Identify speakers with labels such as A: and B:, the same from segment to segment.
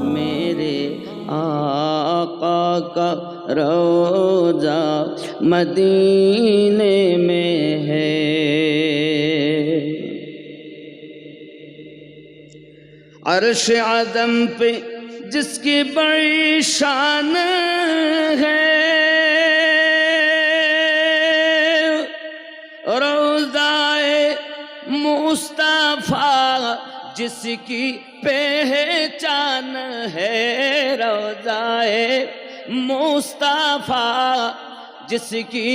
A: میرے آقا کا روضہ مدینے میں ہے، عرش عظم پہ جس کی بڑی شان ہے، روضہ مصطفیٰ جس کی پہچان ہے، روضہ مصطفیٰ جس کی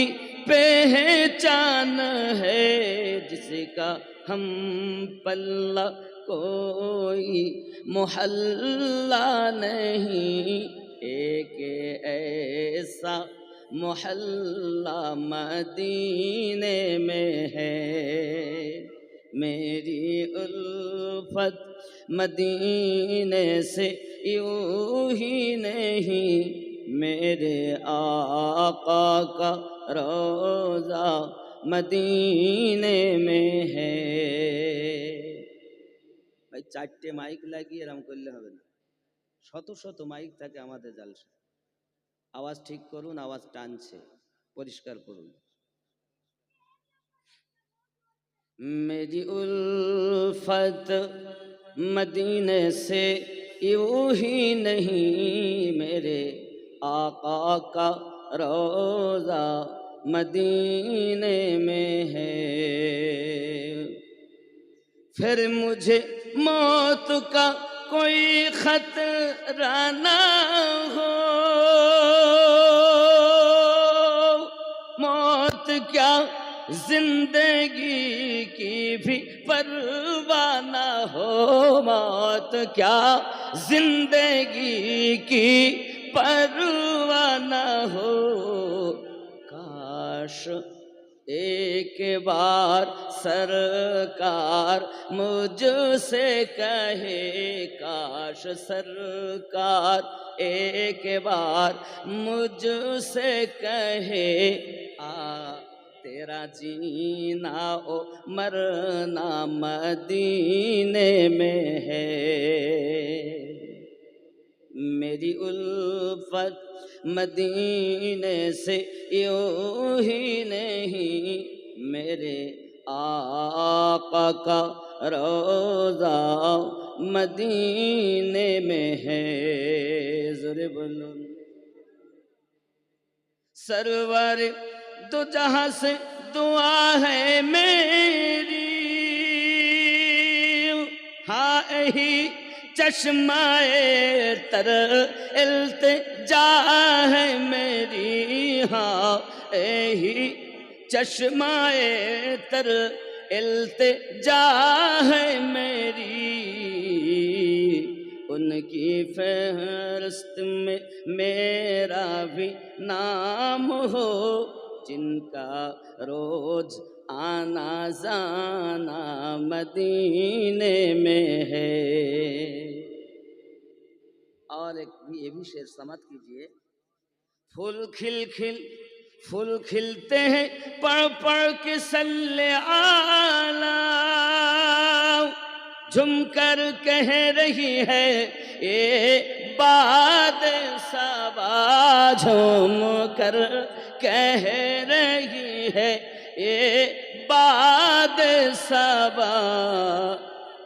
A: پہچان ہے، جس کا ہم پلہ کوئی محلہ نہیں، ایک ایسا محلہ مدینے میں ہے، میری الفت مدینے سے یوں ہی نہیں، میرے آقا کا روضہ مدینے میں ہے۔ ভাই চারটে মাইক লাগিয়ে এরকম করলে হবে না, শত শত মাইক থাকে আমাদের জালসা। আওয়াজ ঠিক করুন, আওয়াজ টানছে, পরিষ্কার করুন। মেরি উলফত মদিনে سے یوں ہی نہیں، میرے آقا کا روضہ مدینے میں ہے، پھر مجھے موت کا کوئی خطرہ نہ ہو، موت کیا زندگی کی بھی پرواہ نہ ہو، موت کیا زندگی کی پرواہ نہ ہو، کاش ایک بار سرکار مجھ سے کہے، کاش سرکار ایک بار مجھ سے کہے، آ تیرا جینا او مرنا مدینے میں ہے، میری الفت مدینے سے یوں ہی نہیں، میرے آقا کا روضہ مدینے میں ہے۔ ذرے بولو سرور دو جہاں سے دعا ہے میری، ہاں یہی چشمائے تر التجا ہے میری، ہاں یہی چشمائے تر التجا ہے میری، ان کی فہرست میں میرا بھی نام ہو، جن کا روز آنا جانا مدینے میں ہے۔ اور ایک بھی یہ بھی شعر سماعت کیجئے، پھول کھلتے ہیں پڑھ پڑھ کے صلی اعلیٰ، جھم کر کہہ رہی ہے یہ باد صبا، جھوم کر کہہ رہی ہے یہ باد صبا،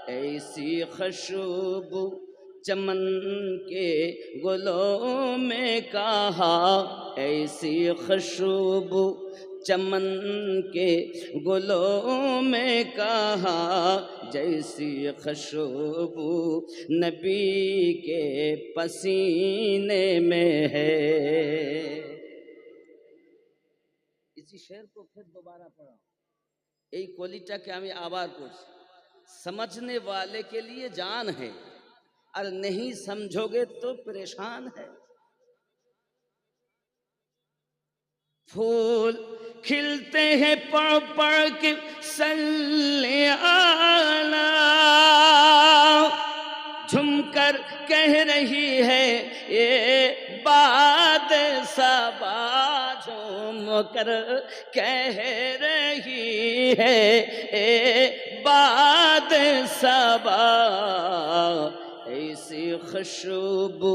A: ایسی خوشبو چمن کے گلوں میں کہا، ایسی خوشبو چمن کے گلوں میں کہا، جیسی خوشبو نبی کے پسینے میں ہے۔ اسی شعر کو پھر دوبارہ پڑھا، এই কলিটাকে আমি আবার পড়ছি, समझने वाले के लिए जान है और नहीं समझोगे तो परेशान है। फूल खिलते हैं पढ़ पढ़ के सल्ले आला, झुमकर कह रही है ये बात सबा, झूम कर कह रही है ये باد صبا ایسی خوشبو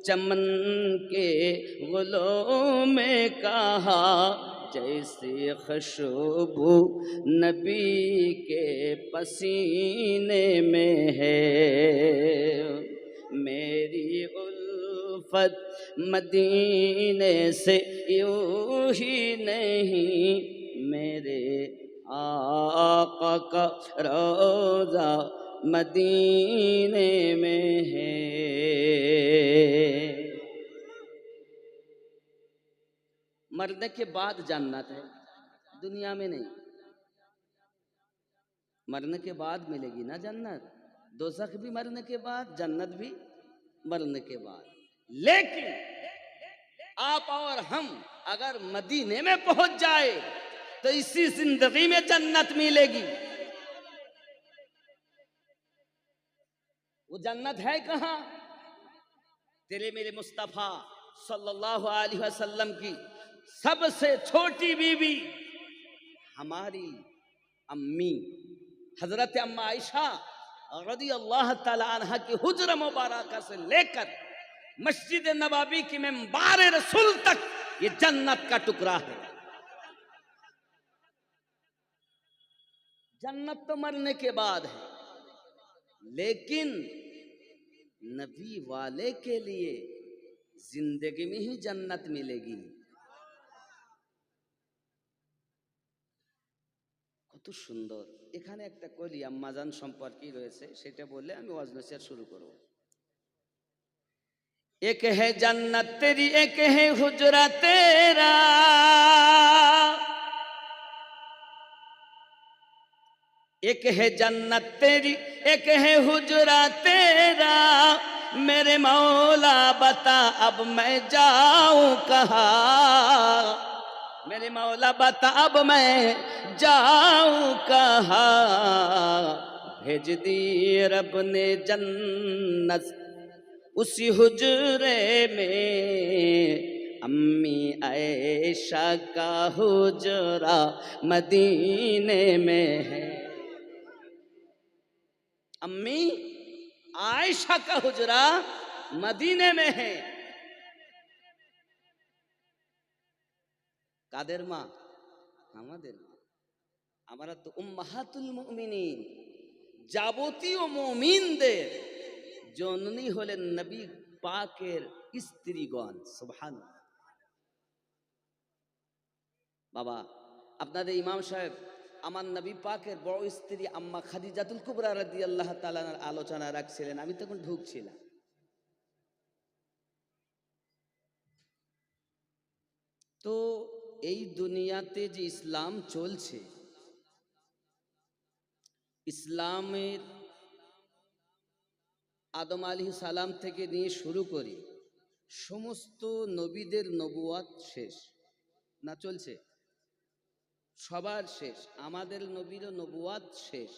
A: چمن کے گلوں میں کہا جیسی خوشبو نبی کے پسینے میں ہے میری الفت مدینے سے یوں ہی نہیں میرے آقا کا روضہ مدینے میں ہے مرنے کے بعد جنت ہے دنیا میں نہیں مرنے کے بعد ملے گی نا جنت دوزخ بھی مرنے کے بعد جنت بھی مرنے کے بعد لیکن آپ اور ہم اگر مدینے میں پہنچ جائے تو اسی زندگی میں جنت ملے گی وہ جنت ہے کہاں تیرے میرے مصطفیٰ صلی اللہ علیہ وسلم کی سب سے چھوٹی بیوی ہماری امی حضرت اما عائشہ رضی اللہ تعالی عنہ کی حجر مبارکہ سے لے کر مسجد نبوی کی منبر رسول تک یہ جنت کا ٹکڑا ہے جنت تو مرنے کے بعد ہے لیکن نبی والے کے لیے زندگی میں ہی جنت ملے گی কত সুন্দর এখানে একটা কলি আম্মাজান সম্পর্কে রয়েছে সেটা বলে আমি ওয়াজ নসিহত শুরু করব एक है जन्नत तेरी एक है हुजरा तेरा एक है जन्नत तेरी एक है हुजरा तेरा मेरे मौला बता अब मैं जाऊं कहाँ मेरे मौला बता अब मैं जाऊं कहाँ भेज दी रब ने जन्नत उसी हुजरे में अम्मी आयशा का हुजरा मदीने में है अम्मी आयशा का हुजरा मदीने में है কাদের মা আমাদের মা আমরা তো উম্মাহাতুল মুমিনিন যাবতীয় মুমিনদের জননী হলেন নবী পাকের স্ত্রীগণ সুবহানাল্লাহ বাবা আপনাদের ইমাম সাহেব আমার নবী পাকের বড় স্ত্রী আম্মা খাদিজাতুল কুবরা রাদিয়াল্লাহু তাআলা আনহার আলোচনা রাখছিলেন আমি তখন ঢুকছিলাম তো এই দুনিয়াতে যে ইসলাম চলছে ইসলামের আদম আলাইহিস সালাম থেকে নিয়ে শুরু করি সমস্ত নবীদের নবুয়ত শেষ না চলছে সবার শেষ আমাদের নবীরও নবুয়ত শেষ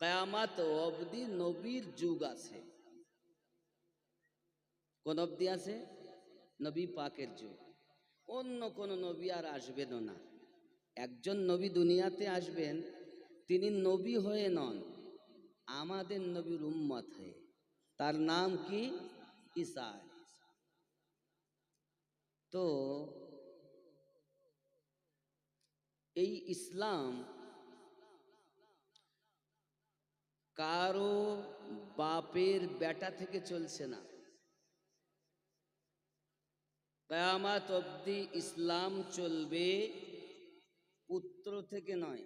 A: কিয়ামত অবধি নবীর যুগ আছে কোন অবধি আছে নবী পাকের যুগ অন্য কোন নবী আর আসবেন না একজন নবী দুনিয়াতে আসবেন তিনি নবী হয়ে নন আমাদের নবীর উম্মত হয়ে তার নাম কি ঈসা তো এই ইসলাম কারো বাপের বেটা থেকে চলছে না কিয়ামত অবধি ইসলাম চলবে পুত্র থেকে নয়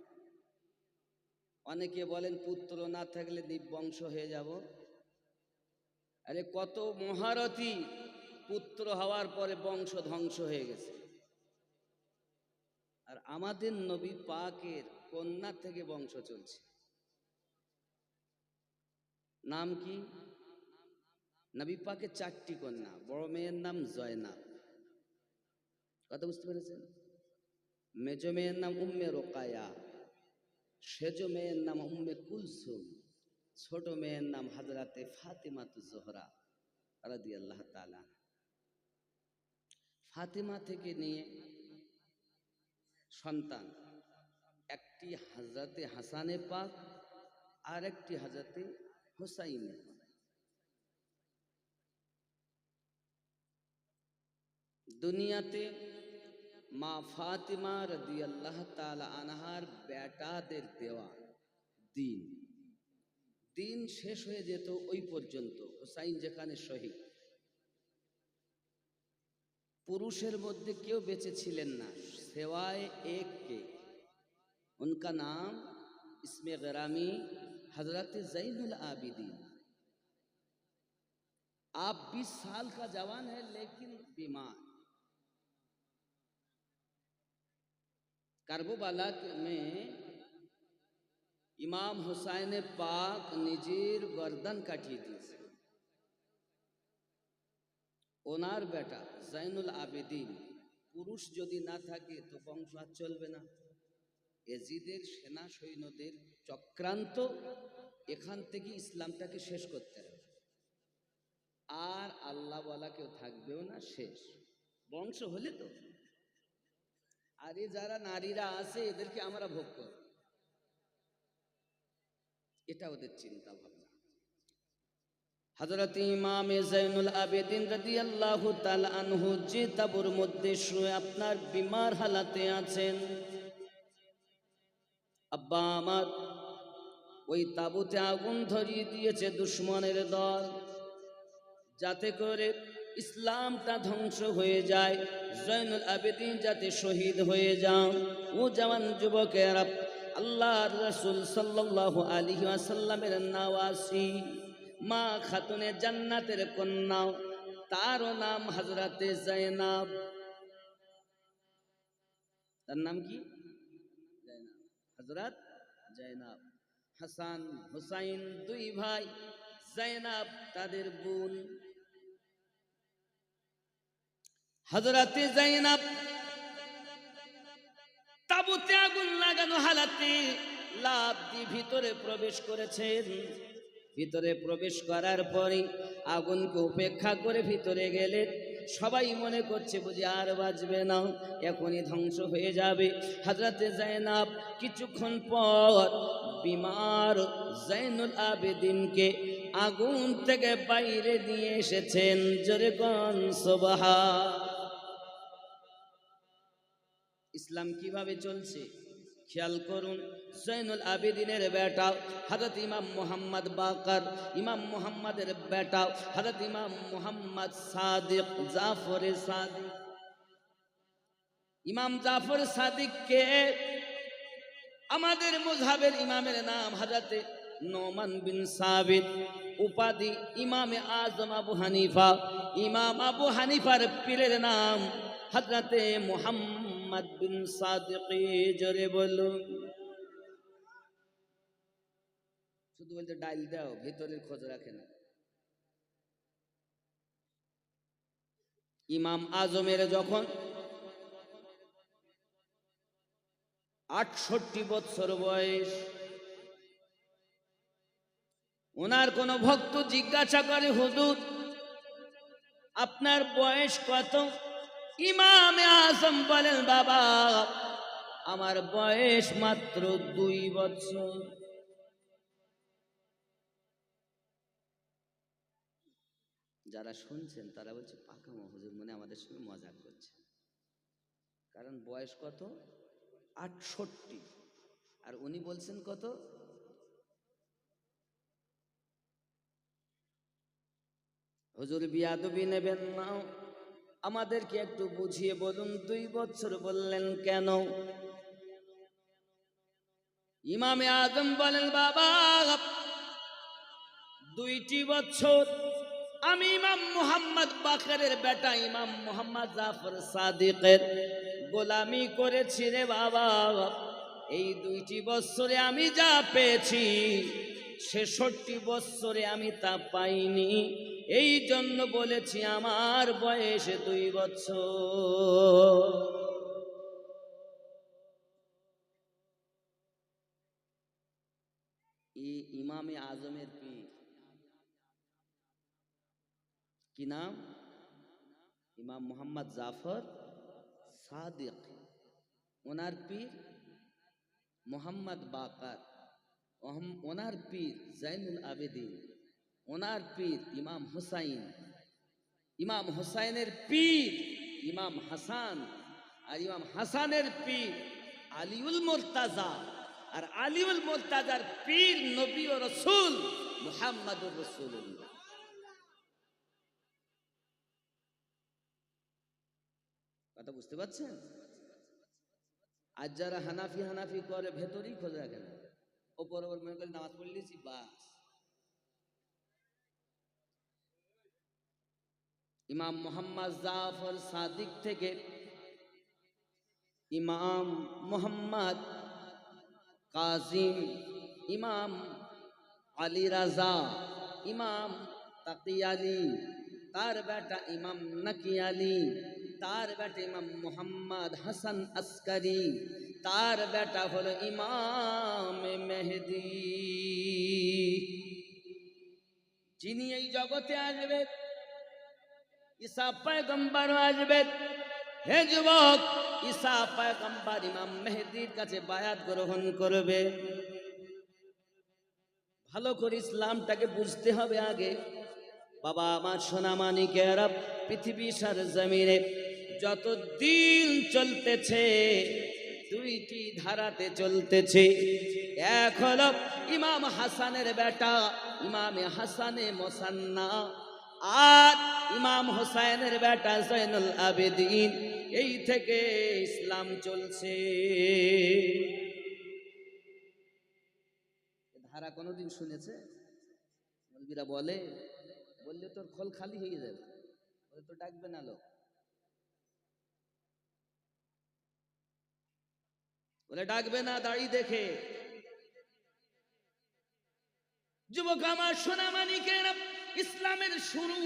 A: অনেকে বলেন পুত্র না থাকলে নির্বংশ হয়ে যাব আরে কত মহারথী পুত্র হওয়ার পরে বংশ ধ্বংস হয়ে গেছে আর আমাদের নবী পাকের কন্যা থেকে বংশ চলছে নাম কি নবী পাকের চারটি কন্যা বড় মেয়ের নাম জয়নাব কথা বুঝতে পেরেছেন মেজো মেয়ের নাম উম্মে রোকায়া সেজো মেয়ের নাম উম্মে কুলসুম ছোট মেয়ের নাম হযরতে ফাতেমাতু জোহরা রাদিয়াল্লাহু তাআলা ফাতেমা থেকে নিয়ে সন্তান একটি হযরতে হাসানে পাক আর একটি হযরতে হুসাইনের। দুনিয়াতে মা ফাতিমা রাদিয়াল্লাহু তাআলা আনহার বেটাদের দেওয়া দিন, দিন শেষ হয়ে যেত ওই পর্যন্ত। হুসাইন যেখানে শহীদ, পুরুষের মধ্যে কেউ বেঁচে ছিলেন না সেওয়ায় এক के, उनका नाम इसमें गरामी हजरत ज़ैनुल आबिदीन। आप 20 साल का जवान है लेकिन बीमार। কারবালা में ইমাম হুসাইন পাক নিজের গর্দান কাটিয়ে দিয়েছে। ওনার বেটা জাইনুল আবেদিন, পুরুষ যদি না থাকে তো বংশ আর চলবে না। এজিদের সেনা সৈন্যদের চক্রান্ত, এখান থেকে ইসলামটাকে শেষ করতে হবে। আর আল্লাহ ওয়ালা কেউ থাকবেও না, শেষ বংশ হলে তো। আর এই যারা নারীরা আছে এদেরকে আমরা ভোগ করব, এটা ওদের চিন্তা ভাবনা। হযরত ইমাম জাইনুল আবেদিন রাদিয়াল্লাহু তাআলা আনহু যে তাবুর মধ্যে শুয়ে আপনার বিমার হালাতে আছেন, আব্বা আমার ওই তাবুতে আগুন ধরিয়ে দিয়েছে দুশমনের দল, যাতে করে ইসলামটা ধ্বংস হয়ে যায়, জাইনুল আবেদিন যাতে শহীদ হয়ে যান। ও জওয়ান যুবকেরা, আল্লাহর রাসূল সাল্লাল্লাহু আলাইহি ওয়াসাল্লামের নওয়াসি মা খাতুনে জান্নাতের কন্যা, তারও নাম হযরতে জাইনাব। তার নাম কি? জাইনাব, হযরত জাইনাব। হাসান হুসাইন দুই ভাই, জাইনাব তাদের বোন। হযরতে জাইনাব তাবুতে আগুন লাগানো হালাতে লাফ দিয়ে ভিতরে প্রবেশ করেছেন। ভিতরে প্রবেশ করার পরে আগুনকে উপেক্ষা করে ভিতরে গেলেন। সবাই মনে করছে বুঝি আর বাঁচবে না, এখনই ধ্বংস হয়ে যাবে। হযরতে জাইনাব কিছুক্ষণ পর বিমার জাইনুল আবেদিনকে আগুন থেকে বাইরে নিয়ে এসেছেন। জোরে কোন সুবহান। ইসলাম কিভাবে চলছে খেয়াল করুন। জাইনুল আবেদিনের বেটা হযরত ইমাম মুহাম্মদ বাকর, ইমাম মুহাম্মাদের বেটা হযরত ইমাম মুহাম্মদ সাদিক, জাফর সাদিক। ইমাম জাফর সাদিককে আমাদের মুযহাবের ইমামের নাম হযরতে নোমান বিন সাবিত, উপাধি ইমামে আজম আবু হানিফা। ইমাম আবু হানিফার পীরের নাম হযরতে মুহাম্মদ বিন সাদিক। জোরে বলুন। শুধু বলতে ডাইল দাও, ভিতরের খোঁজ রাখে না। ইমাম আজমের যখন 68 বছর বয়স, ওনার কোন ভক্ত জিজ্ঞাসা করে, হুজুর আপনার বয়স কত? ইমামে আজম বলেন, বাবা আমার বয়স মাত্র 2 বছর। যারা শুনছেন তারা বলছে পাকামো হুজুর মনে আমাদের সঙ্গে মজাক করছে, কারণ বয়স কত? 68। আর উনি বলছেন কত? হুজুর বিয়াদবি নেবেন না, আমাদেরকে একটু বুঝিয়ে বলুন 2 বছর বললেন কেন? ইমামে আজম বলেন, বাবা 2টি বছর আমি ইমাম মুহাম্মদ বাকরের বেটা ইমাম মুহাম্মদ জাফর সাদিকের গোলামি করেছি রে বাবা। এই 2টি বছরে আমি যা পেয়েছি 66 বছরে আমি তা পাইনি। এই জন্য বলেছি আমার বয়স 2 বছর। এই ইমামে আজমের পীর কি নাম? ইমাম মুহাম্মদ জাফর সাদিক। ওনার পীর মুহাম্মদ বাকর, ওনার পীর জাইনুল আবেদিন, ওনার পীর ইমাম হুসাইন, ইমাম হুসাইনের পীর ইমাম হাসান, আর ইমাম হাসানের পীর আলিউল মুর্তাজা, আর আলিউল মুর্তাজার পীর নবী ও রাসূল মুহাম্মদুর রাসূলুল্লাহ। কথা বুঝতে পারছেন? আজ যারা হানাফি হানাফি করে ভেতরেই খোঁজ রাখে না, ওপর ওপর মনে করে নামাজ পড়লেছি বাস। ইমাম মোহাম্মদ জাফর সাদিক থেকে ইমাম মোহাম্মদ কাজিম, ইমাম আলী রাজা, ইমাম তাকি আলী, তার বেটা ইমাম নাকি আলী, তার বেটা ইমাম মোহাম্মদ হাসান আসকারি, তার বেটা হলো ইমাম মেহেদি, যিনি এই জগতে আসবে, ঈসা পয়গম্বর আসবে। হে যুবক, ঈসা পয়গম্বর ইমাম মেহেদির কাছে বায়াত গ্রহণ করবে। ভালো করে ইসলামটাকে বুঝতে হবে আগে। বাবা আমার সোনা মানিকেরা, পৃথিবী সার জমিনে যত দিন চলতেছে দুইটি ধারাতে চলতেছে। এক হলো ইমাম হাসানের বেটা ইমাম হাসানে মোসান্না, আর ইমাম হোসাইনের বেটা জয়নুল আবেদিন। এই থেকে ইসলাম চলছে। ধারা কোনোদিন শুনেছে? মৌলবীরা বলে, বললে তোর খোল খালি হয়ে যাবে, বলে তো ডাকবে না লোক, বলে ডাকবে না দাড়ি দেখে। যুবক আমার সোনা মানিকেরা, ইসলামের শুরু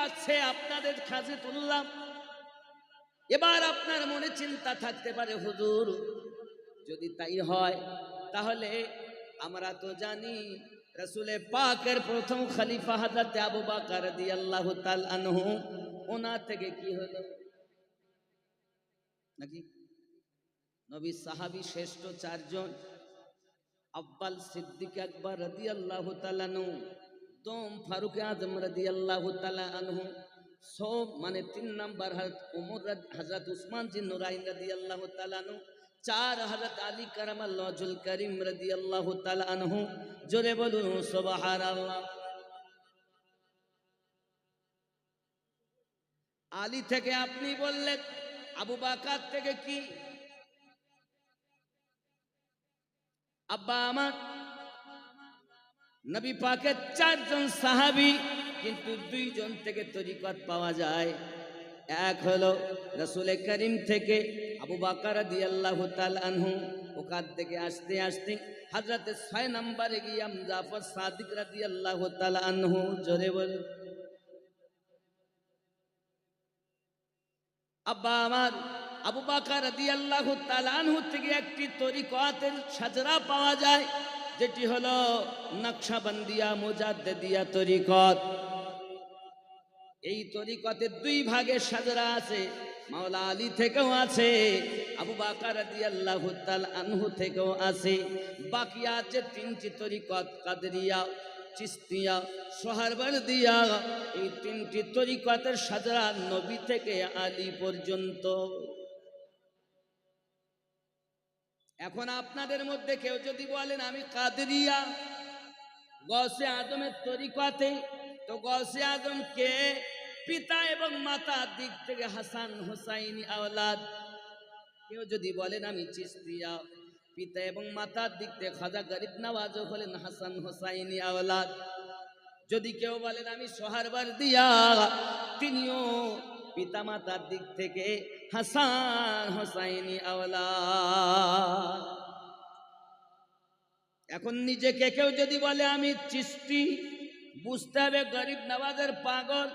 A: আছে আপনাদের কাছে তুললাম। এবার আপনার মনে চিন্তা থাকতে পারে, হুজুর যদি তাই হয় তাহলে আমরা তো জানি রাসূলে পাকের প্রথম খলিফা হযরত আবু বকর রাদিয়াল্লাহু তাআলা আনহু, ওনার থেকে কি হলো নাকি? নবী সাহাবী শ্রেষ্ঠ চারজন, আব্বাল সিদ্দিক আকবর রাদিয়াল্লাহু তাআলা আনহু, দম ফারুক আজম রাদিয়াল্লাহু তাআলা আনহু, সব মানে 3 নাম্বার হযরত ওমর, হযরত উসমান জিন নুরাইন রাদিয়াল্লাহু তাআলা আনহু, 4 হযরত আলী কারামাল্লাহু ওয়াজহুল কারীম রাদিয়াল্লাহু তাআলা আনহু। জোরে বলুন সুবহানাল্লাহ। আলী থেকে আপনি বললেন, আবু বকর থেকে কি? আব্বা আমার নবী পাকের 4 জন সাহাবী, কিন্তু 2 জন থেকে তরিকত পাওয়া যায়। এক হলো রাসূল করিম থেকে আবু বকর রাদিয়াল্লাহু তাআলা আনহু, ওখান থেকে আসতে আসতে হযরত 6 নম্বরে গিয়ে জাফর সাদিক রাদিয়াল্লাহু তাআলা আনহু। জোরে বল। আব্বা আমার আবু বকর রাদিয়াল্লাহু তাআলা আনহু থেকে একটি তরিকতের সাজরা পাওয়া যায়, যেটি হলো নকশবন্দিয়া মুজাদ্দিদিয়া তরিকত। এই তরিকতের 2 ভাগে সাজরা আছে, মাওলা আলী থেকেও আছে, আবু বকর রাদিয়াল্লাহু তাআলা আনহু থেকেও আছে। বাকি আছে 3টি তরিকত, কাদরিয়া, চিশতিয়া, সোহরাওয়ার্দিয়া। এই 3টি তরিকতের সাজরা নবী থেকে আলী পর্যন্ত। এখন আপনাদের মধ্যে কেউ যদি বলেন আমি কাদরিয়া, গৌসে আজমের তরিকতে, তো গৌসে আজম কে? পিতা এবং মাতার দিক থেকে হাসান হুসাইনি আওলাদ। কেউ যদি বলেন আমি চিশতিয়া, পিতা এবং মাতার দিক থেকে খাজা গরিব নওয়াজ হলেন হাসান হুসাইনি আওলাদ। যদি কেউ বলেন আমি সোহরাওয়ার্দিয়া, তিনিও পিতা মাতার দিক থেকে হাসান হুসাইনি আওলাদ। এখন নিজেকে কেউ যদি বলে আমি চিশতি, বুঝতে হবে গরিব নওয়াজের পাগল।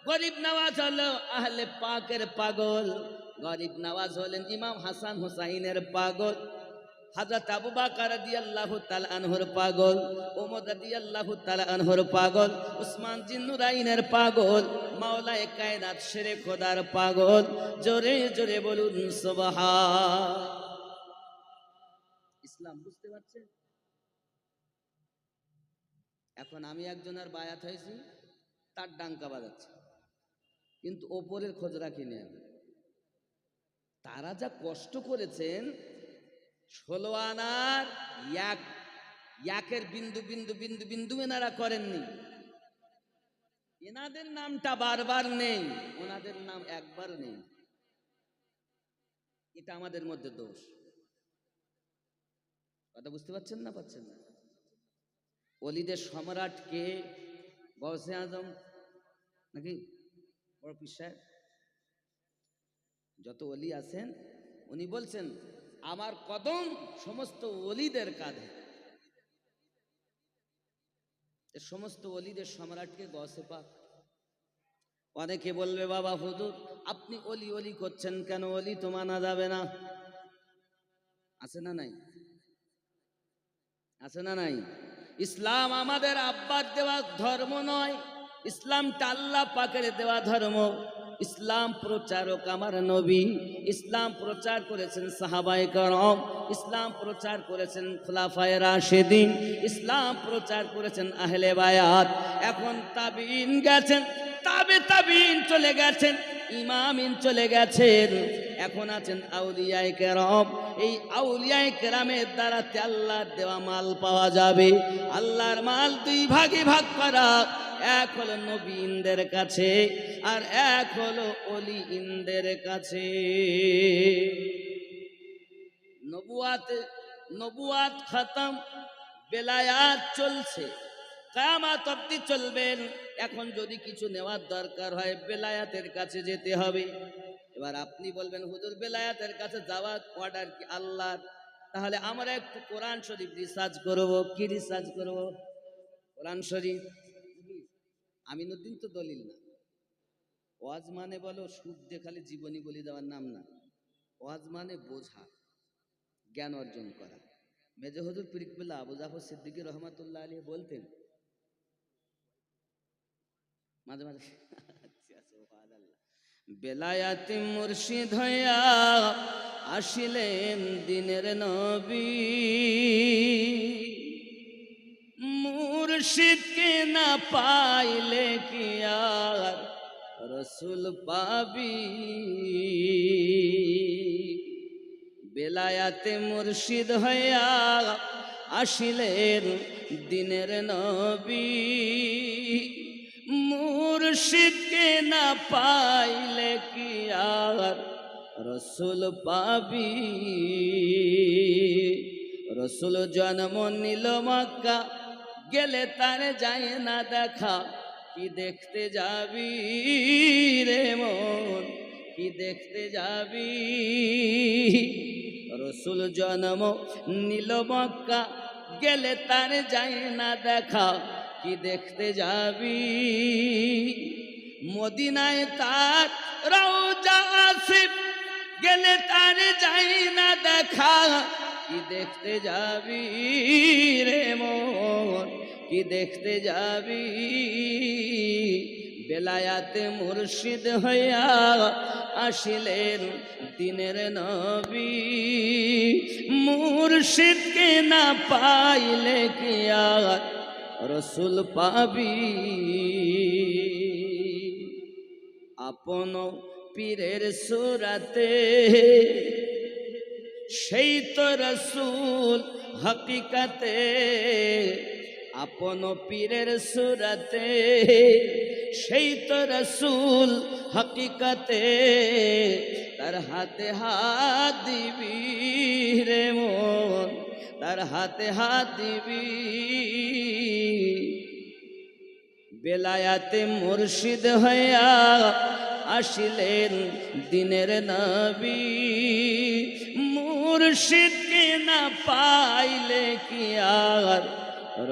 A: গরিব নওয়াজ হলো আহলে পাকের পাগল, গরিব নওয়াজ হলেন ইমাম হাসান হুসাইনের পাগল, হযরত আবু বকর রাদিয়াল্লাহু তাআলা আনহুর পাগল, ওমর রাদিয়াল্লাহু তাআলা আনহুর পাগল, উসমান জিন নুরাইনের পাগল, মাওলায়ে কায়নাত শেরে খোদার পাগল। জোরে জোরে বলুন সুবহান। ইসলাম বুঝতে পারছেন? এখন আমি একজনের বায়াত হয়েছি, তার ডাঙ্কা বাজাচ্ছে, কিন্তু ওপরের খোঁজ রাখিনি আমি। তারা যা কষ্ট করেছেন, 16 আনার একের বিন্দু বিন্দু বিন্দু বিন্দু এনারা করেননি। এনাদের নামটা বারবার নেই, ওনাদের নাম একবার নেই। এটা আমাদের মধ্যে দোষ। কথা বুঝতে পারছেন না? পাচ্ছেন না? ওলিদের সম্রাট কে? গৌসে আজম নাকি বড় পীর সাহেব? যত ওলি আছেন উনি বলছেন আমার কদম সমস্ত ওলিদের কাঁধে। সমস্ত ওলিদের সম্রাটকে গৌসে পাক। অনেকে বলবে বাবা হুজুর আপনি ওলি ওলি করছেন কেন? ওলি তো মানা যাবে না। আছে না নাই? আছে না নাই? ইসলাম আমাদের আব্বার দেওয়া ধর্ম নয়, ইসলামটা আল্লাহ পাকের দেওয়া ধর্ম। ইসলাম প্রচারক আমার নবী, ইসলাম প্রচার করেছেন সাহাবায়ে কেরাম, ইসলাম প্রচার করেছেন খুলাফায়ে রাশিদিন, ইসলাম প্রচার করেছেন আহলে বায়াত। এখন তাবিঈন গেছেন, তাবিঈন চলে গেছেন, ইমামিন চলে গেছেন, এখন আছেন আউলিয়ায়ে কেরাম। এই আউলিয়ায়ে কেরামের দ্বারাতে আল্লাহর দেওয়া মাল পাওয়া যাবে। আল্লাহর মাল দুই ভাগে ভাগ করা, এক হলো নবীনদের কাছে আর এক হলো ওলিদের কাছে। নবুয়াত খতম, বেলায়াত চলছে, কিয়ামত অবধি চলবেন। এখন যদি কিছু নেওয়ার দরকার হয় বেলায়াতের কাছে যেতে হবে। এবার আপনি বলবেন হুজুর বেলায়াতের কাছে যাওয়ার অর্ডার কি আল্লাহর? তাহলে আমরা একটু কোরআন শরীফ রিসার্চ করব। কি রিসার্চ করব? কোরআন শরীফ। আমিনুদ্দিন তো দলিল না। ওয়াজ মানে বলো সুদ দিয়ে খালি জীবনী বলি দেওয়ার নাম না। ওয়াজ মানে বোঝা, জ্ঞান অর্জন করা। মেজর হুজুর পীর কিবলা আবু জাফর সিদ্দিকী রহমাতুল্লাহ আলাইহি বলতেন মাঝে মাঝে, আচ্ছা সুবহানাল্লাহ, বেলায়াতে মুর্শিদ হইয়া আসিলেন দিনের নবী, মুর্শিদকে না পাইলে কি আর রসুল পাবি। বেলায়াতে মুর্শিদ হইয়া আসিলেন দিনের নবী, মুর্শিদকে না পাইলে কি আর রসুল পাবি। রসুল জন্ম নিল মক্কা, গেলে তার যায় না দেখা। কি দেখতে যাবি রে মন, কি দেখতে যাবি? রসুল জন্ম নিল মক্কা, গেলে তার যায় না দেখা। কি দেখতে যাবি? মদিনায় তার রওজা আছে, গেলে তার যায় না দেখা। কি দেখতে যাবি রে মন, কি দেখতে যাবি? বেলায়াতে মুর্শিদ হইয়া আসিলেন দিনের নবী, মুর্শিদকে না পাইলে কি আর রসুল পাবি। আপন পীরের সুরাতে সেই তো রসুল হকিকতে, আপন পীরের সুরাতে সেই তো রসুল হকিকতে। তার হাতে হাত দিবি রে মন, তার হাতে হাত দিবি। বেলায়াতে মুর্শিদ হইয়া আসিলেন দিনের নবী, মুর্শিদকে না পাইলে কি আর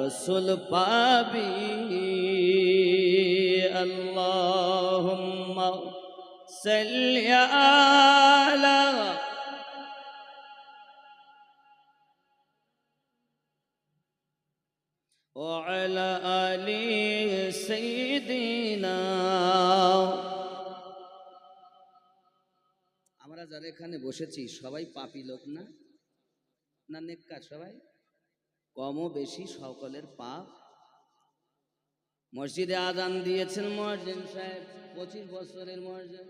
A: রসুল পাবি। আল্লাহুম্মা সাল্লি আলা وعلى آل سيدنا। আমরা যারা এখানে বসেছি সবাই পাপী লোক না? না নেককার? সবাই কম ও বেশি সকলের পাপ মসজিদে আজান দিয়েছেন মুয়াজ্জিন সাহেব, 25 বছরের মুয়াজ্জিন।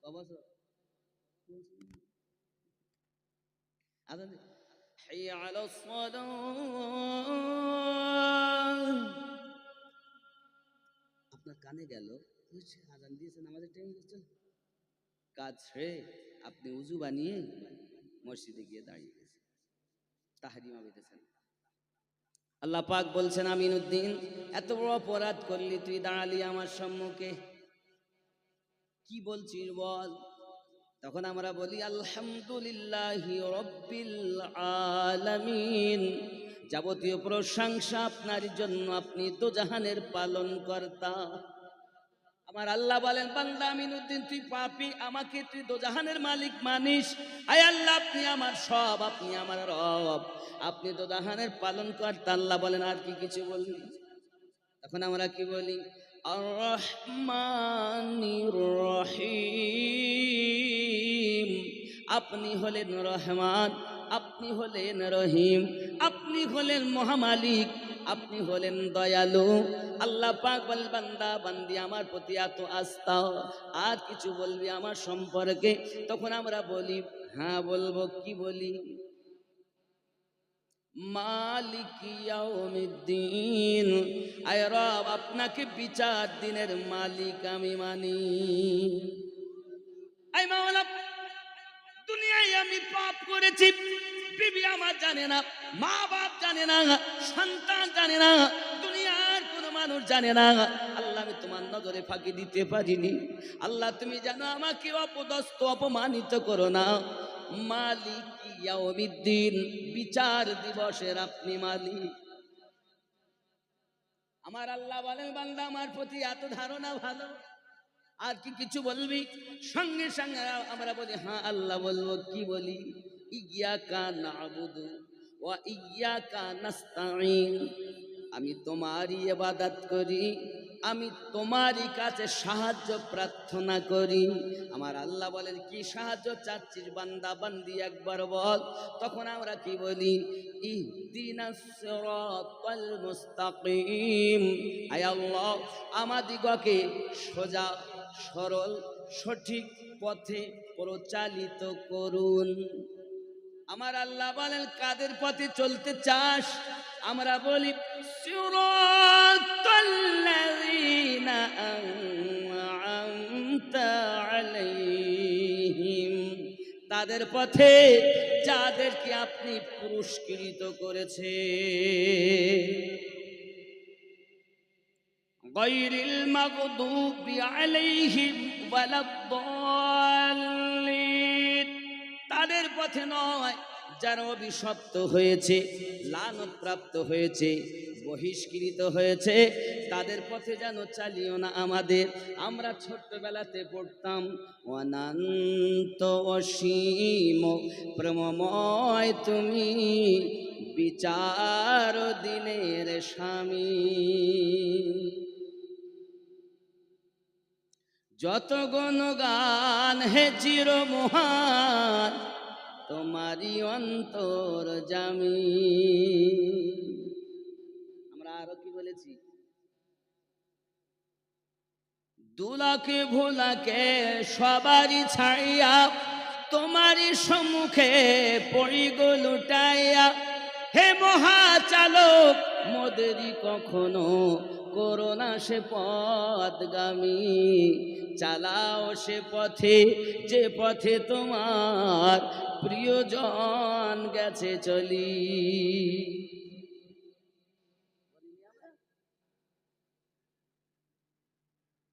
A: কবছর আজান হাইয়া আলাস সালাহ, আপনার কানে গেল আজান দিয়েছেন, আমাদের টাইম হচ্ছে কাজ ছেড়ে আপনি উজু বানিয়ে মসজিদে গিয়ে দাঁড়িয়ে গেছেন, তাহরিমা বেঁধেছেন। আল্লাহ পাক বলছেন, আমিনুদ্দিন এত বড় অপরাধ করলি, তুই দাঁড়ালি আমার সম্মুখে, কি বলছিস বল? তখন আমরা বলি আলহামদুলিল্লাহি রাব্বিল আলামিন, যাবতীয় প্রশংসা আপনার জন্য, আপনি তো জাহানের পালন কর্তা। আমার আল্লাহ বলেন, বান্দা আমিনুদ্দিন তুই পাপী, আমাকে তুই দোজাহানের মালিক মানিস। আয় আল্লাহ আপনি আমার সব, আপনি আমার রব, আপনি দোজাহানের পালন কর্তা। আল্লাহ বলেন আর কি কিছু বলবি? তখন আমরা কি বলি? আর রহমানির রহিম, আপনি হলেন রহমান, আপনি হলেন রহিম, আপনি হলেন মহামালিক, আপনি হলেন দয়ালু। আল্লাহ পাক বলেন, বান্দা বান্দি আমার প্রতি এত আস্থা, আর কিছু বলবি আমার সম্পর্কে? তখন আমরা বলি হ্যাঁ বলবো। কি বলি? মালিক ইয়াউমিদ্দিন, আয় রব আপনাকে বিচার দিনের মালিক আমি মানি। আয় মাওলা, দুনিয়ায় আমি পাপ করেছি, বিবি আমার জানে না, মা বাপ জানে না, সন্তান জানে না, দুনিয়ার কোনো মানুষ জানে না। আল্লাহ আমি তোমার নজরে ফাঁকি দিতে পারিনি। আল্লাহ তুমি জানো আমাকে অপদস্থ অপমানিত করো না। মালিক ইয়াউমিদ্দিন, বিচার দিবসের আপনি মালিক। আমার আল্লাহ বলেন, বান্দা আমার প্রতি এত ধারণা ভালো, আর কি কিছু বলবি? সঙ্গে সঙ্গে আমরা বলি হ্যাঁ আল্লাহ বলবো। কি বলি? ইয়াকা নাবুদু ওয়া ইয়াকা নাস্তাঈন, আমি তোমারই ইবাদত করি, আমি তোমারই কাছে সাহায্য প্রার্থনা করি। আমার আল্লাহ বলেন, কি সাহায্য চাচ্ছিস বান্দা বান্দি একবার বল। তখন আমরা কি বলি? ইহদিনাস সিরাতাল মুস্তাকিম, আয় আল্লাহ আমাদিগকে সোজা সরল সঠিক পথে পরিচালিত করুন। আমার আল্লাহ বলেন, কাদের পথে চলতে চাস? আমরা বলি সিরাতাল্লাযীনা আন'আমতা আলাইহিম, তাদের পথে যাদেরকে আপনি পুরস্কৃত করেছে। গায়রিল মাগদুবি আলাইহিম ওয়ালাদ-দাল্লিন, তাদের পথে নয় যারা অভিশপ্ত হয়েছে, লানতপ্রাপ্ত হয়েছে, বহিষ্কৃত হয়েছে, তাদের পথে যেন চালিও না আমাদের। আমরা ছোট্টবেলাতে পড়তাম অনন্ত অসীম প্রেমময় তুমি, বিচার দিনের স্বামী। যত গুণগান হে চির মহান, তোমারই অন্তর জামি। আমরা আরো কি বলেছি? দুলাকে ভোলাকে সবারই ছাড়িয়া, তোমারই সম্মুখে পড়ি গো লুটাইয়া। হে মহাচালক মোদেরই কখনো করোনা সে পথগামী, চালাও সে পথে যে পথে তোমার প্রিয়জন গেছে চলি।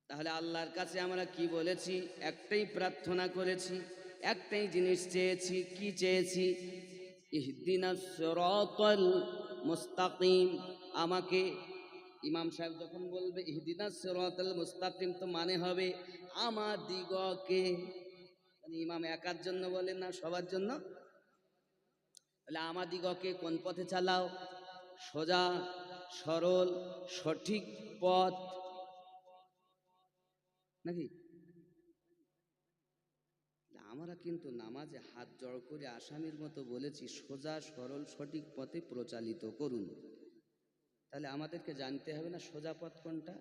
A: তাহলে আল্লাহর কাছে আমরা কি বলেছি? একটাই প্রার্থনা করেছি, একটাই জিনিস চেয়েছি। কি চেয়েছি? ইহদিনাস সিরাতাল মুস্তাকিম, আমাকে, ইমাম সাহেব যখন বলবে ইহদিনাস সিরাতাল মুস্তাকিম, তো মানে হবে আমাদিগকে। মানে ইমাম একার জন্য বলেন না, সবার জন্য। তাহলে আমাদিগকে কোন পথে চালাও? সোজা সরল সঠিক পথ, নাকি? আমরা কিন্তু নামাজে হাত জড় করে আসামির মতো বলেছি সোজা সরল সঠিক পথে প্রচালিত করুন। তাহলে আমাদেরকে জানতে হবে না সোজা পথ কোনটা?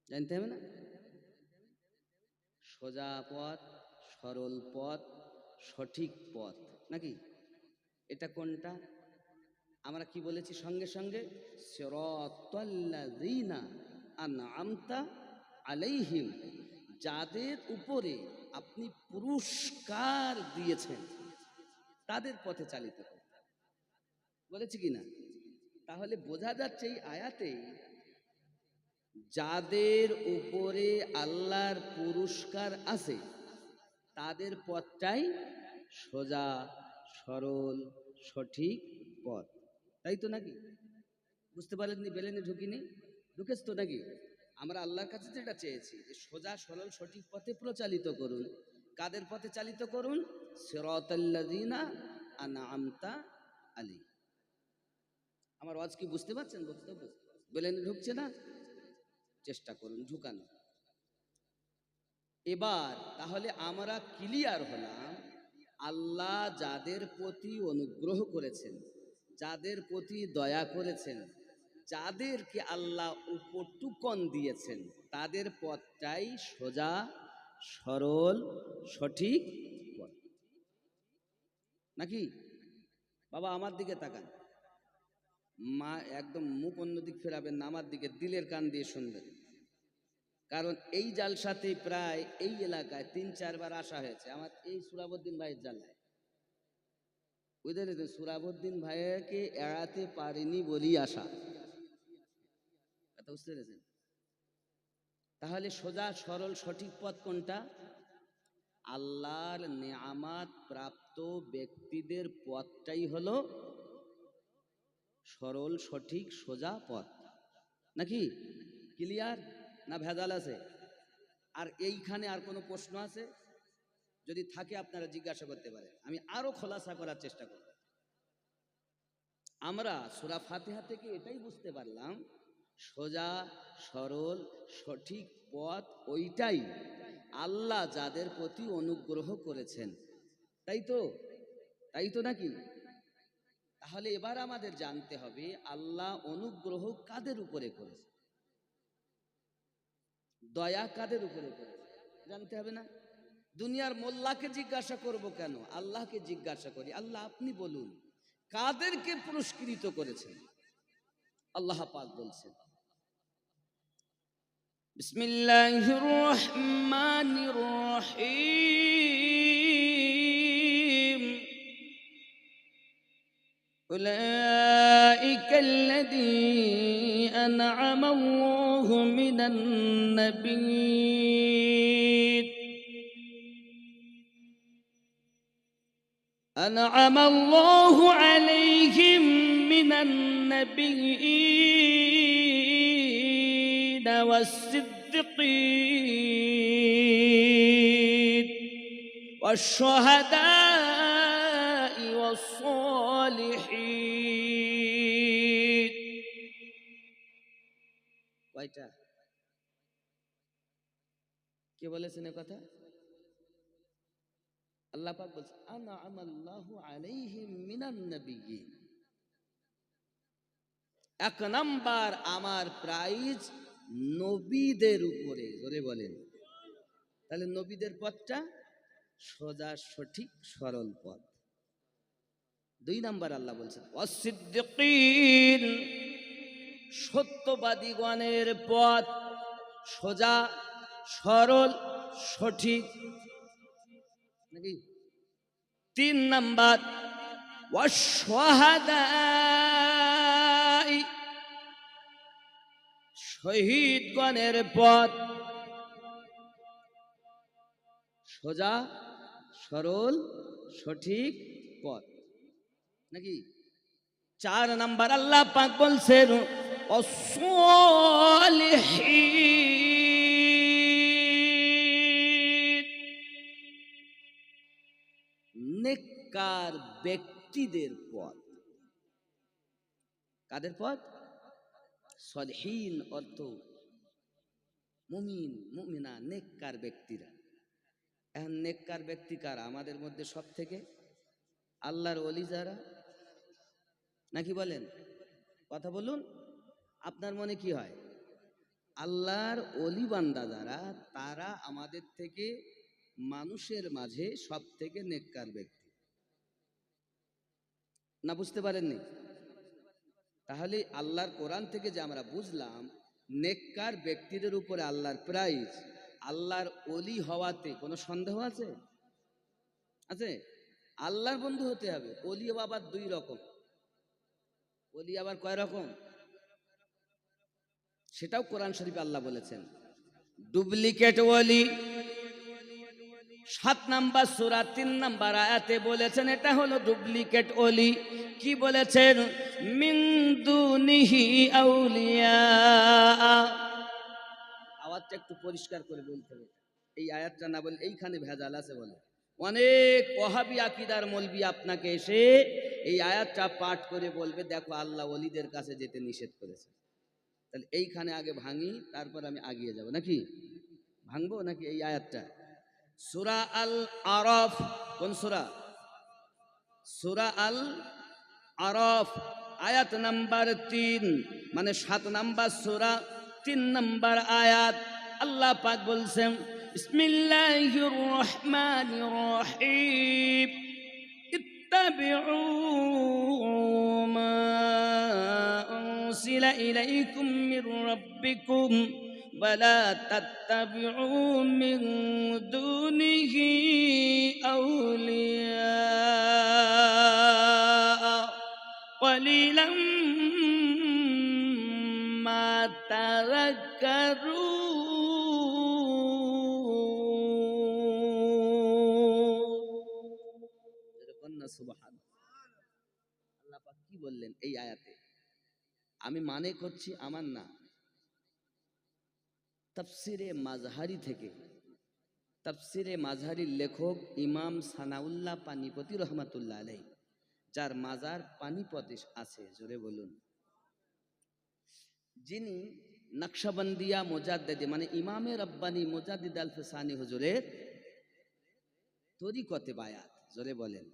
A: জানতে হবে না? সোজা পথ, সরল পথ, সঠিক পথ, নাকি? এটা কোনটা? আমরা কি বলেছি সঙ্গে সঙ্গে? সিরাতাল্লাযীনা আনআমতা আলাইহিম, যাদের উপরে আপনি পুরস্কার দিয়েছেন তাদের পথে চালিত করতে, বলেছি কি না? তাহলে বোঝা যাচ্ছে এই আয়াতে যাদের উপরে আল্লাহর পুরস্কার আছে তাদের পথটাই সোজা, সরল, সঠিক পথ। তাই তো নাকি? বুঝতে পারেননি? বেলেনে ঢুকিনি? ঢুকেছ তো নাকি? আমরা আল্লাহর কাছে যেটা চেয়েছি যে সোজা, সরল, সঠিক পথে প্রচালিত করুন। কাদের পথে চালিত করুন? সিরাতাল্লাযীনা আনআমতা আলাইহিম। আমার ওয়াজ কি বুঝতে পারছেন? বক্তব্য বেলেনে ঢুকছে না? চেষ্টা করুন ঢুকানো। এবার তাহলে আমরা ক্লিয়ার হলাম, আল্লাহ যাদের প্রতি অনুগ্রহ করেছেন, যাদের প্রতি দয়া করেছেন, যাদেরকে আল্লাহ উপটুকন দিয়েছেন তাদের পথটাই সোজা, সরল, সঠিক পথ, নাকি? বাবা আমার দিকে তাকান, মা একদম মুখ অন্যদিক ফেরাবেন না, আমার দিকে দিলের কান দিয়ে শুনবেন। কারণ এই জালসাতে প্রায় এই এলাকায় ৩-৪ বার আসা হয়েছে আমার এই সুরাবুদ্দিন ভাইয়ের জালসায়। বুঝতে সুরাবুদ্দিন ভাইকে এড়াতে পারিনি বলি আসা, কথা বুঝতে পেরেছেন? তাহলে সোজা, সরল, সঠিক পথ কোনটা? আল্লাহর নেয়ামাত প্রাপ্ত ব্যক্তিদের পথটাই হলো সরল, সঠিক, সোজা পথ, নাকি? ক্লিয়ার না ভেজাল আছে? আর এইখানে আর কোনো প্রশ্ন আছে? যদি থাকে আপনারা জিজ্ঞাসা করতে পারেন, আমি আরো খোলাসা করার চেষ্টা করব। আমরা সূরা ফাতিহা থেকে এটাই বুঝতে পারলাম, সোজা, সরল, সঠিক পথ ওইটাই আল্লাহ যাদের প্রতি অনুগ্রহ করেছেন। তাই তো? তাই তো নাকি? তাহলে এবার আমাদের জানতে হবে আল্লাহ অনুগ্রহ কাদের উপরে করেছে, দয়া কাদের উপরে করেছে, জানতে হবে না? দুনিয়ার মোল্লাকে জিজ্ঞাসা করব কেন? আল্লাহকে জিজ্ঞাসা করি, আল্লাহ আপনি বলুন কাদেরকে পুরস্কৃত করেছেন? আল্লাহ পাক বলছেন বিসমিল্লাহির রহমানির রহিম, উলাইকাল্লাযী আনআমাল্লাহু মিনান নাবিয়্যিন أنعم الله عليهم من النبيين والصديقين والشهداء والصالحين. কয়টা? কে বলেছেন এই কথা? আল্লাহ পাক বলছে আনআমাল্লাহু আলাইহিম মিনান নাবিয়্যিন। এক নাম্বার আমার প্রাইজ নবীদের উপরে, জোরে বলেন। তাহলে নবীদের পথটা সোজা, সঠিক, সরল পথ। ২ নাম্বার আল্লাহ বলছেন ওয়াসসিদ্দিকিন, সত্যবাদীগণের পথ সোজা, সরল, সঠিক, নাকি? ৩ নাম্বার ওয়াশহাদা, শহীদগণের পথ সোজা, সরল, সঠিক পথ, নাকি? ৪ নাম্বার আল্লাহ পাক বলছেন অসলিহিন, নেককার ব্যক্তিদের পথ। কাদের পথ? সলিহিন অর্থ মুমিন, মুমিনা, নেককার ব্যক্তিরা। এখন নেককার ব্যক্তি কারা? আমাদের মধ্যে সব থেকে আল্লাহর ওলি যারা, নাকি বলেন? কথা বলুন, আপনার মনে কি হয়? আল্লাহর অলি বান্দা যারা, তারা আমাদের থেকে মানুষের মাঝে সব থেকে নেককার ব্যক্তি। না বুঝতে পারেননি? তাহলে আল্লাহর কোরআন থেকে যে আমরা বুঝলাম নেককার ব্যক্তিদের উপরে আল্লাহর প্রাইজ, আল্লাহর অলি হওয়াতে কোনো সন্দেহ আছে? আছে? আল্লাহর বন্ধু হতে হবে। অলি আবার দুই রকম। অলি আবার কয় রকম? সেটাও কোরআন শরীফে আল্লাহ বলেছেন। ডুপ্লিকেট ওলি 7 নাম্বার সূরা 3 নাম্বার আয়াতে বলেছেন এটা হলো ডুপ্লিকেট ওলি। কি বলেছেন? মিন দুনিহি আউলিয়া। আওয়াজটা একটু পরিষ্কার করে বলতে হবে, এই আয়াতটা না বলে এইখানে ভেজাল আছে বলে। অনেক ওয়াহাবি আকীদার মৌলবি আপনাকে এসে এই আয়াতটা পাঠ করে বলবে দেখো আল্লাহ ওলিদের কাছে যেতে নিষেধ করেছে। তাহলে এইখানে আগে ভাঙি, তারপর আমি আগিয়ে যাব। নাকি ভাঙবো নাকি? এই আয়াতটা সূরা আল আরাফ। কোন সূরা? সূরা আল আরাফ আয়াত নাম্বার 3, মানে 7 নাম্বার সূরা 3 নাম্বার আয়াত। আল্লাহ পাক বলছেন বিসমিল্লাহির রহমানির রহিম ইত্তাবিউ মা উনসিলা ইলাইকুম মির রাব্বিকুম ولا تتبعوا من دونه أولياء قليلا ما تذكرون। সুবহানাল্লাহ। আল্লাহ পাক কি বললেন এই আয়াতে? আমি মানে করছি আমার না, তাফসিরে মাজহারি থেকে। তাফসিরে মাজহারির লেখক ইমাম সানাউল্লাহ পানিপতি রহমাতুল্লাহ আলাইহি, যার মাজার পানিপতে আছে, জোরে বলুন। যিনি নকশবন্দিয়া মুজাদ্দিদ মানে ইমামে রব্বানি মুজাদ্দিদ আল ফিসানি হুজুরের তরিকতে বায়াত, জোরে বলেন।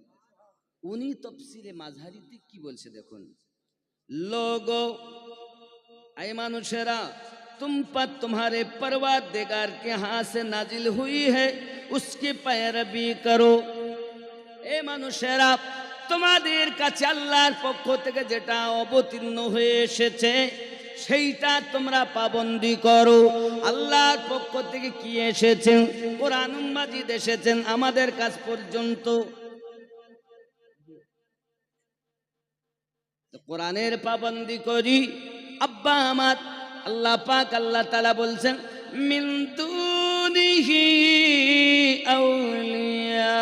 A: উনি তাফসিরে মাজহারিতে কি বলছে দেখুন। লোগো আই মানুষেরা, तुम पर तुम्हारे परवरदिगार के हाथ से नाजिल हुई है, उसकी पैरवी करो। ए মানুষেরা, তোমাদের কাছে আল্লাহর পক্ষ থেকে যেটা অবতীর্ণ হয়ে এসেছে সেইটা তোমরা পাবন্দি করো। আল্লাহর পক্ষ থেকে কি এসেছে? কোরআনুল মাজিদ এসেছেন আমাদের কাছ পর্যন্ত। কোরআনের পাবন্দি করি। আব্বা আমার আল্লাহ পাক আল্লাহ তাআলা বলছেন মিন দুনিহি আউলিয়া।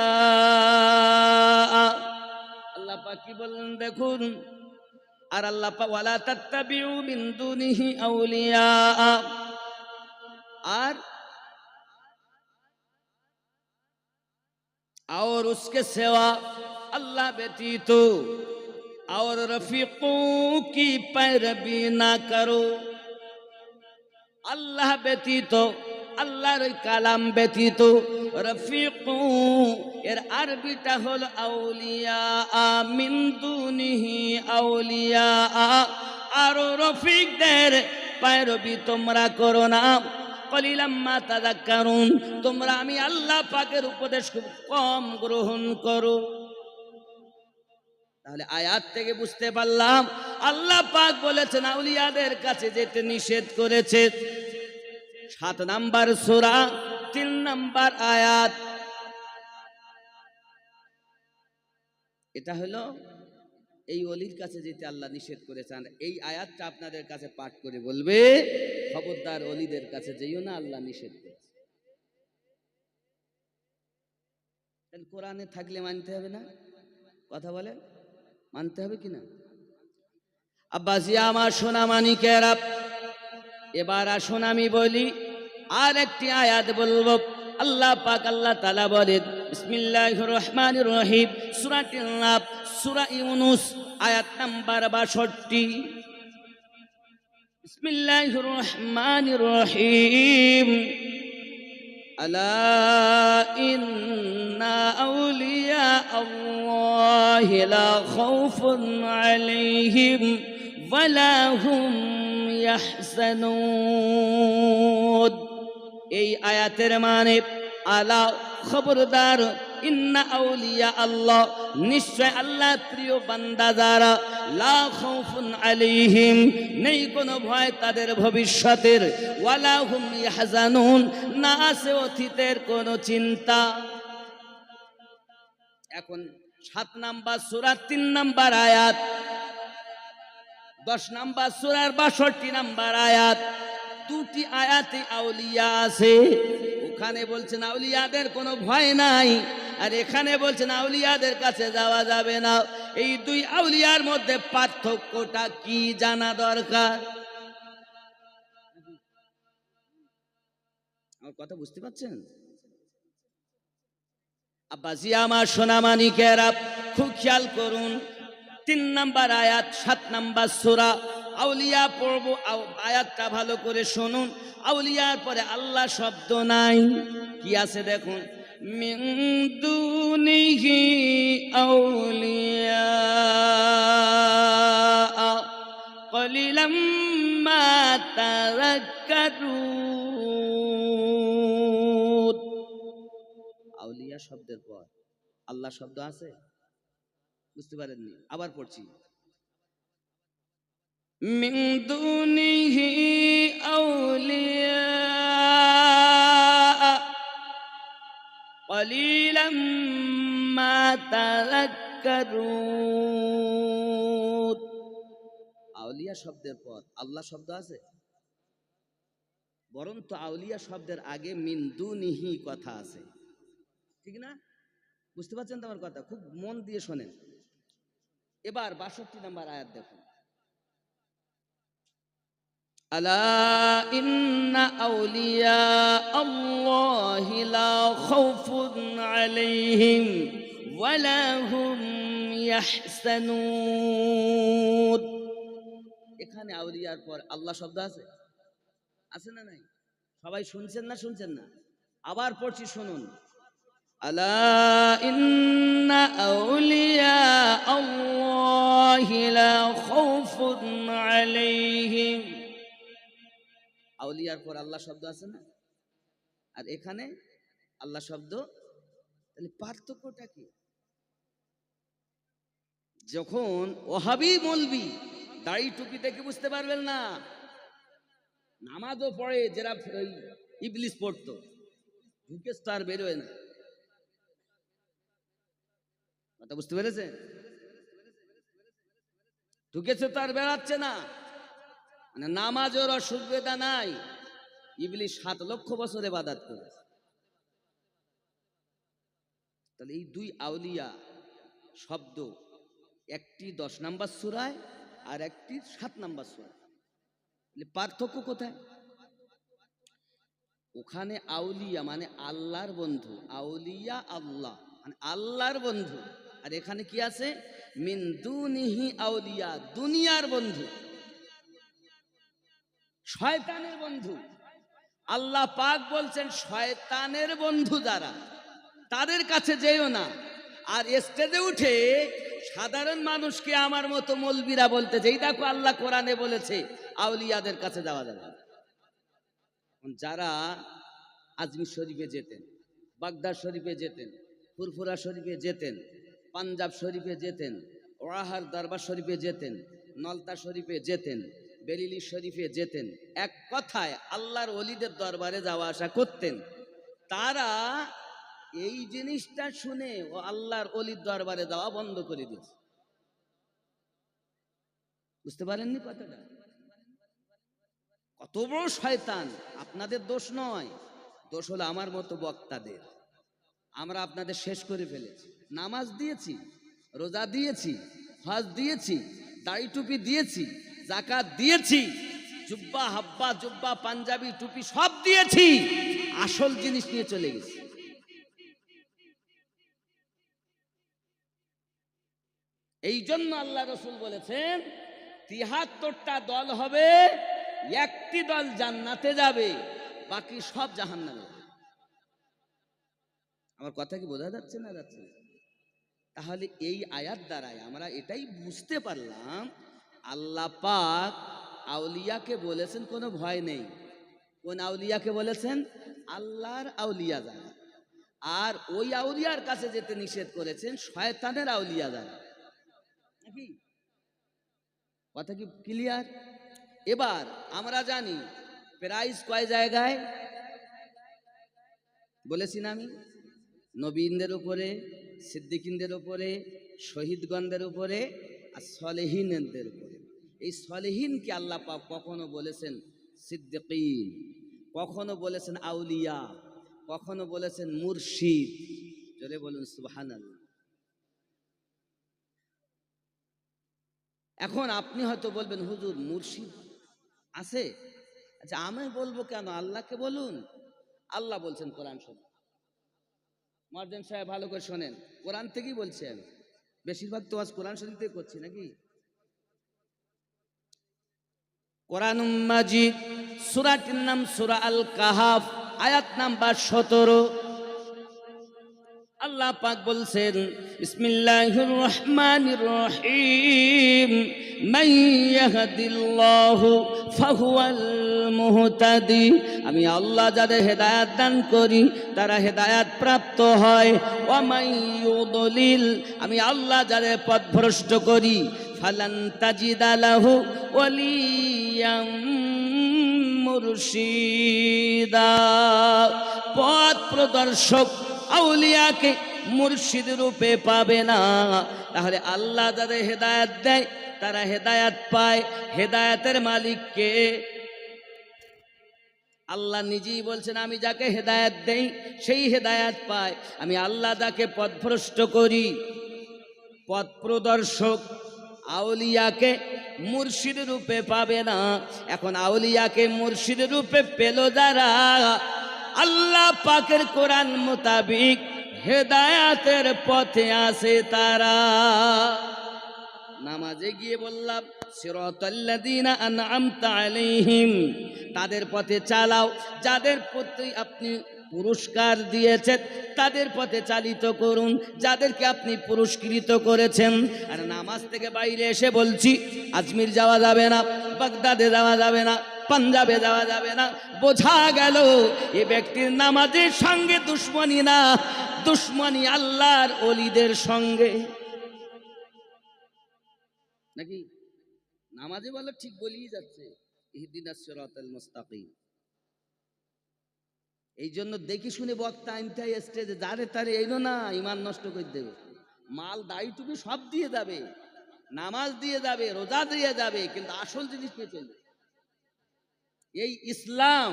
A: আল্লাহ পাক কি বলেন দেখুন। আর আল্লাহ পাক ওয়ালা তাত্তাবিউ মিন দুনিহি আউলিয়া, और उसके सिवा अल्लाह व्यतीत और रफीकों की पैरवी ना करो। আল্লাহ ব্যতীত, আল্লাহর কালাম ব্যতীত রফিকু এর আরবিটা হল আউলিয়া, মিন দুনিহি আউলিয়া। আর রফিকদের पैरवी তোমরা করো না। কলিলাম মা তাযাক্কারুন, তোমরা আমি আল্লাহ পাকের উপদেশ খুব কম গ্রহণ করো। তাহলে আয়াত থেকে বুঝতে পারলাম আল্লাহ পাক বলেছেন আউলিয়াদের কাছে যেতে নিষেধ করেছে। 7 নাম্বার সূরা 3 নাম্বার আয়াত। এটা হলো এই ওলির কাছে যেতে আল্লাহ নিষেধ করেছেন। এই আয়াতটা আপনাদের কাছে পাঠ করে বলবে খবরদার ওলিদের কাছে যেও না, আল্লাহ নিষেধ করেছে। তাহলে কোরআনে থাকলে মানতে হবে না? কথা বলে মানতে হবে কিনা? আব্বাসি আমার সোনা মানিকেরা, এবার আসুন আমি বলি আর একটি আয়াত বলবো। আল্লাহ পাক আল্লাহ তাআলা বলেন বিসমিল্লাহির রহমানির রহিম সূরাতুন নাব সূরা ইউনূস আয়াত নাম্বার 62। বিসমিল্লাহির রহমানির রহিম আলা ইন্না আউলিয়া আল্লাহি লা খাউফুন আলাইহিম ولا هم يحزنون এই আয়াতের মানে আলা খবরদার ইন্না আউলিয়া আল্লাহ নিশ্চয় আল্লাহ প্রিয় বান্দা যারা লা খাউফুন আলাইহিম নেই কোনো ভয় তাদের ভবিষ্যতের ওয়ালা হুম ইয়াহজানুন না আছে অতীতের কোনো চিন্তা। এখন 7 নাম্বার সূরা 3 নাম্বার আয়াত, 10 নাম্বার সূরার 62 নাম্বার আয়াত, দুটি আয়াতে আউলিয়া আছে। ওখানে বলছেন আউলিয়াদের কোনো ভয় নাই, আর এখানে বলছেন আউলিয়াদের কাছে যাওয়া যাবে না। এই দুই আউলিয়ার মধ্যে পার্থক্যটা কি জানা দরকার। আমার কথা বুঝতে পারছেন? আব্বাজি আমার সোনামানিকেরা খুব খেয়াল করুন, 3 নাম্বার আয়াত 7 নাম্বার সূরা আউলিয়া পড়ব, আয়াতটা ভালো করে শুনুন। আউলিয়ার পরে আল্লাহ শব্দ নাই, কি আছে দেখুন, মিন দুনিহি আউলিয়া কলিলাম মা তাযাক্কারুন। আউলিয়া শব্দের পর আল্লাহ শব্দ আছে, বুঝতে পারেননি? আবার পড়ছি, মিন দুনিহি আউলিয়া কলিলাম মা তাযাক্কারুন। আউলিয়া শব্দের পর আল্লাহ শব্দ আছে, বরং তো আউলিয়া শব্দের আগে মিন দুনিহি কথা আছে, ঠিক না? বুঝতে পারছেন তো আমার কথা? খুব মন দিয়ে শোনেন। এবার 62 নাম্বার আয়াত দেখুন, আলা ইন্না আউলিয়া আল্লাহি লা খাউফুন আলাইহিম ওয়ালা হুম ইয়াহজানুন। এখানে আউলিয়ার পর আল্লাহ শব্দ আছে, আছে না নাই? সবাই শুনছেন না শুনছেন না? আবার পড়ছি শুনুন, আলা ইন্না আউলিয়া আল্লাহি লা খাউফুন আলাইহিম। আউলিয়ার পর আল্লাহ শব্দ আছে না, আর এখানে আল্লাহ শব্দ, তাহলে পার্থক্যটা কি? যখন ওহাবি মৌলবি দাড়ি টুপি দেখে বুঝতে পারবেন না, নামাজও পড়ে যারা ইবলিস পড়তো, ঢুকে তো আর বেরোয় না, কথা বুঝতে পেরেছে? ঢুকেছে তো আর বেড়াচ্ছে না, মানে নামাজের অসুবিধা নাই। ইবলিস 7 লক্ষ বছরে ইবাদত করে। তাহলে এই দুই আউলিয়া শব্দ, একটি 10 নাম্বার সূরায় আর একটি 7 নাম্বার সূরায়, পার্থক্য কোথায়? ওখানে আউলিয়া মানে আল্লাহর বন্ধু, আউলিয়া আল্লাহ মানে আল্লাহর বন্ধু, আর এখানে কি আছে, মিন দুনিহি আউলিয়া দুনিয়ার বন্ধু, শয়তানের বন্ধু। আল্লাহ পাক বলছেন শয়তানের বন্ধু যারা, তাদের কাছে যেও না। আর স্টেজে উঠে সাধারণ মানুষকে আমার মতো মৌলবীরা বলতেছে, এই দেখো আল্লাহ কোরআনে বলেছে আউলিয়াদের কাছে যাওয়া যাবে। যারা আজমির শরীফে যেতেন, বাগদাদ শরীফে যেতেন, ফুরফুরা শরীফে যেতেন, পাঞ্জাব শরীফে যেতেন, ওয়াহার দরবার শরীফে যেতেন, নলতা শরীফে যেতেন, বেরিলি শরীফে যেতেন, এক কথায় আল্লাহর ওলিদের দরবারে যাওয়া আসা করতেন, তারা এই জিনিসটা শুনে ও আল্লাহর ওলির দরবারে যাওয়া বন্ধ করে দিয়েছে। বুঝতে পারেননি কথাটা? কত বড় শয়তান! আপনাদের দোষ নয়, দোষ হলো আমার মতো বক্তাদের। আমরা আপনাদের শেষ করে ফেলেছি। নামাজ দিয়েছি, রোজা দিয়েছি, হজ দিয়েছি, দাড়ি টুপি দিয়েছি, যাকাত দিয়েছি, জুব্বা হাব্বা জুব্বা পাঞ্জাবি টুপি সব দিয়েছি, আসল জিনিস নিয়ে চলে গেছি। এই জন্য আল্লাহ রসুল বলেছেন ৭৩টা দল হবে, একটি দল জান্নাতে যাবে, বাকি সব জাহান্নামে। আমার কথা কি বোঝা যাচ্ছে না যাচ্ছে? তাহলে এই আয়াত দ্বারাই আমরা এটাই বুঝতে পারলাম আল্লাহ পাক আউলিয়াকে বলেছেন কোনো ভয় নেই। কোন আউলিয়াকে বলেছেন? আল্লাহর আউলিয়া যারা, আর ওই আউলিয়ার কাছে যেতে নিষেধ করেছেন শয়তানের আউলিয়া যারা। নাকি কথা কি ক্লিয়ার? এবার আমরা জানি প্রাইজ কয় জায়গায় বলেছি না আমি? নবীনদের উপরে, সিদ্দিকিনদের উপরে, শহীদগণদের উপরে, আর সলেহিনদের উপরে। এই সলেহিনকে আল্লাহ পাক কখনো বলেছেন সিদ্দিকিন, কখনো বলেছেন আউলিয়া, কখনো বলেছেন মুর্শিদ। জোরে বলুন সুবহানাল্লাহ। এখন আপনি হয়তো বলবেন হুজুর মুর্শিদ আছে? আচ্ছা আমি বলবো কেন, আল্লাহকে বলুন। আল্লাহ বলছেন কোরআন শরীফ। মুয়াজ্জিন সাহেব ভালো করে শোনেন, কোরআন থেকেই বলছেন। বেশিরভাগ তো আজ কোরআন শরীফ থেকে করছি নাকি? কোরআনুম মাজিদ, সূরাটির নাম সূরা আল কাহাফ, আয়াত নাম্বার 17। আল্লাহ পাক বলছেন বিসমিল্লাহির রহমানির রহিম, মান ইয়াহদিল্লাহু ফাহুয়াল মুহতাদি। আমি আল্লাহ যাদের হেদায়েত দান করি তারা হেদায়েত প্রাপ্ত হয়। ওয়া মান ইউদলিল, আমি আল্লাহ যাদের পথভ্রষ্ট করি ফালান তাজিদা লাহু ওয়ালিয়াম মুরশিদা। পথ প্রদর্শক আউলিয়াকে মুর্শিদ রূপে পাবে না। তাহলে আল্লাহ যাদের হেদায়েত দেয় তারা হেদায়েত পায়। হেদায়েতের মালিককে আল্লাহ নিজেই বলছেন, আমি যাকে হেদায়েত দেই সেই হেদায়েত পায়। আমি আল্লাহ যাকে পথভ্রষ্ট করি, পথ প্রদর্শক আউলিয়াকে মুর্শিদ রূপে পাবে না। এখন আউলিয়াকে মুর্শিদ রূপে পেল যারা, আল্লাহ পাকের কোরআন মোতাবিক হেদায়াতের পথে আছে তারা। নামাজে গিয়ে বললাম সিরাতাল্লাযীনা আনআমতা আলাইহিম, তাদের পথে চালাও যাদের প্রতি আপনি পুরস্কার দিয়েছেন, তাদের পথে চালিত করুন যাদেরকে আপনি পুরস্কৃত করেছেন। আর নামাজ থেকে বাইরে এসে বলছি আজমির যাওয়া যাবে না, বাগদাদে যাওয়া যাবে না, পাঞ্জাবে যাওয়া যাবে না। বোঝা গেল এ ব্যক্তির নামাজের সঙ্গে দুশ্মনী না, দুশ্মনী আল্লাহর ওলিদের সঙ্গে। নাকি নামাজে বলে ঠিক বলেই যাচ্ছে ইহদিনাস সিরাতাল মুস্তাকিম। এই জন্য দেখি শুনে বক্তা আনতে স্টেজে যারে তারে এইনো না, ইমান নষ্ট করে দেবে। মাল দাড়ি টুপি সব দিয়ে যাবে, নামাজ দিয়ে যাবে, রোজা দিয়ে যাবে, কিন্তু আসল জিনিস নিয়ে চলবে। এই ইসলাম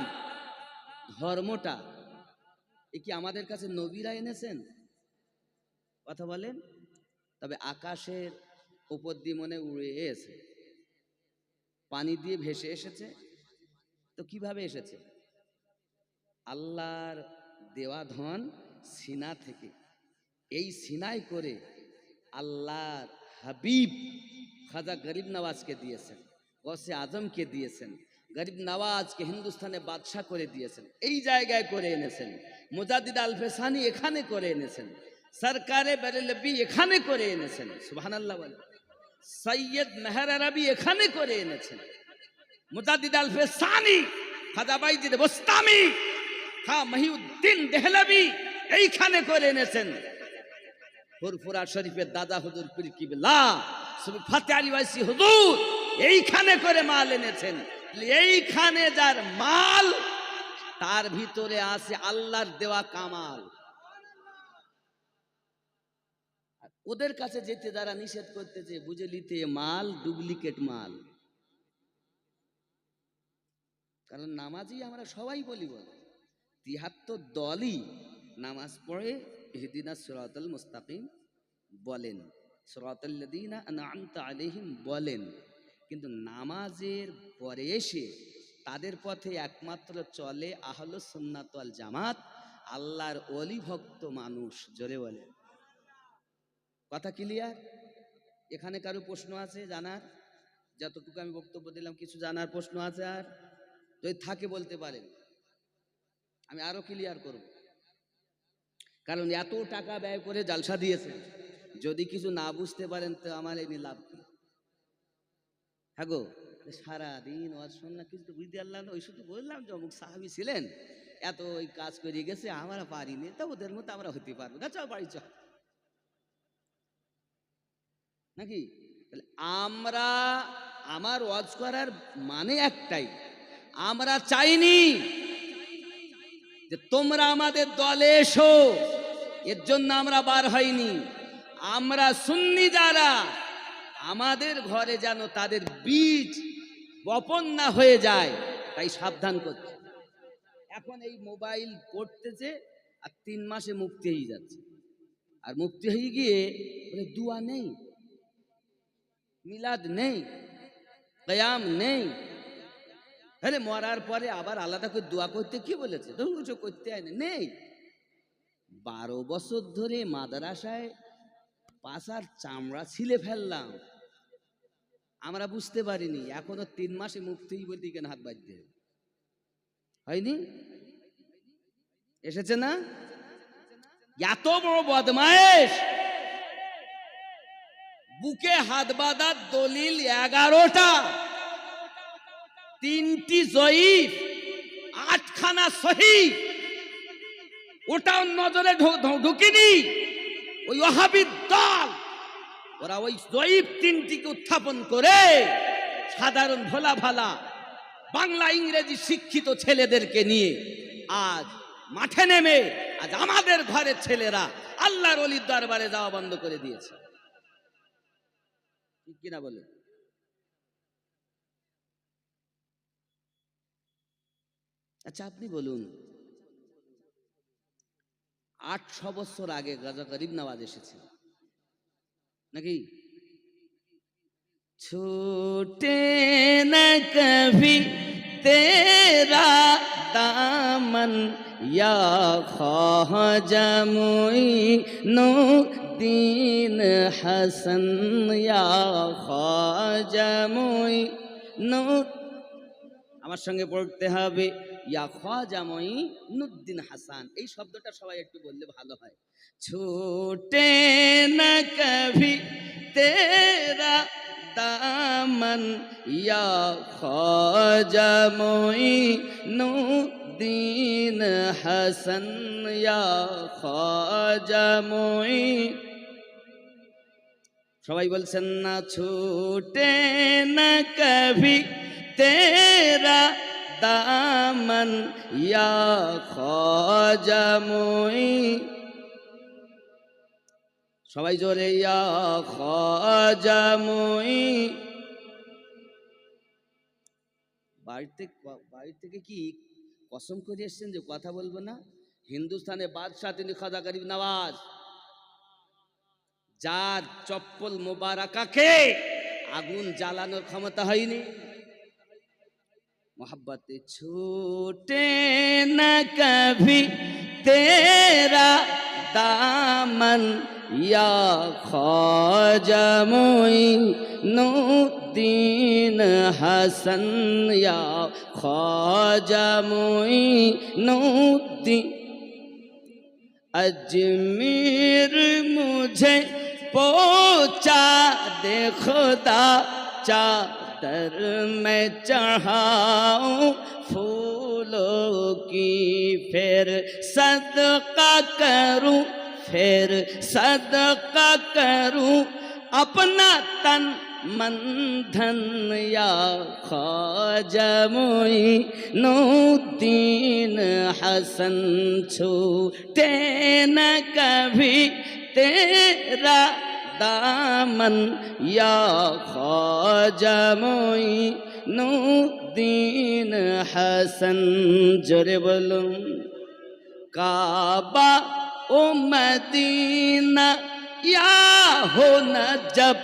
A: ধর্মটা এ কি আমাদের কাছে নবীরা এনেছেন? কথা বলেন। তবে আকাশের উপর দিয়ে মনে উড়ে এসে পানি দিয়ে ভেসে এসেছে। তো কিভাবে এসেছে? আল্লাহর দেওয়া ধন সিনা থেকে, এই সিনাই করে আল্লাহর হাবিব খাজা গরিব নওয়াজকে দিয়েছেন, গৌসে আজমকে দিয়েছেন, গরিব নওয়াজকে হিন্দুস্তানে বাদশাহ করে দিয়েছেন, এই জায়গায় করে এনেছেন। মুজাদ্দিদ আল ফেসানি এখানে করে এনেছেন, সরকারে বেরেলভি এখানে করে এনেছেন। সুবহানাল্লাহ বলে। সৈয়দ মেহর আরবি এখানে করে এনেছেন। মুজাদ্দিদ আল ফেসানি, খাজা বাইজিদ বোস্তামি, খাঁ মহিউদ্দিন দেহলভি এইখানে করে এনেছেন। ফুরফুরা শরীফের দাদা হুজুর পীর কিবলা সুফি ফাতে আলী ওয়াইসি হুজুর এইখানে করে মাল এনেছেন। এইখানে যার মাল তার ভিতরে আছে আল্লাহর দেওয়া কামাল। ওদের কাছে যেতে যারা নিষেধ করতেছে, বুঝে নিতে মাল ডুপ্লিকেট মাল। কারণ নামাজি আমরা সবাই বলি, ৭৩ দলই নামাজ পড়ে ইহদিনাস সিরাতাল মুস্তাকিম বলেন, সিরাতাল্লাযীনা আনআমতা আলাইহিম বলেন, কিন্তু নামাজের পরে এসে তাদের পথে একমাত্র চলে আহলুস সুন্নাত ওয়াল জামাত, আল্লাহর ওলি ভক্ত মানুষ। জোরে বলে। কথা ক্লিয়ার? এখানে কারো প্রশ্ন আছে জানার? যতটুকু আমি বক্তব্য দিলাম কিছু জানার প্রশ্ন আছে? আর যদি থাকে বলতে পারেন, আমি আরো ক্লিয়ার করব। কারণ এত টাকা ব্যয় করে জালসা দিয়েছেন, যদি কিছু না বুঝতে পারেন তো আমার এনে লাভ কি? হ্যাঁ গো, সারাদিন ওয়াজ শুনলাম কিন্তু বুঝতে পারলাম না। ওই শুধু বললাম যে অমুক সাহাবি ছিলেন, এত ওই কাজ করে গেছে, আমরা পারিনি, তা ওদের মতো আমরা হতে পারবো না, চল বাড়ি চল, নাকি? তাহলে আমরা, আমার ওয়াজ করার মানে একটাই, আমরা চাইনি যে তোমরা আমাদের দলে এসো, এর জন্য আমরা বার হইনি। আমরা সুন্নি যারা, আমাদের ঘরে যেন তাদের বীজ বপন না হয়ে যায়, তাই সাবধান করছে। এখন এই মোবাইল করতেছে আর 3 মাসে মুক্তি হয়ে যাচ্ছে, আর মুক্তি হয়ে গিয়ে বলে দুয়া নেই, মিলাদ নেই, কিয়াম নেই। আরে মরার পরে আবার আলাদা করে দোয়া করতে কি বলেছে? তুমি কিছু করতে হয় না, নেই। 12 বছর ধরে মাদ্রাসায় পাশার চামড়া ছিলে ফেললাম, আমরা বুঝতে পারিনি। এখনো 3 মাসে মুক্তি বলতে কেন হাত বাঁধতে হয়নি? এসেছে না? এত বড় বদমায়েশ, বুকে হাত বাঁধার দলিল 11টা, 3টি জয়ীফ, 8খানা সহিহ, ওটাও নজরে ঢুকিনি। ওই ওয়াহাবির দল, ওরা ওই জয়ীফ 3টিকে উত্থাপন করে সাধারণ ভোলা ভালা বাংলা ইংরেজি শিক্ষিত ছেলেদেরকে নিয়ে আজ মাঠে নেমে আজ আমাদের ঘরের ছেলেরা আল্লাহর ওলির দরবারে যাওয়া বন্ধ করে দিয়েছে। ঠিক কিনা বলে? আচ্ছা আপনি বলুন, 800 বছর আগে গাজা গরিব নওয়াজ এসেছিল নাকি? ছুটে না কভি তেরা দামন ইয়া খাজা মুঈনুদ্দিন হাসান, ইয়া খাজা মুঈনুদ্দিন, আমার সঙ্গে পড়তে হবে ইয়া খাজা মুঈনুদ্দিন হাসান। এই শব্দটা সবাই একটু বললে ভালো হয়। ছুটে না কভি তেরা দামন ইয়া খাজা মুঈনুদ্দিন হাসান, ইয়া খাজা মুঈন। সবাই বলছেন না? ছুটে না কভি তেরা দামন ইয়া খাজা মুঈন। সবাই জোরে ইয়া খাজা মুঈন। বাড়ি থেকে কি কসম করে এসছেন যে কথা বলবো না? হিন্দুস্তানে বাদশাহ তিনি খাজা গরিব নওয়াজ, যার চপ্পল মোবারকাকে আগুন জ্বালানোর ক্ষমতা হয়নি। मोहब्बत छूटे न कभी तेरा दामन या ख्वाजा मुईनुद्दीन हसन, या ख्वाजा मुईनुद्दीन। अजमेर मुझे पहुंचा दे खुदा, चादर में चढ़ाऊं फूलों की, फिर सदका करूं, फिर सदका करूं अपना तन मन धन, या ख्वाजा मुईनुद्दीन हसन। छूटे न कभी तेरा दामन या ख्वाजा मुईनुद्दीन हसन। जोरे बोलूं काबा ओ मदीना या हो न जब,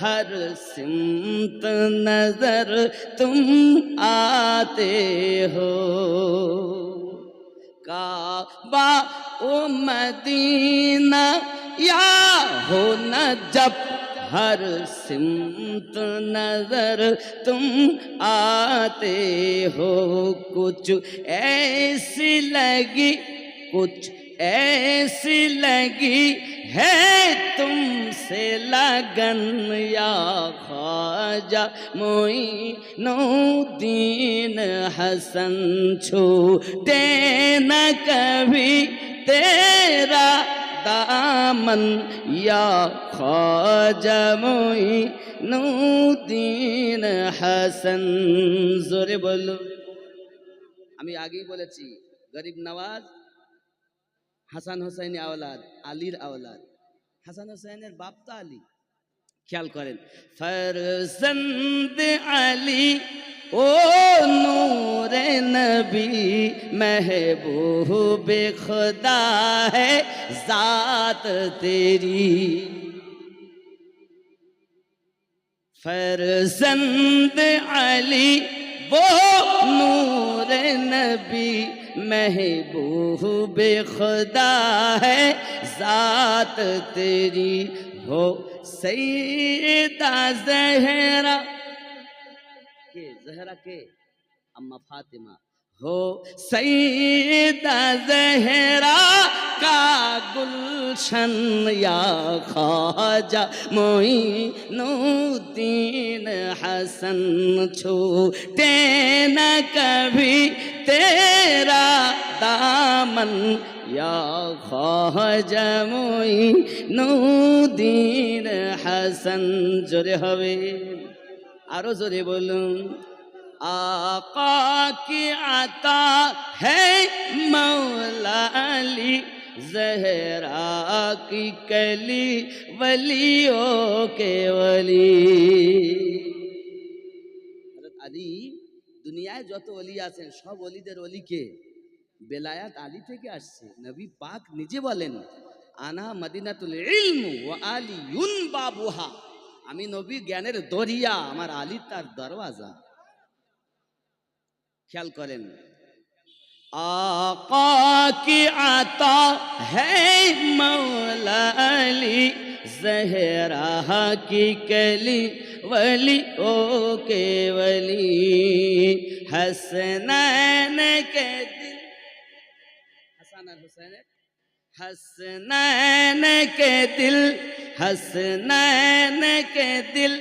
A: हर सिमत नजर तुम आते हो। काबा ओ मदीना या हो न जब, हर सिमत नजर तुम आते हो। कुछ ऐसी लगी, कुछ ऐसी लगी है तुमसे लगन या ख्वाजा मोइनुद्दीन हसन छूटे न कभी तेरा दामन या ख्वाजा मोइनुद्दीन हसन। जोरे बोलो। আমি আগেই বলেছি গরিব নওয়াজ হাসান হোসেনের আওলাদ, আলীর আওলাদ। হাসান হোসেনের বাপ তো আলী। খেয়াল করেন, ফরজন্দ আলী ও নূরে নবী महबूब खुदा है जात तेरी। फरजंद अली वो नूर नबी महबूब खुदा है जात तेरी। हो सैयदा ज़हरा के अम्मा फातिमा, हो सैयदा ज़हरा का गुलशन या ख्वाजा मोइनुद्दीन हसन छूटे न कभी तेरा दामन या ख्वाजा मोइनुद्दीन हसन। जोरे हवे आरो जोरे बोलूं। आका की आता है मौला अली ज़हरा की कली वलियों के वली। हज़रत अली दुनियाয় যত ওলি আছেন সব ওলিদের ওলিকে বেলায়াত আলী থেকে আসছে। নবী পাক নিজে বলেন আনা মদিনাতুল ইলম ওয়া আলিয়ুন বাবুহা, আমি নবী জ্ঞানের দরিয়া, আমার আলী তার দরওয়াজা। ख्याल करें, आका की आता है मौला अली ज़हरा की कली वली ओ के वली। हसनैन के दिल, हसन हुसैन, हसनैन के दिल, हसनैन के दिल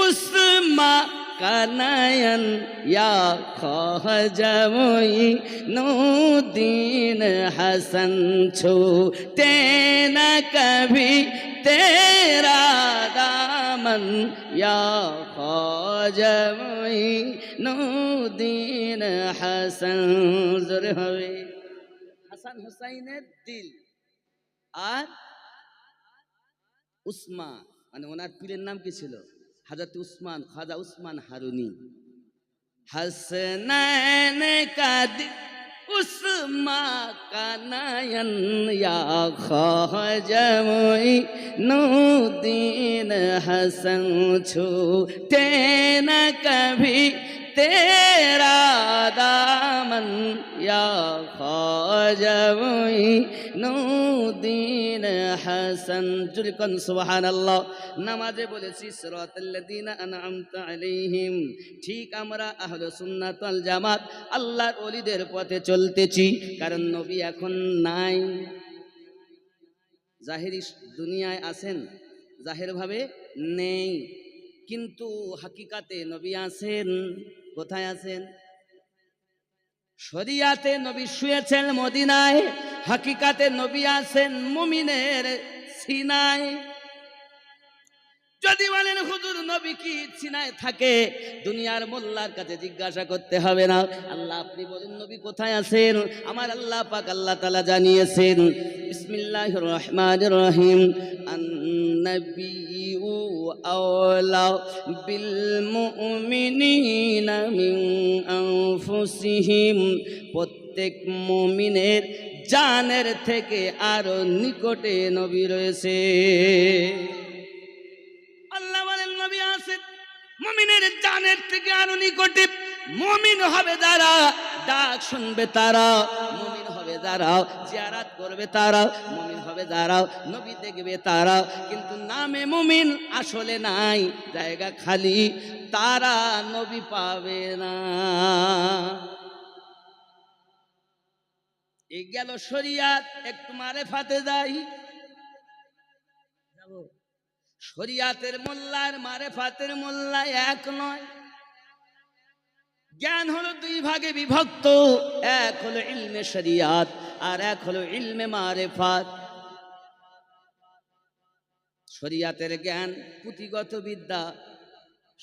A: उस्मा का नयन या ख्वाजा मोइनुद्दीन हसन छूटे न कभी तेरा दामन या ख्वाजा मोइनुद्दीन हसन। जोरे हवे হাসান হুসাইনের দিল আর উসমান, মানে ওনার পীরের নাম কি ছিল? हज़रत उस्मान, ख्वाजा उस्मान हारूनी। हसनैन का दिल उस्मा का नयन या ख्वाजा मोइनुद्दीन हसन छूटे न कभी तेरा दामन या ख्वाजा मोइनुद्दीन हसन। जुलकन सुबहानाल्लाह। নামাজে বলেছি সিরাতাল্লাযিনা আনআমতা আলাইহিম, ঠিক আমরা আহলে সুন্নাত ওয়াল জামাত আল্লাহর ওলিদের পথে চলতেছি। কারণ নবী এখন নাই, জাহিরি দুনিয়ায় আছেন, জাহির ভাবে নেই, কিন্তু হাকিকাতে নবী আছেন। কোথায় আছেন? শরিয়াতে নবী শুয়েছেন মদিনায়, হাকিকাতে নবী আছেন মুমিনের সিনায়। যদি বলেন হুজুর নবী কি সিনায় থাকে, দুনিয়ার মোল্লার কাছে জিজ্ঞাসা করতে হবে না। আল্লাহ আপনি বলেন নবী কোথায় আছেন? আমার আল্লাহ পাক আল্লাহ তাআলা জানিয়েছেন বিসমিল্লাহির রহমানির রহিম, আন-নাবিয়্যু আওলা বিল মুমিনিনা মিন আনফুসিহিম, প্রত্যেক মুমিনের জানের থেকে আরো নিকটে নবী রয়েছে। আল্লাহ বলেন নবী আছেন মুমিনের জানের থেকে আরো নিকটে। মুমিন হবে যারা, ডাক শুনবে তারা, মুমিন হবে যারা, জিয়ারত করবে তারা, মুমিন হবে যারা, নবী দেখবে তারা। কিন্তু নামে মুমিন আসলে নাই, জায়গা খালি, তারা নবী পাবে না। এই গেল শরিয়াত। একটু মারেফাতে যাই, যাবো। শরিয়াতের মোল্লা আর মারেফাতের মোল্লা এক নয়। জ্ঞান হলো দুই ভাগে বিভক্ত, এক হলো ইলমে শরিয়াত আর এক হলো ইলমে মারেফাত। শরিয়াতের জ্ঞান পুঁথিগত বিদ্যা,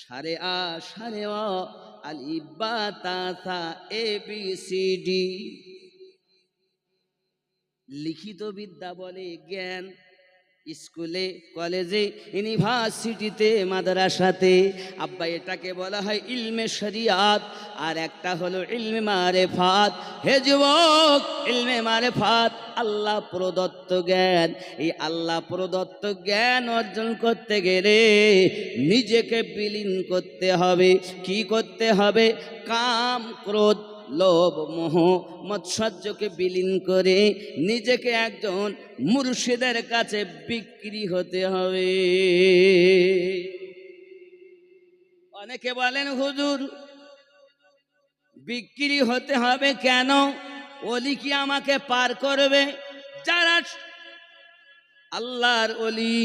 A: সারে আ সারে অ আলিফ বা তা সা এ বি সি ডি। লিখিত বিদ্যা বলে জ্ঞান, স্কুলে কলেজে ইউনিভার্সিটিতে মাদ্রাসাতে। আব্বা এটাকে বলা হয় ইলমে শরিয়াত, আর একটা হলো ইলমে মারেফাত। হে যুবক, ইলমে মারেফাত আল্লাহ প্রদত্ত জ্ঞান। এই আল্লাহ প্রদত্ত জ্ঞান অর্জন করতে গেলে নিজেকে বিলীন করতে হবে। কি করতে হবে? কাম, ক্রোধ, লোভ, মোহ, মৎসর্যকে বিলীন করে নিজেকে একজন মুর্শিদের কাছে বিক্রি হতে হবে। অনেকে বলেন হুজুর বিক্রি হতে হবে কেন? ওলি কি আমাকে পার করবে? যারা আল্লাহর ওলি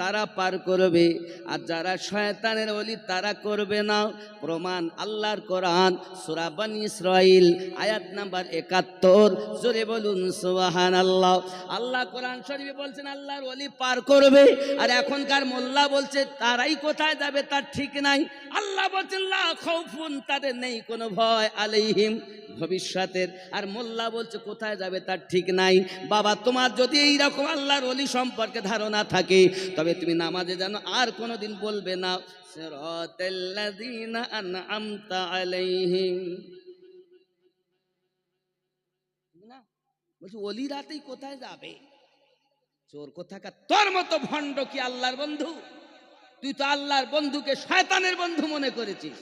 A: তারা পার করবে, আর যারা শয়তানের ওলি তারা করবে না। প্রমাণ আল্লাহর কোরআন, সূরা বনী ইসরাইল আয়াত নাম্বার ৭১। জোরে বলুন সুবহানাল্লাহ। আল্লাহ কোরআন শরীফে বলছেন আল্লাহর ওলি পার করবে, আর এখনকার মোল্লা বলছে তারাই কোথায় যাবে তার ঠিক নাই। আল্লাহ বলছেন লা খাউফুন, তাদের নেই কোনো ভয়, আলাইহিম, ভবিষ্যতের। আর মোল্লা বলছে কোথায় যাবে তার ঠিক নাই। বাবা, তোমার যদি এইরকম আল্লাহর ওলি সম্পর্কে ধারণা থাকে, তবে তুমি নামাজে জানো আর কোনোদিন বলবে না সিরাতাল্লাযীনা আনআমতা আলাইহিম। না, বলছে ওলি রাতেই কোথায় যাবে? চোর কোথাকার, তোর মতো ভণ্ড কি আল্লাহর বন্ধু? তুই তো আল্লাহর বন্ধুকে শয়তানের বন্ধু মনে করেছিস।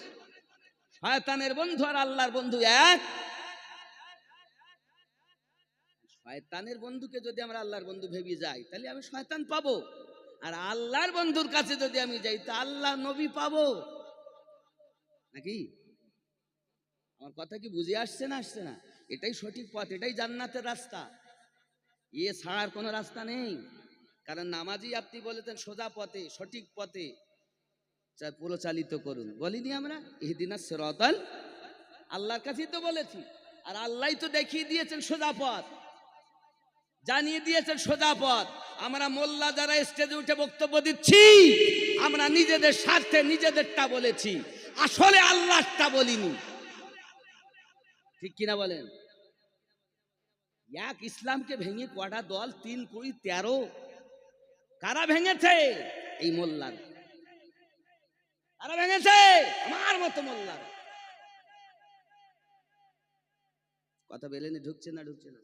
A: শয়তানের বন্ধু আর আল্লাহর বন্ধু এক। শয়তানের বন্ধুকে যদি আমরা আল্লাহর বন্ধু ভেবে যাই, তাহলে আমি শয়তান পাবো। আর আল্লাহর বন্ধুর কাছে যদি আমি যাই, তা আল্লাহ নবী পাবো নাকি? আমার কথা কি বুঝে আসছে না আসছে না? এটাই সঠিক পথ, এটাই জান্নাতের রাস্তা। এ ছাড়ার কোনো রাস্তা নেই। কারণ নামাজি আপনি বলেছেন সোজা পথে, সঠিক পথে পরিচালিত করুন। বলিনি আমরা ইহদিনাস সিরাতাল? আল্লাহর কাছেই তো বলেছি, আর আল্লাহই তো দেখিয়ে দিয়েছেন সোজা পথ, জানিয়ে দিয়েছেন সোজা পথ। আমরা মোল্লা যারা স্টেজে উঠে বক্তব্য দিচ্ছি, আমরা নিজেদের স্বার্থে নিজেদেরটা বলেছি, আসলে আল্লাহটা বলিনি। ঠিক কিনা বলেন? এক ইসলামকে ভেঙে কটা দল, ৩ কোটি ১৩। কারা ভেঙেছে? এই মোল্লার। কারা ভেঙেছে? আমার মতো মোল্লার। কথা বেলেনি ঢুকছে না? ঢুকছে না?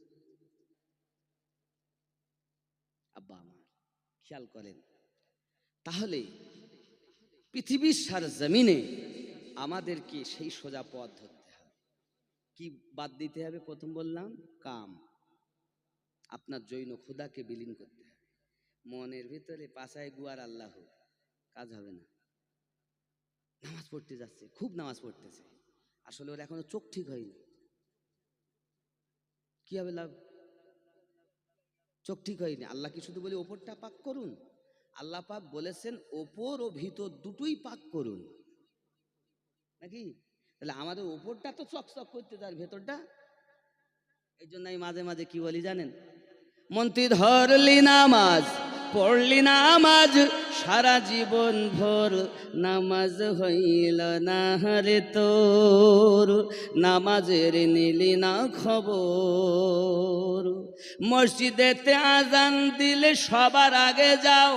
A: আব্বা আমার খেয়াল করেন, তাহলে পৃথিবীর সারা জমিনে আমাদেরকে সেই সোজা পথ ধরতে হবে। কি বাদ দিতে হবে? প্রথম বললাম কাম। আপনার জৈন খুদাকে বিলীন করতে হবে। মনের ভিতরে পাছায় গুয়ার আল্লাহ, কাজ হবে না। নামাজ পড়তে যাচ্ছে, খুব নামাজ পড়তেছে, আসলে ওর এখনো চোখ ঠিক হয়নি। কি হবে লাভ? চোখ ঠিক হয়নি। আল্লাহ কি শুধু বলে ওপরটা পাক করুন? আল্লাহ পাক বলেছেন ওপর ও ভিতর দুটোই পাক করুন, নাকি? তাহলে আমাদের ওপরটা তো চকচক করতে, তার ভেতরটা। এই জন্য আমি মাঝে মাঝে কি বলি জানেন? মন্ত্রী ধরলি নামাজ, পড়লি নামাজ, সারা জীবন ভোর নামাজ হইল না রে তোর, নামাজের নিলি না খবর। মসজিদেতে আজান দিলে সবার আগে যাও,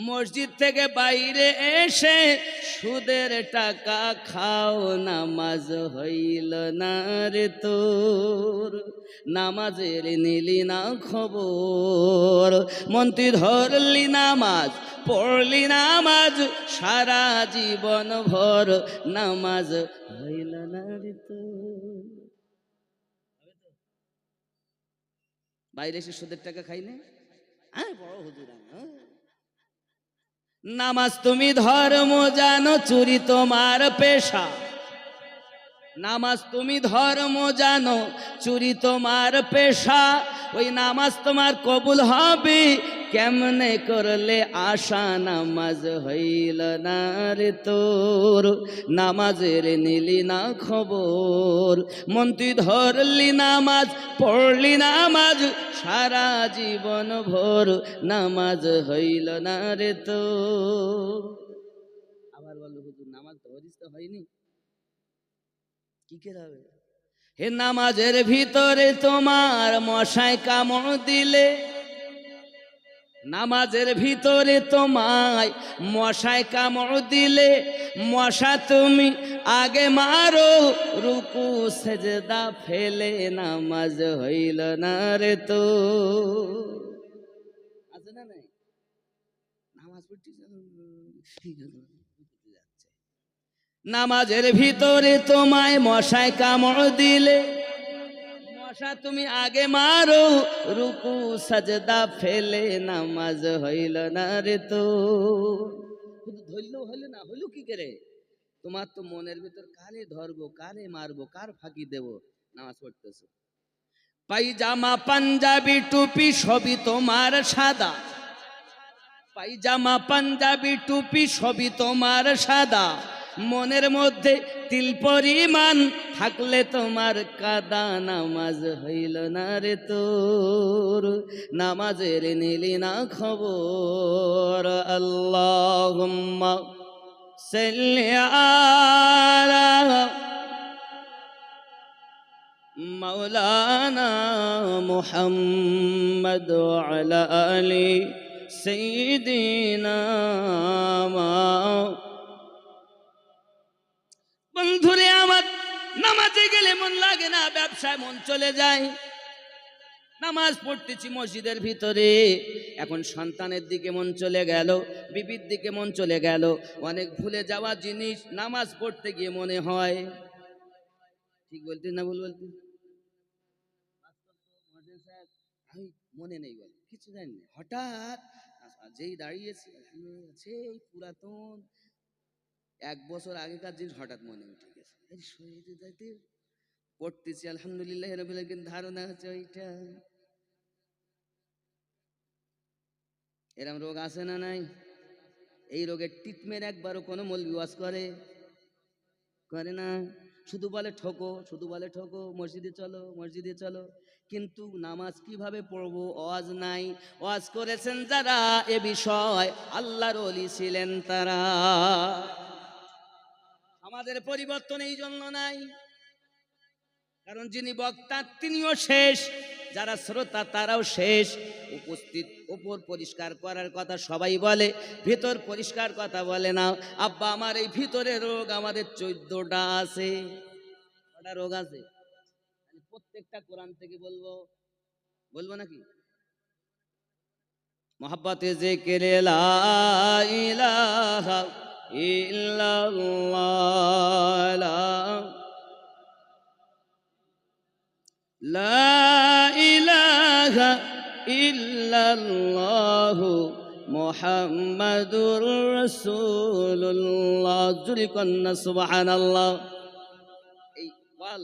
A: মসজিদ থেকে বাইরে এসে সুদের টাকা খাও, নামাজ হইল না রে তোর, নামাজের নিলি না খবর। মন্ত্রী ধরলি নামাজ, পড়লি নামাজ, সারা জীবন ভর নামাজ হইল না রে তোর। বাইরে এসে সুদের টাকা খাইলে হ্যাঁ বড় হুজুর। নামাজ তুমি ধর্ম জানো, চুরি তোমার পেশা। নামাজ তুমি ধর্ম জানো, চুরি তোমার পেশা, ওই নামাজ তোমার কবুল হবে কেমনে করলে আশা। নামাজ হইল না রে তোর, নামাজের নিলি না খবর। মন তুই ধরলি নামাজ, পড়লি নামাজ সারা জীবন ভোর, নামাজ হইল না রে তোর। আবার বলো হুজুর নামাজ ধরিস তো হয়নি, কি করে হবে? হে নামাজের ভিতরে তোমার মশায় কামড় দিলে, নামাজের ভিতরে তোমায় মশায় কামড় দিলে, মশা তুমি আগে মারো রুকু সেজদা ফেলে, নামাজ হইল না রে তো। আছে না নাই? নামাজ পড়তে যাচ্ছে, নামাজের ভিতরে তোমায় মশায় কামড় দিলে, মশা তুমি আগে মারো রুকু সাজদা ফেলে, নামাজ হইল না রে তো। শুধু ধরলেও হইল না, হইল কি করে? তোমার তো মনের ভিতর কারে ধরবো, কারে মারবো, কার ফাঁকি দেব, নামাজ পড়তেছো। পাইজামা পাঞ্জাবি টুপি সবই তোমার সাদা, পাইজামা পাঞ্জাবি টুপি সবই তোমার সাদা, মনের মধ্যে তিল পরিমাণ থাকলে তোমার কাদা, নামাজ হইল না রে তোর, নামাজের নিলি না খবর। আল্লাহুম্মা সাল্লি আলা মাওলানা মুহাম্মদ ওয়া আলা আলি সাইয়্যিদিনা। বন্ধুরে আমার, নামাজে গেলে মন লাগে না, ব্যবসায় মন চলে যায়। নামাজ পড়তেছি মসজিদের ভিতরে, এখন সন্তানের দিকে মন চলে গেল, বিবির দিকে মন চলে গেল, অনেক ভুলে যাওয়া জিনিস নামাজ পড়তে গিয়ে মনে হয়। ঠিক বলতে না ভুল বলতে? মনে নেই বলে, কিছু জানি না, হঠাৎ যেই দাঁড়িয়েছে সেই পুরাতন 1 বছর আগেকার জিনিস হঠাৎ মনে উঠে গেছে। পড়তেছি আলহামদুলিল্লাহ রাব্বিল আলামিন, ধারণা হচ্ছে ওইটা। এরকম রোগ আছে না নাই? এই রোগের ট্রিটমেন্ট একবারও কোনো মৌলবি ওয়াজ করে না, শুধু বলে ঠকো, শুধু বলে ঠকো, মসজিদে চলো, মসজিদে চলো, কিন্তু নামাজ কিভাবে পড়বো ওয়াজ নাই। ওয়াজ করেছেন যারা এ বিষয় আল্লাহর ওলি ছিলেন তারা। আমাদের পরিবর্তন এই জন্য নাই, কারণ যিনি বক্তা তিনিও শেষ, যারা শ্রোতা তারাও শেষ। উপস্থিত উপর পরিষ্কার করার কথা সবাই বলে, ভিতর পরিষ্কার কথা বলে না। আব্বা আমার এই ভিতরে রোগ আমাদের 14টা আছে, কটা রোগ আছে? প্রত্যেকটা কোরআন থেকে বলবো নাকি? মোহাব্বতে জিকিরে লা ইলাহা ইল্লাল্লাহ, লা ইলাহা ইল্লাল্লাহ মুহাম্মাদুর রাসূলুল্লাহ। জুরি কন্না সুবহানাল্লাহ। এই ওয়াল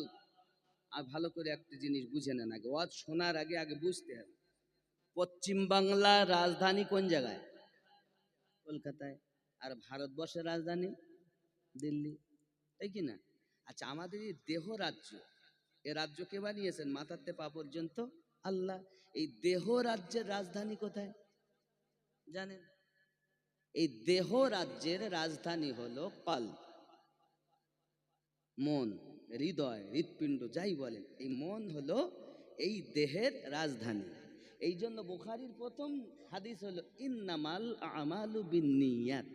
A: আর ভালো করে একটা জিনিস বুঝে নেন, আগে ওয়াজ শোনার আগে আগে বুঝতে হবে পশ্চিম বাংলার রাজধানী কোন জায়গায়? কলকাতায়। আর ভারতবর্ষের রাজধানী দিল্লি, তাই কি না? আচ্ছা, আমাদের এই দেহ রাজ্য, এ রাজ্য কে বানিয়েছেন? মাথাতে পা পর্যন্ত আল্লাহ। এই দেহ রাজ্যের রাজধানী কোথায় জানেন? এই দেহ রাজ্যের রাজধানী হলো কল, মন, হৃদয়, হৃৎপিণ্ড যাই বলেন, এই মন হলো এই দেহের রাজধানী। এই জন্য বুখারীর প্রথম হাদিস হলো ইন্নামাল আমালু বিন্নিয়াত,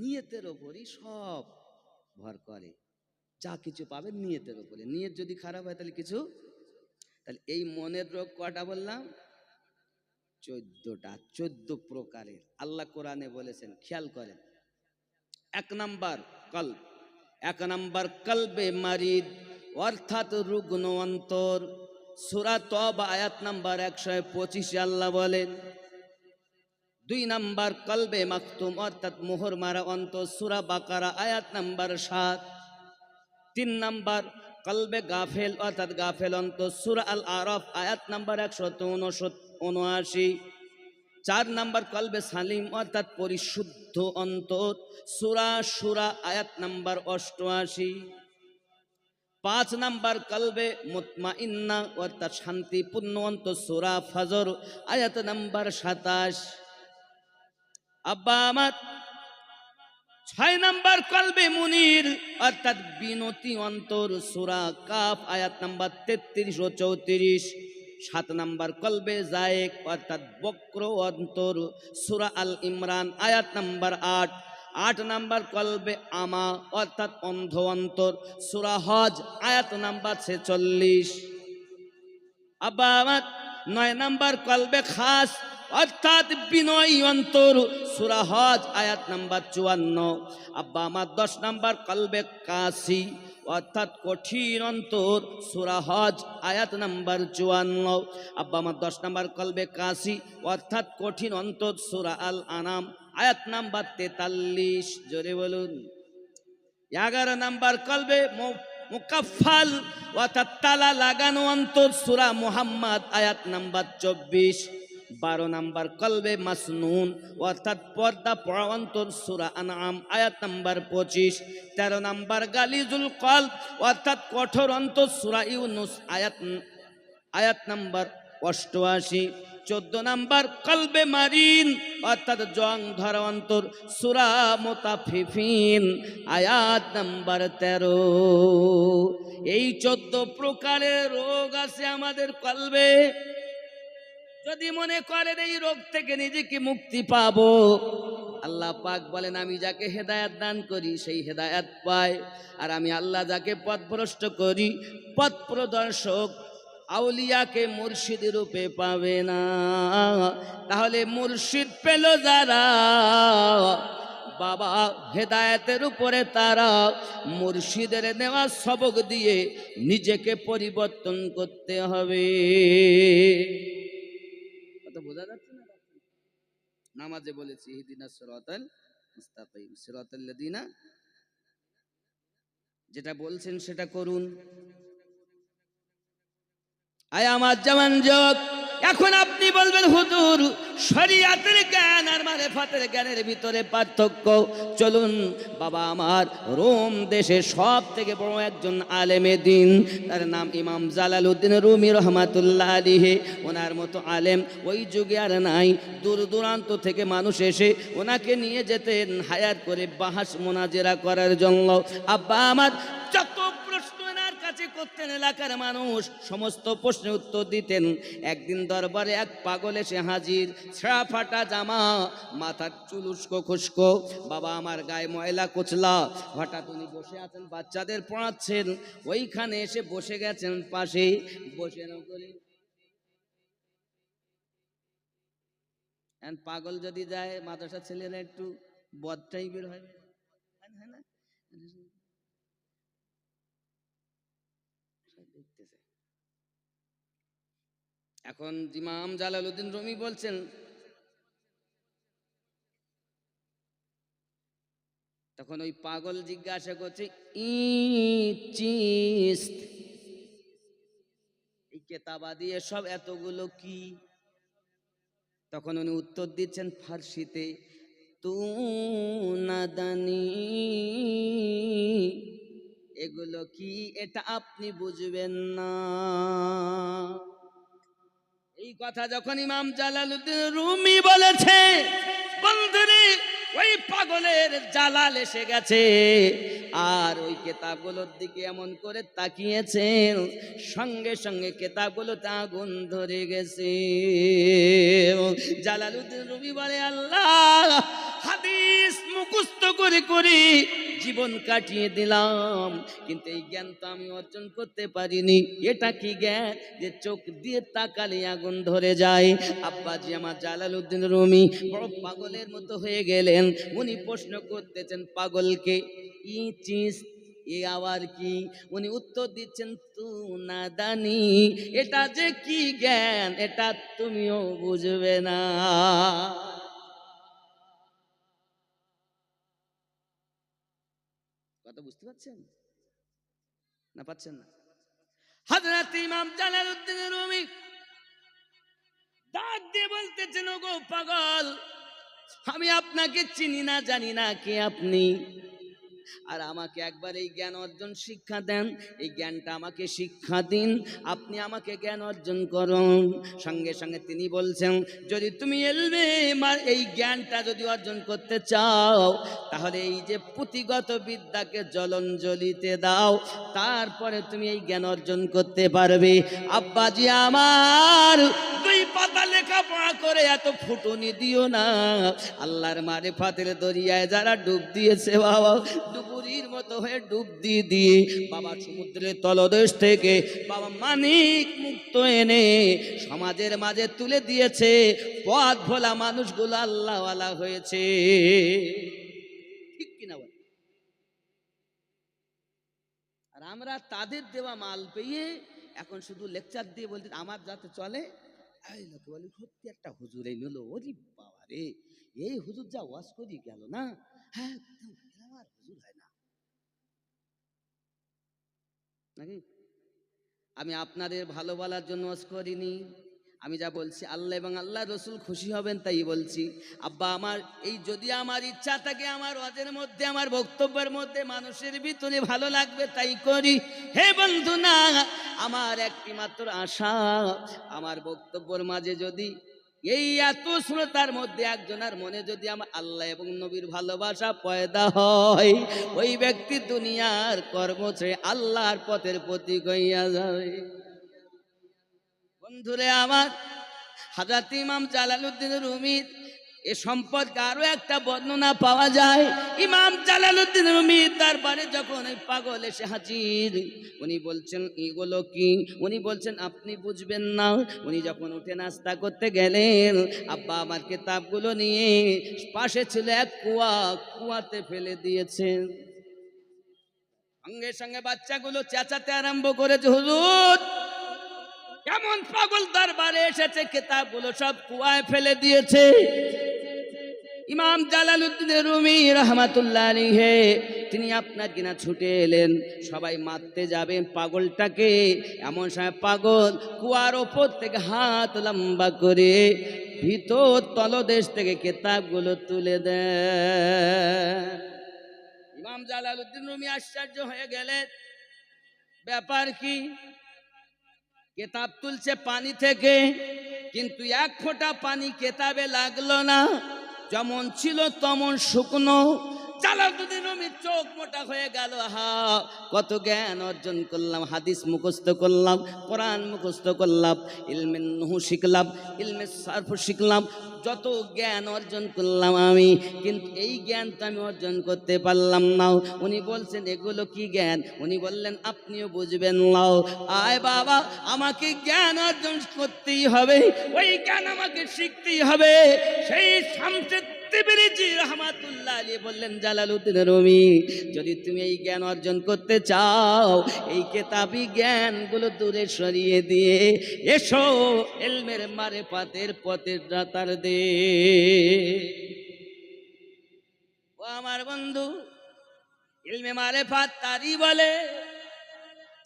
A: নিয়তের ওপরই সব ভর করে, যা কিছু পাবেন নিয়তের ওপরে। নিয়ত যদি খারাপ হয় তাহলে কিছু। তাহলে এই মনের রোগ কটা বললাম? 14টা, 14 প্রকারের আল্লাহ কোরআনে বলেছেন, খেয়াল করেন। 1 নাম্বার কলব, 1 নাম্বার কলবে মারিদ, অর্থাৎ রুগ্ন অন্তর। সূরা তওবা আয়াত নাম্বার 125 আল্লাহ বলেন। 2 নাম্বার কলবে মাকতুম, অর্থাৎ মোহর মারা অন্তর, সূরা বাকারা আয়াত নাম্বার 7। 3 নাম্বার কলবে গাফেল অর্থাৎ গাফেল অন্তর, সূরা আল আরাফ আয়াত নাম্বার 179। 4 নাম্বার কলবে সালিম অর্থাৎ পরিশুদ্ধ অন্তর, সূরা শুরা আয়াত নাম্বার 88। 5 নাম্বার কলবে মুতমাইন্না অর্থাৎ শান্তিপূর্ণ অন্তর, সূরা ফজর আয়াত নাম্বার 27। আব্বা আমার 6 নাম্বার কলবে মুনির অর্থাৎ বিনতি অন্তর, সূরা কাফ আয়াত নাম্বার 33 ও 34। 7 নাম্বার কলবে জায়েক অর্থাৎ বক্র অন্তর, সূরা আল ইমরান আয়াত নাম্বার 8। 8 নাম্বার কলবে আমা অর্থাৎ অন্ধ অন্তর, সূরা হজ আয়াত নাম্বার 46। আব্বা আমার 9 নাম্বার কলবে খাস অর্থাৎ বিনয়ী অন্তর, সূরা হজ আয়াত নাম্বার 54। আব্বা আমার 10 নাম্বার কলবে কাসি অর্থাৎ কঠিন অন্তর, সূরা হজ আয়াত নাম্বার 54। আব্বা আমার 10 নাম্বার কলবে কাসি অর্থাৎ কঠিন অন্তর, সূরা আল আনাম আয়াত নাম্বার 43। জোরে বলুন। 11 নাম্বার কলবে মুকাফফাল অর্থাৎ তালা লাগানো অন্তর, সূরা মুহাম্মদ আয়াত নাম্বার 24। 12 নাম্বার কলবে মাসনুন অর্থাৎ পর্দা পড়া অন্তর, সূরা আনআম আয়াত নাম্বার 25। 13 নাম্বার গালিজুল কলব অর্থাৎ কঠোর অন্তর, সূরা ইউনুস আয়াত নাম্বার 88। 14 নাম্বার কলবে মারিন অর্থাৎ জং ধরা অন্তর, সূরা মুতাফফিফিন আয়াত নাম্বার 13। এই 14 প্রকারের রোগ আছে আমাদের কলবে। যদি মনে করেন এই রোগ থেকে নিজেকে মুক্তি পাবো, আল্লাহ পাক বলেন আমি যাকে হেদায়েত দান করি সেই হেদায়েত পায়, আর আমি আল্লাহ যাকে পথভ্রষ্ট করি পথ প্রদর্শক আউলিয়াকে মুর্শিদ রূপে পাবে না। তাহলে মুর্শিদ পেল যারা বাবা হেদায়েতের উপরে, তারা মুর্শিদের নেওয়া সবক দিয়ে নিজেকে পরিবর্তন করতে হবে। কথা বোঝা যাচ্ছে না? নামাজে বলেছি ইহদিনাস সিরাতাল মুস্তাকিম, সিরাতাল লাযিনা, যেটা বলছেন সেটা করুন। আয় আমার জওয়ান যুবক, এখন আপনি বলবেন হুজুর শরিয়াতের জ্ঞান আর মারিফাতের জ্ঞানের ভিতরে পার্থক্য। চলুন বাবা আমার, রোম দেশে সব থেকে বড় একজন আলেমে দিন, তার নাম ইমাম জালালউদ্দিন রুমি রহমাতুল্লাহ আলাইহি। ওনার মতো আলেম ওই যুগে আর নাই। দূর দূরান্ত থেকে মানুষ এসে ওনাকে নিয়ে যেতেন হায়ার করে বাহাস মোনাজেরা করার জন্য। আব্বা আমার যত প্রশ্ন এনার কাছে করতেন এলাকার মানুষ সমস্ত প্রশ্নের উত্তর দিতেন। একদিন দরবারে এক পাগল এসে হাজির, ছেঁড়া ফাটা জামা, মাথার চুল উস্কো খুস্কো, বাবা আমার গায়ে ময়লা কোচলা। হঠাৎ উনি বসে আছেন, বাচ্চাদের পড়াচ্ছেন, ওইখানে এসে বসে গেছেন পাশে। বসে করে পাগল যদি যায়, মাদ্রাসা ছেলেরা একটু বদ টাইপের হয়, হ্যাঁ না? এখন ইমাম জালালউদ্দিন রুমি বলছেন, তখন ওই পাগল জিজ্ঞাসা করছে এই কেতাবা দিয়ে সব এতগুলো কি? তখন উনি উত্তর দিচ্ছেন ফার্সিতে, তু নাদানি, এগুলো কি এটা আপনি বুঝবেন না। এই কথা যখন ইমাম জালালউদ্দিন রুমি বলেছে, বন্ধুরে ওই পাগলের জালাল এসে গেছে, আর ওই কেতাবগুলোর দিকে এমন করে তাকিয়েছেন, সঙ্গে সঙ্গে কেতাবগুলোতে আগুন ধরে গেছে। জালালউদ্দিন রুমি বলে, আল্লাহ, হাদিস মুখস্থ করে করে জীবন কাটিয়ে দিলাম, কিন্তু এই জ্ঞান তো আমি অর্জন করতে পারিনি। এটা কি জ্ঞান যে চোখ দিয়ে তাকালে আগুন ধরে যায়? আব্বাজি আমার জালালউদ্দিন রুমি বড় পাগলের মতো হয়ে গেলেন। উনি প্রশ্ন করতেছেন পাগলকে, ই চিজ এ আবার কি? উনি উত্তর দিচ্ছেন তু নাদানি, এটা যে কি জ্ঞান এটা তুমিও বুঝবে না। কথা বুঝতে পারছেন? না পাচ্ছেন না? হযরত ইমাম জালালউদ্দিন রুমি ডাক দিয়ে বলতেছেন, ওগো পাগল, আমি আপনাকে চিনি না, জানি না কে আপনি, আর আমাকে একবার এই জ্ঞান অর্জন শিক্ষা দেন, এই জ্ঞানটা আমাকে শিক্ষা দিন, আপনি আমাকে জ্ঞান অর্জন করুন। সঙ্গে সঙ্গে তিনি বলছেন, যদি তুমি এই জ্ঞানটা যদি অর্জন করতে চাও, তাহলে এই যে পুঁথিগত বিদ্যাকে জ্বলতে দাও, তারপরে তুমি এই জ্ঞান অর্জন করতে পারবে। আব্বাজি আমার, দুই পাতা লেখাপড়া করে এত ফুটুনি দিও না। আল্লাহর মারিফাতের দরিয়ায় যারা ডুব দিয়েছে বাবা, ডুবুরির মতো হয়ে ডুব দিয়ে বাবা সমুদ্রের তলদেশ থেকে বাবা মানিক মুক্ত এনে সমাজের মাঝে তুলে দিয়েছে, পথ ভোলা মানুষগুলো আল্লাহওয়ালা হয়েছে। ঠিক কিনা বল? আর আমরা তাদের দেওয়া মাল পেয়ে এখন শুধু লেকচার দিয়ে বলতে আমার যাতে চলে, এই লোকে বলি সত্যি একটা হুজুর এই নিল, ওরে বাবা রে, এই হুজুর যা ওয়াজ করি গেল না, হ্যাঁ আমার হুজুর হয় না নাকি? আমি আপনাদের ভালো বলার জন্য ওয়াজ করিনি, আমি যা বলছি আল্লাহ এবং আল্লাহ রসুল খুশি হবেন তাই বলছি। আব্বা আমার এই যদি আমার ইচ্ছা থাকে আমার ওয়াজের মধ্যে, আমার বক্তব্যের মধ্যে মানুষের ভিতরে ভালো লাগবে তাই করি। হে বন্ধু না, আমার একটি মাত্র আশা, আমার বক্তব্যের মাঝে যদি এই এত শ্রোতার মধ্যে একজনের মনে যদি আমার আল্লাহ এবং নবীর ভালোবাসা পয়দা হয়, ওই ব্যক্তি দুনিয়ার কর্ম ছেড়ে আল্লাহর পথের প্রতীক হইয়া যাবে। বন্ধুরে আমার, হযরত ইমাম জালালউদ্দিন রুমির এ সম্পর্কে আরো একটা বর্ণনা পাওয়া যায়। ইমাম জালালউদ্দিন রুমির দরবারে যখন এই পাগল এসে হাজির, উনি বলছেন এগুলো কি? উনি বলছেন আপনি বুঝবেন না। উনি যখন উঠে নাস্তা করতে গেলেন, আব্বা আমার কিতাবগুলো নিয়ে পাশে ছিল এক কুয়াতে ফেলে দিয়েছেন। সঙ্গে সঙ্গে বাচ্চাগুলো চেঁচাতে আরম্ভ করেছে, হুজুর কেমন পাগল দরবারে এসেছে, কিতাবগুলো সব কুয়ায় ফেলে দিয়েছে। ইমাম জালালউদ্দিন রুমি রাহমাতুল্লাহ আলাইহি তিনি আপনার কিনা ছুটে এলেন, সবাই মারতে যাবেন পাগলটাকে। এমন সময় পাগল কুয়ার ওপর থেকে হাত লম্বা করে ভিতর তলদেশ থেকে কিতাবগুলো তুলে দেন। ইমাম জালালউদ্দিন রুমি আশ্চর্য হয়ে গেলেন, ব্যাপার কি? কিতাব তুলছে পানি থেকে, কিন্তু এক ফোঁটা পানি কিতাবে লাগলো না, যেমন ছিল তেমন শুকনো। জালালউদ্দিন রুমির চোখ মোটা হয়ে গেল, হা কত জ্ঞান অর্জন করলাম, হাদিস মুখস্থ করলাম, কোরআন মুখস্থ করলাম, ইলমে নহু শিখলাম, ইলমে সারফ শিখলাম, যত জ্ঞান অর্জন করলাম আমি, কিন্তু এই জ্ঞান তো আমি অর্জন করতে পারলাম না। উনি বলছেন এগুলো কি জ্ঞান? উনি বললেন আপনিও বুঝবেন না, আয় বাবা আমাকে জ্ঞান অর্জন করতেই হবে, ওই জ্ঞান আমাকে শিখতেই হবে। সেই শামসুদ তিবরিজি রাহমাতুল্লাহ আলাইহি বললেন, জালালউদ্দিন রুমি যদি তুমি এই জ্ঞান অর্জন করতে চাও, এই কিতাবি জ্ঞানগুলো দূরে সরিয়ে দিয়ে এসো ইলমের মারিফাতের পথের রাতার দে। ও আমার বন্ধু, ইলমে মারিফাত তারই বলে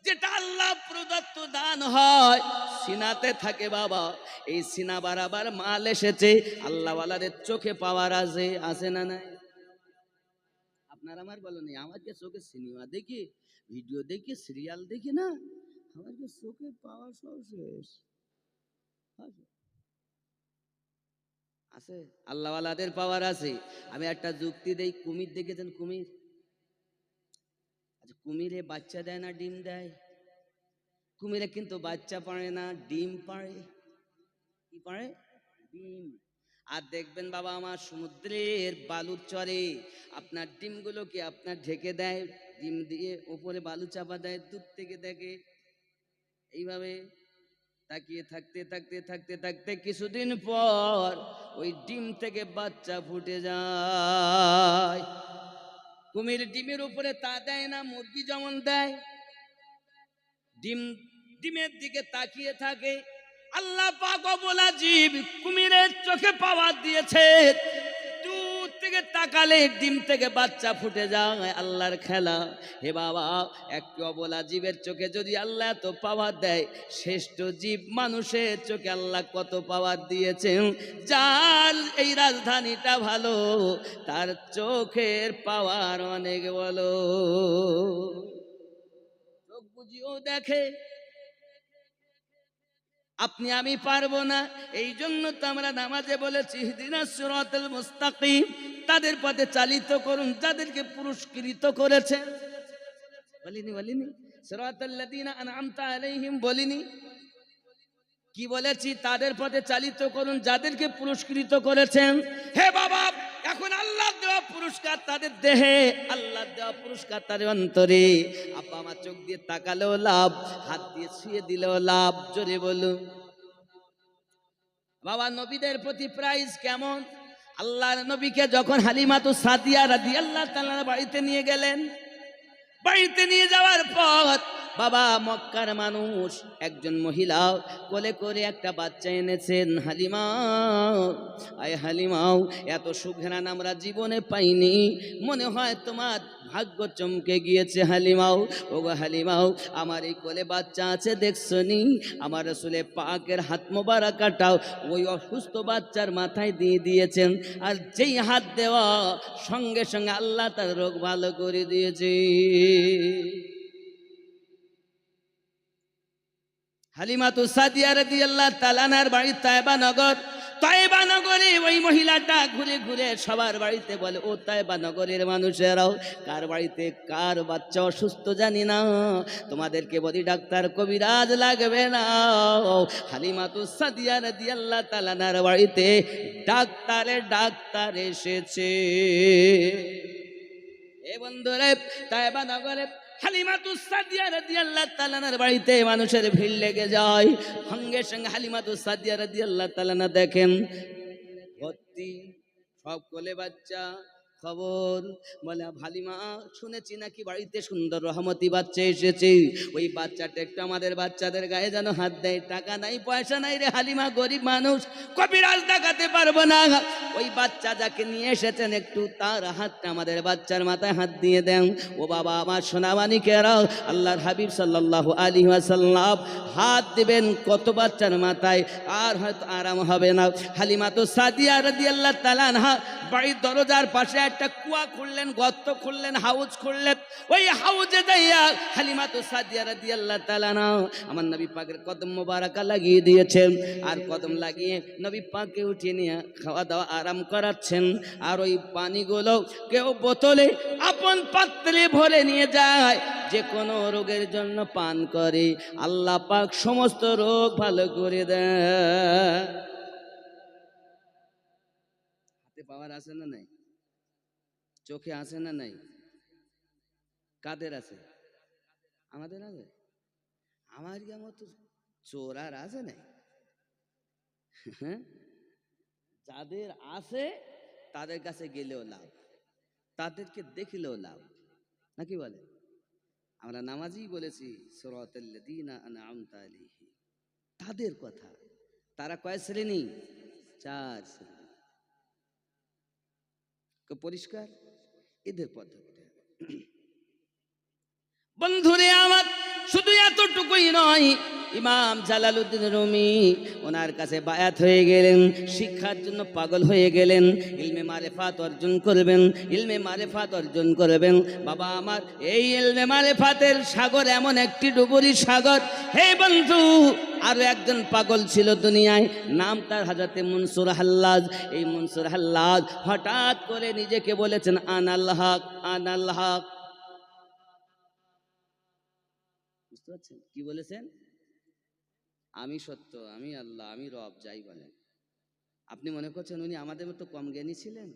A: যেটা আল্লাহ প্রদত্ত দান হয়, সিনাতে থাকে বাবা। এই সিনা বারাবার মাল এসেছে, আল্লাহওয়ালাদের চোখে পাওয়ার আছে না নাই? আপনার আমার বলেন, আমার যে চোখে সিনেমা দেখি, ভিডিও দেখি, সিরিয়াল দেখি না, আমার যে চোখে পাওয়ার সব শেষ আছে, আল্লাহওয়ালাদের পাওয়ার আছে। আমি একটা যুক্তি দেই, কুমির দেখেছেন? কুমির, আচ্ছা কুমিরে বাচ্চা দেয় না ডিম দেয়? কুমিরে কিন্তু বাচ্চা পারে না, ডিম পারে। কি পারে? ডিম। আর দেখবেন বাবা আমার সমুদ্রের বালুর চরে আপনার ডিমগুলোকে আপনার ঢেকে দেয়, ডিম দিয়ে উপরে বালু চাপা দেয়, দূর থেকে দেখে। এইভাবে তাকিয়ে থাকতে থাকতে থাকতে থাকতে কিছুদিন পর ওই ডিম থেকে বাচ্চা ফুটে যায়। কুমির ডিমের উপরে তা দেয় না, মুরগি যেমন দেয়, ডিমের দিকে তাকিয়ে থাকে। আল্লাহ পাক বলা জীব কুমিরের চোখে পাওয়ার দিয়েছে, দূর থেকে দিকে তাকালে ডিম থেকে বাচ্চা ফুটে যায়, আল্লাহর খেলা। হে বাবা, একটি অবলা জীবের চোখে যদি আল্লাহ এত পাওয়ার দেয়, শ্রেষ্ঠ জীব মানুষের চোখে আল্লাহ কত পাওয়ার দিয়েছেন। যার এই রাজধানীটা ভালো, তার চোখের পাওয়ার অনেক বলো। চোখ বুঝিও দেখে, আপনি আমি পারবো না। এই জন্য তো আমরা নামাজে বলেছি ইহদিনাস সিরাতাল মুস্তাকিম, তাদের পথে চালিত করুন যাদেরকে পুরস্কৃত করেছে। বলিনি সিরাতাল লাযিনা আনআমতা আলাইহিম বলিনি? কি বলেছি? তাদের পথে চালিত করুন যাদেরকে পুরস্কৃত করেছেন। হে বাবা, এখন আল্লাহ দেওয়া পুরস্কার তাদের দেহে, আল্লাহ দেওয়া পুরস্কার তাদের অন্তরে। আপা আমার চোখ দিয়ে তাকালেও লাভ, হাত দিয়ে ছুঁয়ে দিলেও লাভ। জোরে বলুন। বাবা, নবীদের প্রতি প্রাইজ কেমন? আল্লাহর নবীকে যখন হালিমাতু সাদিয়া রাদিয়াল্লাহু তাআলা বাড়িতে নিয়ে গেলেন, বাড়িতে নিয়ে যাওয়ার পর বাবা মক্কার মানুষ একজন মহিলা কোলে করে একটা বাচ্চা এনেছেন। হালিমা, আয় হালিমাও, এত সুঘ্রাণ আমরা জীবনে পাইনি, মনে হয় তোমার ভাগ্য চমকে গিয়েছে হালিমাও। ওগো হালিমাও, আমার এই কোলে বাচ্চা আছে দেখছো নি? আমার রাসূলে পাকের হাত মোবারকটাও ওই অসুস্থ বাচ্চার মাথায় দিয়ে দিয়েছেন, আর যেই হাত দেওয়া সঙ্গে সঙ্গে আল্লাহ তার রোগ ভালো করে দিয়েছে। হালিমাতু সাদিয়া রাদিয়াল্লাহু তাআলা আনহার বাড়ি তায়েবা নগর। তায়েবা নগরে ওই মহিলাটা ঘুরে ঘুরে সবার বাড়িতে বলে, ও তায়েবা নগরের মানুষেরাও, কার বাড়িতে কার বাচ্চা অসুস্থ জানি না, তোমাদেরকে বলি ডাক্তার কবিরাজ লাগবে না। হালিমাতু সাদিয়া রাদিয়াল্লাহু তাআলা আনহার বাড়িতে ডাক্তার এসেছে। এ বন্ধুরে, তায়েবা নগরে হালিমাতু সাদিয়া রাদিয়াল্লাহু তাআলা আনহার বাড়িতে মানুষের ভিড় লেগে যায়। সঙ্গে সঙ্গে হালিমাতু সাদিয়া রাদিয়াল্লাহু তাআলা আনহা দেখেন ভর্তি সব কোলে বাচ্চা। খবর বলে, হালিমা শুনেছি নাকি বাড়িতে সুন্দর রহমতি বাচ্চা এসেছে, ওই বাচ্চাটা একটু আমাদের বাচ্চাদের গায়ে যেন হাত দেয়। টাকা নাই পয়সা নাই রে হালিমা, গরিব মানুষ, কবিরাজ দেখাতে পারবো না। ওই বাচ্চা যাকে নিয়ে এসেছেন একটু তার হাতটা আমাদের বাচ্চার মাথায় হাত দিয়ে দেন। ও বাবা আমার সোনামানিকেরা, আল্লাহর হাবিব সাল্লাল্লাহু আলাইহি ওয়াসাল্লাম হাত দিবেন কত বাচ্চার মাথায়, আর হয়তো আরাম হবে না। হালিমাতু সাদিয়া রাদিয়াল্লাহু তাআলা আনহা বাড়ির দরজার পাশে একটা কুয়া খুললেন, গর্ত খুললেন, হাউজ খুললেন। ওই হাউজে যাইয়া হালিমাতু সাদিয়া রাদিয়াল্লাহু তাআলা আনহা আমার নবী পাকের কদম মোবারকা লাগিয়ে দিয়েছেন, আর কদম লাগিয়ে নবী পাককে উঠিয়ে নিয়ে খাওয়া দাওয়া আরাম করাচ্ছেন। আর ওই পানিগুলো কেউ বোতলে আপন পাত্রে ভরে নিয়ে যায়, যে কোনো রোগের জন্য পান করে আল্লাহ পাক সমস্ত রোগ ভালো করে দেয়। হাতে পাওয়ার আছে না নাই? চোখে আছে না নাই? কাদের আছে? আমাদের আছে। আমার মতো চোর আর আছে নাই? যাদের আছে তাদের কাছে গেলেও লাভ, তাদেরকে দেখলেও লাভ, নাকি বলে? আমরা নামাজি বলেছি সিরাতাল লাযিনা আনআমতা আলাইহিম, তাদের কথা। তারা কয় শ্রেণী? 4 শ্রেণী। পরিষ্কার এদের পদ্ধতি। বন্ধুরে আমার, শুধু এতটুকুই নয়, ইমাম জালালউদ্দিন রুমি ওনার কাছে বায়াত হয়ে গেলেন, শিক্ষার জন্য পাগল হয়ে গেলেন, ইলমে মারিফাত অর্জন করবেন, ইলমে মারিফাত অর্জন করবেন। বাবা আমার, এই ইলমে মারিফাতের সাগর এমন একটি ডুবুরি সাগর। হে বন্ধু, আরো একজন পাগল ছিল দুনিয়ায়, নাম তার হযরতে মনসুর হাল্লাজ। এই মনসুর হাল্লাজ হঠাৎ করে নিজেকে বলেছেন আনাল হক, আনাল হক। বুঝতে পারছেন কি বলেছেন? আমি সত্য, আমি আল্লাহ, আমি রব, যাই বলেন। আপনি মনে করছেন উনি আমাদের মতো কম জ্ঞানী ছিলেন?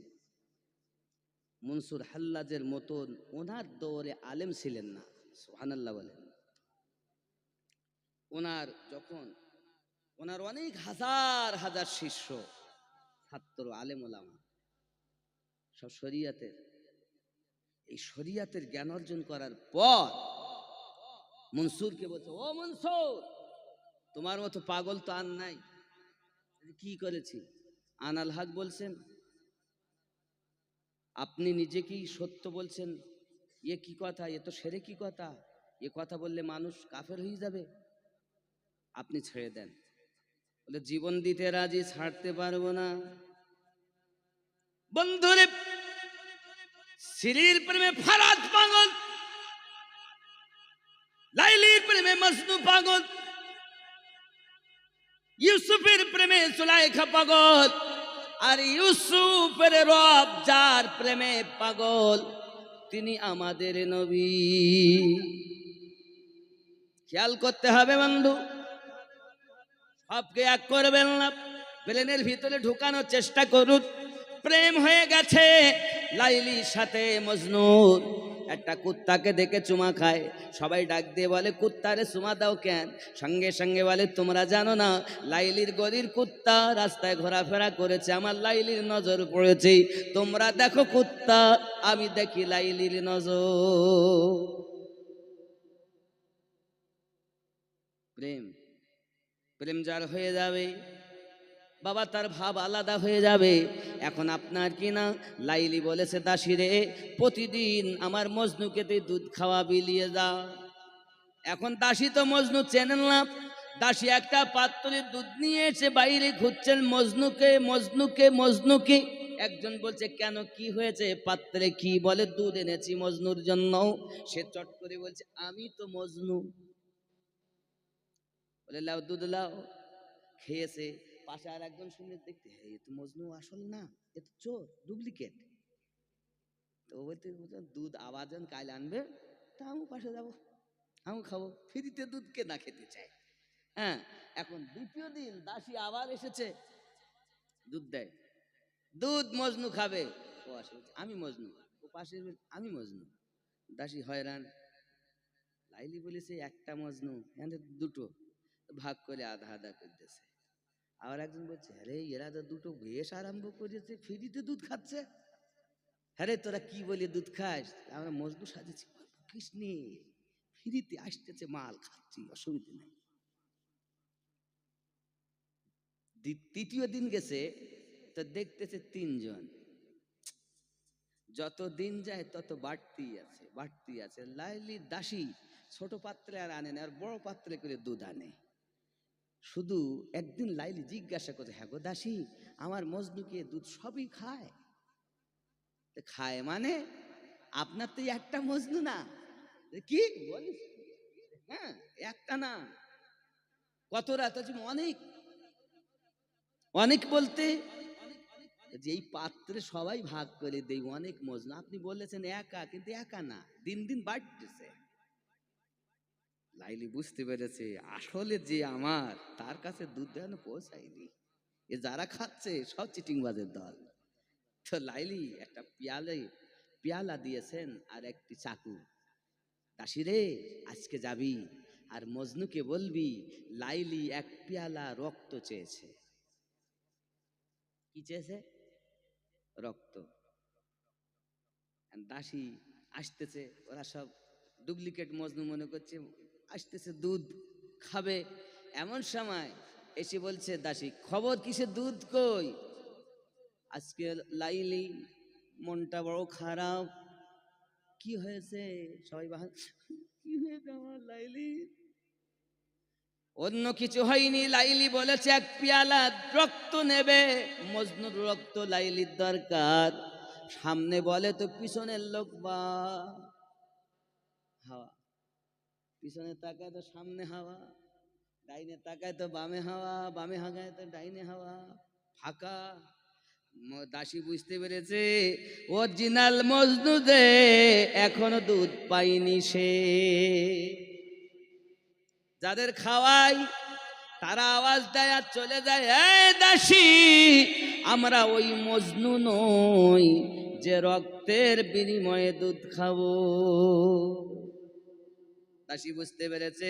A: মনসুর হাল্লাজের মতন ওনার দৌরে আলেম ছিলেন না। সুবহানাল্লাহ বলেন। ওনার অনেক হাজার হাজার শিষ্য, ছাত্র, আলেম ওলামা, সব শরিয়াতের, এই শরিয়াতের জ্ঞান অর্জন করার পর মনসুরকে বলছে, ও মনসুর, তোমার মতো পাগল তো আর নাই। কি করেছি? আনাল হক বলছেন, আপনি নিজেকেই সত্য বলছেন, এ কি কথা, এ তো সেরে কি কথা, এ কথা বললে মানুষ কাফের হয়ে যাবে, আপনি ছেড়ে দেন। বলে জীবন দিতে রাজি, ছাড়তে পারবো না। বন্ধুরে, স্ত্রীর প্রেমে ফারাদ পাগল, লাইলির প্রেমে মজনু পাগল, ইউসুফের প্রেমে সুলাইখা পাগল, আর ইউসুফের রব যার প্রেমে পাগল তিনি আমাদের নবী। খেয়াল করতে হবে বন্ধু, সবকে এক করবেন না, ব্রেনের ভিতরে ঢুকানোর চেষ্টা করুন। প্রেম হয়ে গেছে লাইলির সাথে মজনুর। একটা কুত্তাকে দেখে চুমা খায়, সবাই ডাক দিয়ে বলে কুত্তারে চুমা দাও কেন? সঙ্গে সঙ্গে বলে তোমরা জানো না লাইলির গলির কুত্তা রাস্তায় ঘোরাফেরা করেছে, আমার লাইলির নজর পড়েছে। তোমরা দেখো কুত্তা, আমি দেখি লাইলির নজর। প্রেম, প্রেম যার হয়ে যাবে বাবা তার ভাব আলাদা হয়ে যাবে। এখন আপনার কি না লাইলি বলেছে দাসীরে প্রতিদিন আমার মজনুকে তুই দুধ খাওয়া বিলিয়ে যা। এখন দাসী তো মজনু চেনেন না, দাসী একটা পাত্রে দুধ নিয়ে এসে বাইরে খুঁজছেন মজনুকে মজনুকে মজনুকে। একজন বলছে কেন কি হয়েছে, পাত্রে কি? বলে দুধ এনেছি মজনুর জন্য। সে চট করে বলছে আমি তো মজনু। বলে লাও দুধ লাও। খেয়েছে, পাশে আর একজন শুনে দেখতে এ তো মজনু আসল না, এ তো চোর, ডুপ্লিকেট। তো বলতে দুধ আবার যখন কাল আনবে তা আমি পাশে যাবো, আমি খাবো, ফ্রিতে দুধ কে না খেতে চায়। হ্যাঁ, এখন দ্বিতীয় দিন দাসী আবার এসেছে, দুধ দেয়, দুধ মজনু খাবে। ও আসে আমি মজনু, ও পাশে আমি মজনু। দাসী হয়রান, লাইলি বলেছে একটা মজনু, দুটো ভাগ করে আধা আধা করতেছে। আবার একজন বলছে আরে এরা তো দুটো বেশ আরম্ভ করেছে, ফ্রিতে দুধ খাচ্ছে। আরে তোরা কি বলি দুধ খাস? আমরা মজনু সাজেছি, কৃষ্ণে ফ্রিতে আসতেছে মাল, খাচ্ছি, অসুবিধা নেই। তৃতীয় দিন গেছে তো দেখতেছে তিনজন। যত দিন যায় তত বাড়তি আছে বাড়তি আছে। লাইলি দাসী ছোট পাত্রে আর আনে না, আর বড় পাত্রে করে দুধ আনে। শুধু একদিন লাইলি জিজ্ঞাসা করছে হ্যাঁ গো দাসী আমার মজনুকে দুধ সবই খায়? খায় মানে আপনার তো একটা মজনু না। কি বলিস? হ্যাঁ একটা না, কত রাত আছে? অনেক অনেক বলতে যে এই পাত্রে সবাই ভাগ করে দেই, অনেক মজনু। আপনি বলেছেন একা, কিন্তু একা না, দিন দিন বাড়তেছে। লাইলি বুঝতে পেরেছে আসলে যে আমার তার কাছে দুধ দেওয়ানো পৌঁছায়নি, এ যারা খাচ্ছে সব চিটিংবাজের দল। তো লাইলি একটা পেয়ালা দিয়েছেন আর একটি চাকু। দাসী রে আজকে যাবি আর মজনুকে বলবি লাইলি এক পেয়ালা রক্ত চেয়েছে। কি চেয়েছে? রক্ত। দাসী আসতেছে, ওরা সব ডুপ্লিকেট মজনু মনে করছে, আসতেছে দুধ খাবে। এমন সময় এসে বলছে দাসী খবর কিসে, দুধ কই? আজকে লাইলি মনটা বড় খারাপ। কি হয়েছে? সবাই কি হয়েছে আমার লাইলি? অন্য কিছু হয়নি, লাইলি বলেছে এক পেয়ালা রক্ত নেবে, মজনুর রক্ত লাইলির দরকার। সামনে বলে তো পিছনের লোক বা হাওয়া, পিছনে তাকায় তো সামনে হাওয়া, ডাইনে তাকায় তো বামে হাওয়া, বামে হাগায় তো ডাইনে হাওয়া, ফাঁকা। দাসী বুঝতে পেরেছে অরিজিনাল মজনু দে এখনো দুধ পাইনি সে। যাদের খাওয়াই তারা আওয়াজ দেয় আর চলে যায়, এই দাসী আমরা ওই মজনু নই যে রক্তের বিনিময়ে দুধ খাবো। দাসী বুঝতে পেরেছে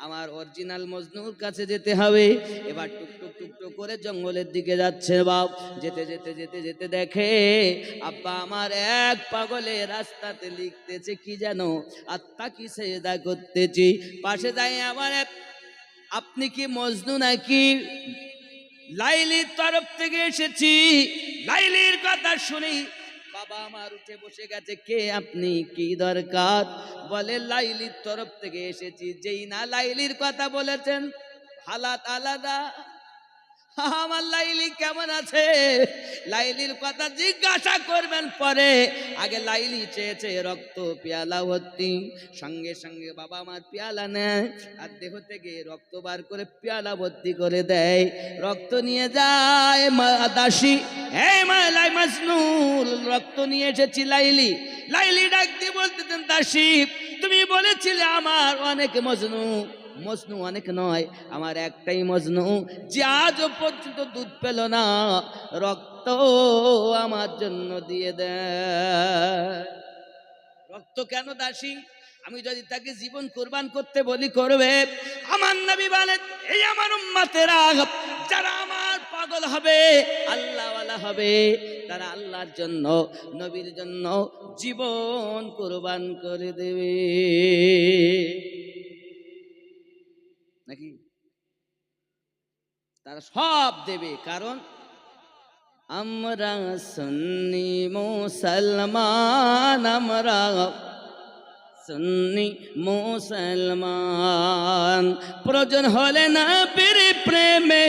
A: আমার অরিজিনাল মজনুর কাছে যেতে হবে। এবার টুকটুক টুকটুক করে জঙ্গলের দিকে যাচ্ছে বাপ। যেতে যেতে যেতে যেতে দেখে আব্বা আমার এক পাগলে রাস্তাতে লিখতেছে কি যেন আত্মা কি সেজদা করতেছি। পাশে যাই আমার আপনি কি মজনু নাকি? লাইলির তরফ থেকে এসেছি। লাইলির কথা শুনি বাবা বাবা আমার উঠে বসে গেছে। কে আপনি, কি দরকার? বলে লাইলির তরফ থেকে এসেছি। যেই না লাইলির কথা বলেছেন হালাত আলাদা। আমার লাইলি কেমন আছে লাইলির কথা জিজ্ঞাসা করবেন পরে। আগে লাইলি চেয়েছে রক্ত পেয়ালা ভর্তি, সঙ্গে সঙ্গে বাবা আমার পেয়ালা নেয় আর দেহ থেকে রক্ত বার করে পেয়ালা ভর্তি করে দেয়। রক্ত নিয়ে যায় দাসী, এই মালাই মাজনুন রক্ত নিয়ে এসেছি লাইলি। লাইলি ডাক দিয়ে বলতেছেন দাসী তুমি বলেছিলে আমার অনেক মজনু, মজনু অনেক নয়, আমার একটাই মজনু যে আজও পর্যন্ত দুধ পেল না, রক্ত আমার জন্য দিয়ে দেয়। রক্ত কেন দাসী? আমি যদি তাকে জীবন কুরবান করতে বলি করবে। আমার নবী বলেন এই আমার উম্মতেরা যারা আমার পাগল হবে, আল্লাহওয়ালা হবে, তারা আল্লাহর জন্য নবীর জন্য জীবন কুরবান করে দেবে। নাকি তারা সব দেবে, কারণ আমরা সুন্নি মুসলমান, আমরা সুন্নি মুসলমান, প্রয়োজন হলে না পেরে প্রেমে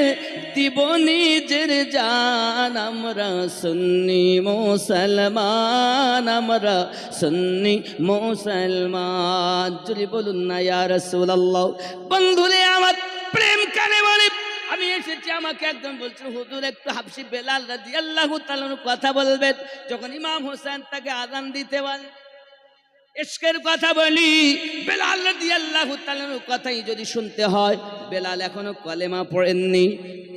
A: দিব নিজের জান। আমরা সুন্নি মুসলমান, আমরা সুন্নি মুসলমান। যদি বলুন না ইয়া রাসূলুল্লাহ। বন্ধুরে আমার প্রেম কানে বলে আমি এসেছি। আমাকে একজন বলছিল হুজুর একটু হাবশি বেলাল রাদিয়াল্লাহু তাআলা কথা বলবেন। যখন ইমাম হোসেন তাকে আযান দিতে বলে, ইশকের কথা বলি, বেলাল রাদিয়াল্লাহু তাআলার কথাই যদি শুনতে হয়। বেলাল এখনো কলেমা পড়েননি,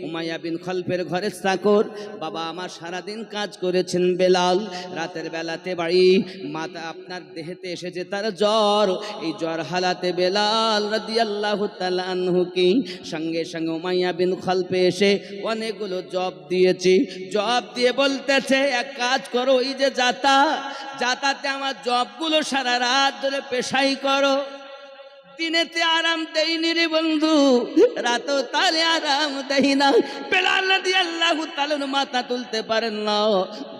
A: উমাইয়া বিন খলফের ঘরের চাকর। বাবা আমার সারাদিন কাজ করেছেন বেলাল, রাতের বেলাতে বাড়ি, মাথা আপনার দেহেতে এসেছে তার জ্বর। এই জ্বর হালাতে বেলাল রাদিয়াল্লাহু তাআলা আনহু কি সঙ্গে সঙ্গে উমাইয়া বিন খলফে এসে অনেকগুলো জব দিয়েছি। জব দিয়ে বলতেছে এক কাজ করো, ওই যে যাতাতে আমার জবগুলো সারা রাত ধরে পেশাই করো। দিনেতে আরাম দেয়নি রে বন্ধু, রাতও তালে আরাম দেই না। বেলাল রাদিয়াল্লাহু তাআলা মাথা তুলতে পারেন না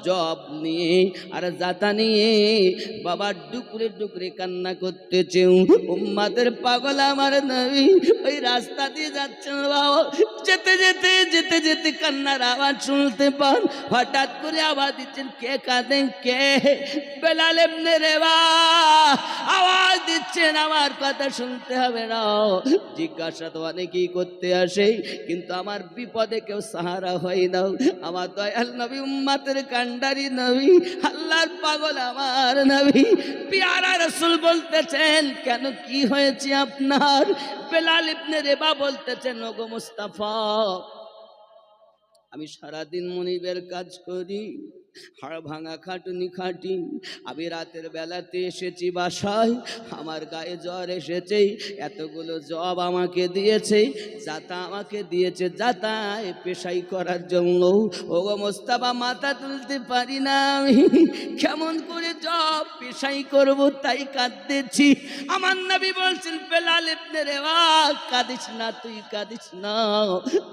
A: জব নিয়ে আর জাতা নিয়ে। বাবা ডুকরে ডুকরে কান্না করতেছে। উম্মতের পাগল আমার নবী ওই রাস্তা দিয়ে যাচ্ছেন। বাবা যেতে যেতে যেতে যেতে কান্নার আওয়াজ শুনতে পান। হঠাৎ করে আওয়াজ দিচ্ছেন, কে কাঁদেন কে? বেলাল ইবনে রেবাহ আওয়াজ দিচ্ছেন, আমার কথা শুনতে হবে না। জিজ্ঞাসা তো অনেকেই করতে আসে, কিন্তু আমার বিপদে কেউ সাহারা হয় না। আমার দয়াল নবী উম্মতের কান্ডারি নবী, আল্লাহর পাগল আমার নবী পিয়ারা রাসূল বলতেছেন, কেন কি হয়েছে আপনার? বেলাল ইবনে রেবাহ বলতেছেন, ওগো মুস্তাফা আমি সারাদিন মনিবের কাজ করি, হাড় ভাঙা খাটুনি খাটি। আমি রাতের বেলাতে এসেছি বাসায়, আমার গায়ে জ্বর এসেছে। এতগুলো জব আমাকে দিয়েছে, যাতা আমাকে দিয়েছে যাতায় পেশাই করার জন্য। ওগো মোস্তাফা মাথা তুলতে পারি না, আমি কেমন করে জব পেশাই করব তাই কাঁদতেছি। আমার নবী বলছেন, বেলাল ইবনে রেবাহ কাঁদিস না, তুই কাঁদিস না।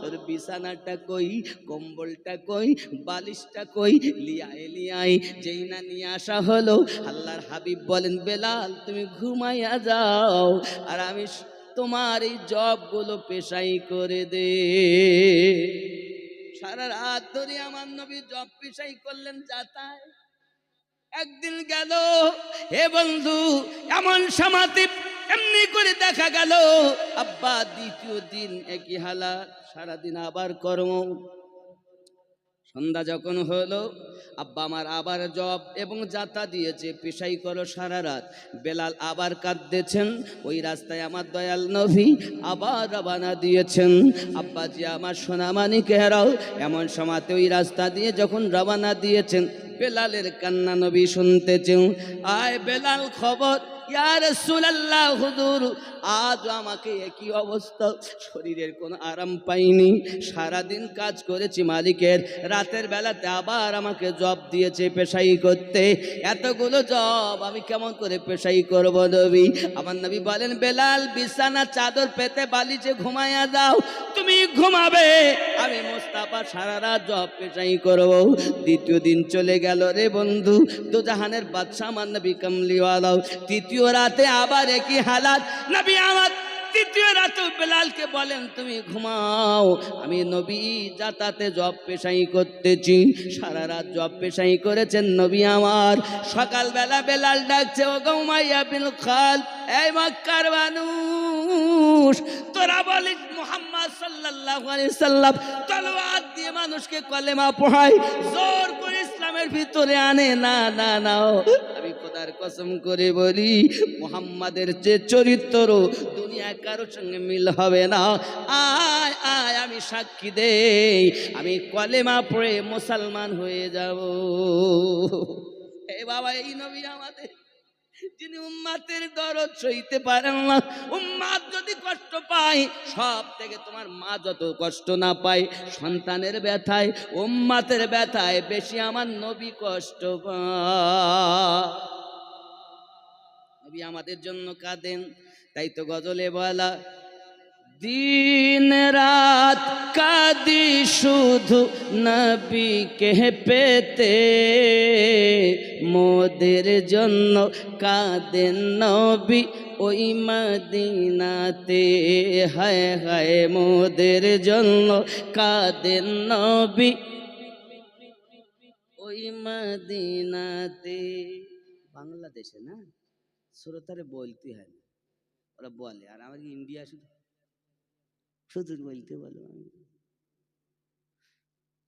A: তোর বিছানাটা কই, কম্বলটা কই, বালিশটা কই, লিয়াই। যেই না নিয়ে আসা হলো, আল্লাহর হাবিব বলেন, বেলাল তুমি ঘুমাইয়া যাও আর আমি তোমার এই জবগুলো পেশাই করে দে। সারা রাত ধরে আমার নবী জব পেশাই করলেন যাতায়। একদিন গেল, হে বন্ধু এমন সমাধি এমনি করে দেখা গেল আব্বা দ্বিতীয় দিন একই হালাত, সারাদিন আবার কর্ম। সন্ধ্যা যখন হলো, আব্বা আমার আবার জব এবং যাতা দিয়েছে, পেশাই করো সারা রাত। বেলাল আবার কাঁদতেছেন। ওই রাস্তায় আমার দয়াল নবী আবার রওনা দিয়েছেন। আব্বাজি আমার সোনামানিকেরাও এমন সময়তে ওই রাস্তা দিয়ে যখন রওনা দিয়েছেন, বেলালের কান্না নবী শুনতেছেন। আয় বেলাল খবর, ইয়া রাসূলুল্লাহ হুজুর আজ আমাকে একই অবস্থা, শরীরের কোনো আরাম পাইনি, সারাদিন কাজ করেছি মালিকের, রাতের বেলাতে আবার আমাকে জব দিয়েছে পেশাই করতে। এতগুলো জব আমি কেমন করে পেশাই করব নবী? আমার নবী বলেন, বেলাল বিছানা চাদর পেতে বালিশে ঘুমাইয়া যাও, তুমি ঘুমাবে আমি মুস্তাফা সারা রাত জব পেশাই করব। দ্বিতীয় দিন চলে গেল রে বন্ধু, দোজাহানের বাদশা আমার নবী কামলিওয়ালা। তৃতীয় রাতে আবার একই হালাত, নবী আমার তৃতীয় রাতে বেলালকে বলেন তুমি ঘুমাও, আমি নবী যাতাতে জব পেশাই করতেছি। সারা রাত জব পেশাই করেছেন নবী আমার। সকালবেলা বেলাল ডাকছে, ও গো উমাইয়া বিন খাল, এই মক্কার মানুষ, তোরা বলিস মুহাম্মদ সাল্লাল্লাহু আলাইহি সাল্লাম তলোয়ার দিয়ে মানুষকে কলেমা পড়ায়, জোর করে ইসলামের ভিতরে আনে। না না না, আমি খোদার কসম করে বলি মুহাম্মাদের যে চরিত্র দুনিয়া কারোর সঙ্গে মিল হবে না। আয় আয় আমি সাক্ষী দেই, আমি কলেমা পড়ে মুসলমান হয়ে যাব। এ বাবা, এই নবী আমাদের, যিনি উম্মাতের দরদ সইতে পারেন না। উম্মাত যদি কষ্ট পায়, সব থেকে তোমার মা যত কষ্ট না পায় সন্তানের ব্যথায়, উম্মাতের ব্যথায় বেশি আমার নবী কষ্ট পায়। নবী আমাদের জন্য কাঁদেন, তাই তো গজলে বলা, দিন রাত কাঁদি শুধু নবীকে পেতে, মোদের জন্য কাঁদেন নবী ওই মদিনাতে। হায় হায় মোদের জন্য কাঁদেন নবী ওই মদিনাতে। বাংলাদেশে না শ্রোতারে বলতে হয় না, ওরা বলে, আর আমার ইন্ডিয়া শুধু শুধু বলতে বলো।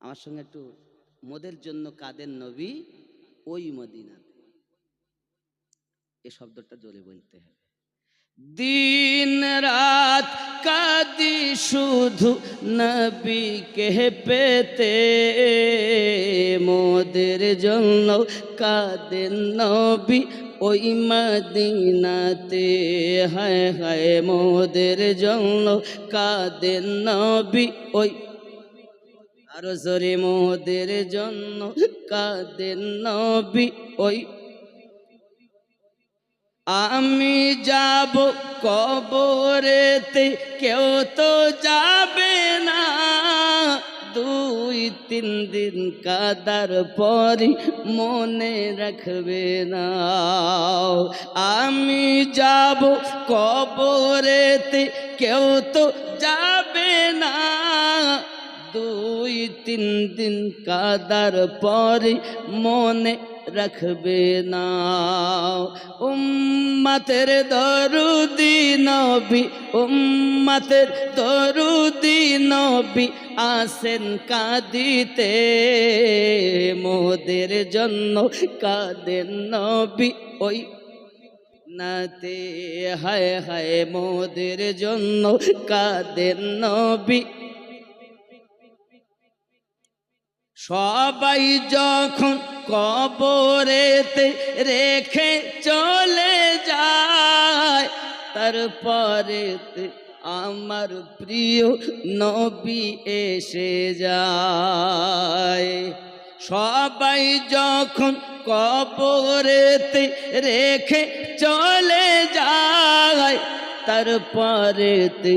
A: আমার সঙ্গে একটু, মোদের জন্য কাদের নবী ওই মদিনাতে, এই শব্দটা জোরে বলতে হবে। দিন রাত কাঁদি শুধু নবীকে পেতে, মোদের জন্য কাঁদেন নবী ওই মদিনাতে। হায় হায় মোদের জন্য কাঁদেন নবী ওই, আরো জোরে, মোদের জন্য কাঁদেন নবী ওই। আমি যাব কবরেতে, কেউ তো যাবে না, 2-3 দিন কাদার পরই মনে রাখবে না। আমি যাব কবরেতে, কেউ তো যাবে না, 2-3 দিন কাদার পরই মনে রাখবে না। উম্মতের দরুদি নবী, উম্মতের দরুদি নবী আসেন কাঁদিতে, মোদের জন্য কাঁদেন নবী ওই নাতে। হায় হায় মোদের জন্য কাঁদেন নবী। সবাই যখন কবরেতে রেখে চলে যায়, তারপরেতে আমার প্রিয় নবী এসে যায়। সবাই যখন কবরেতে রেখে চলে যায়, তারপরেতে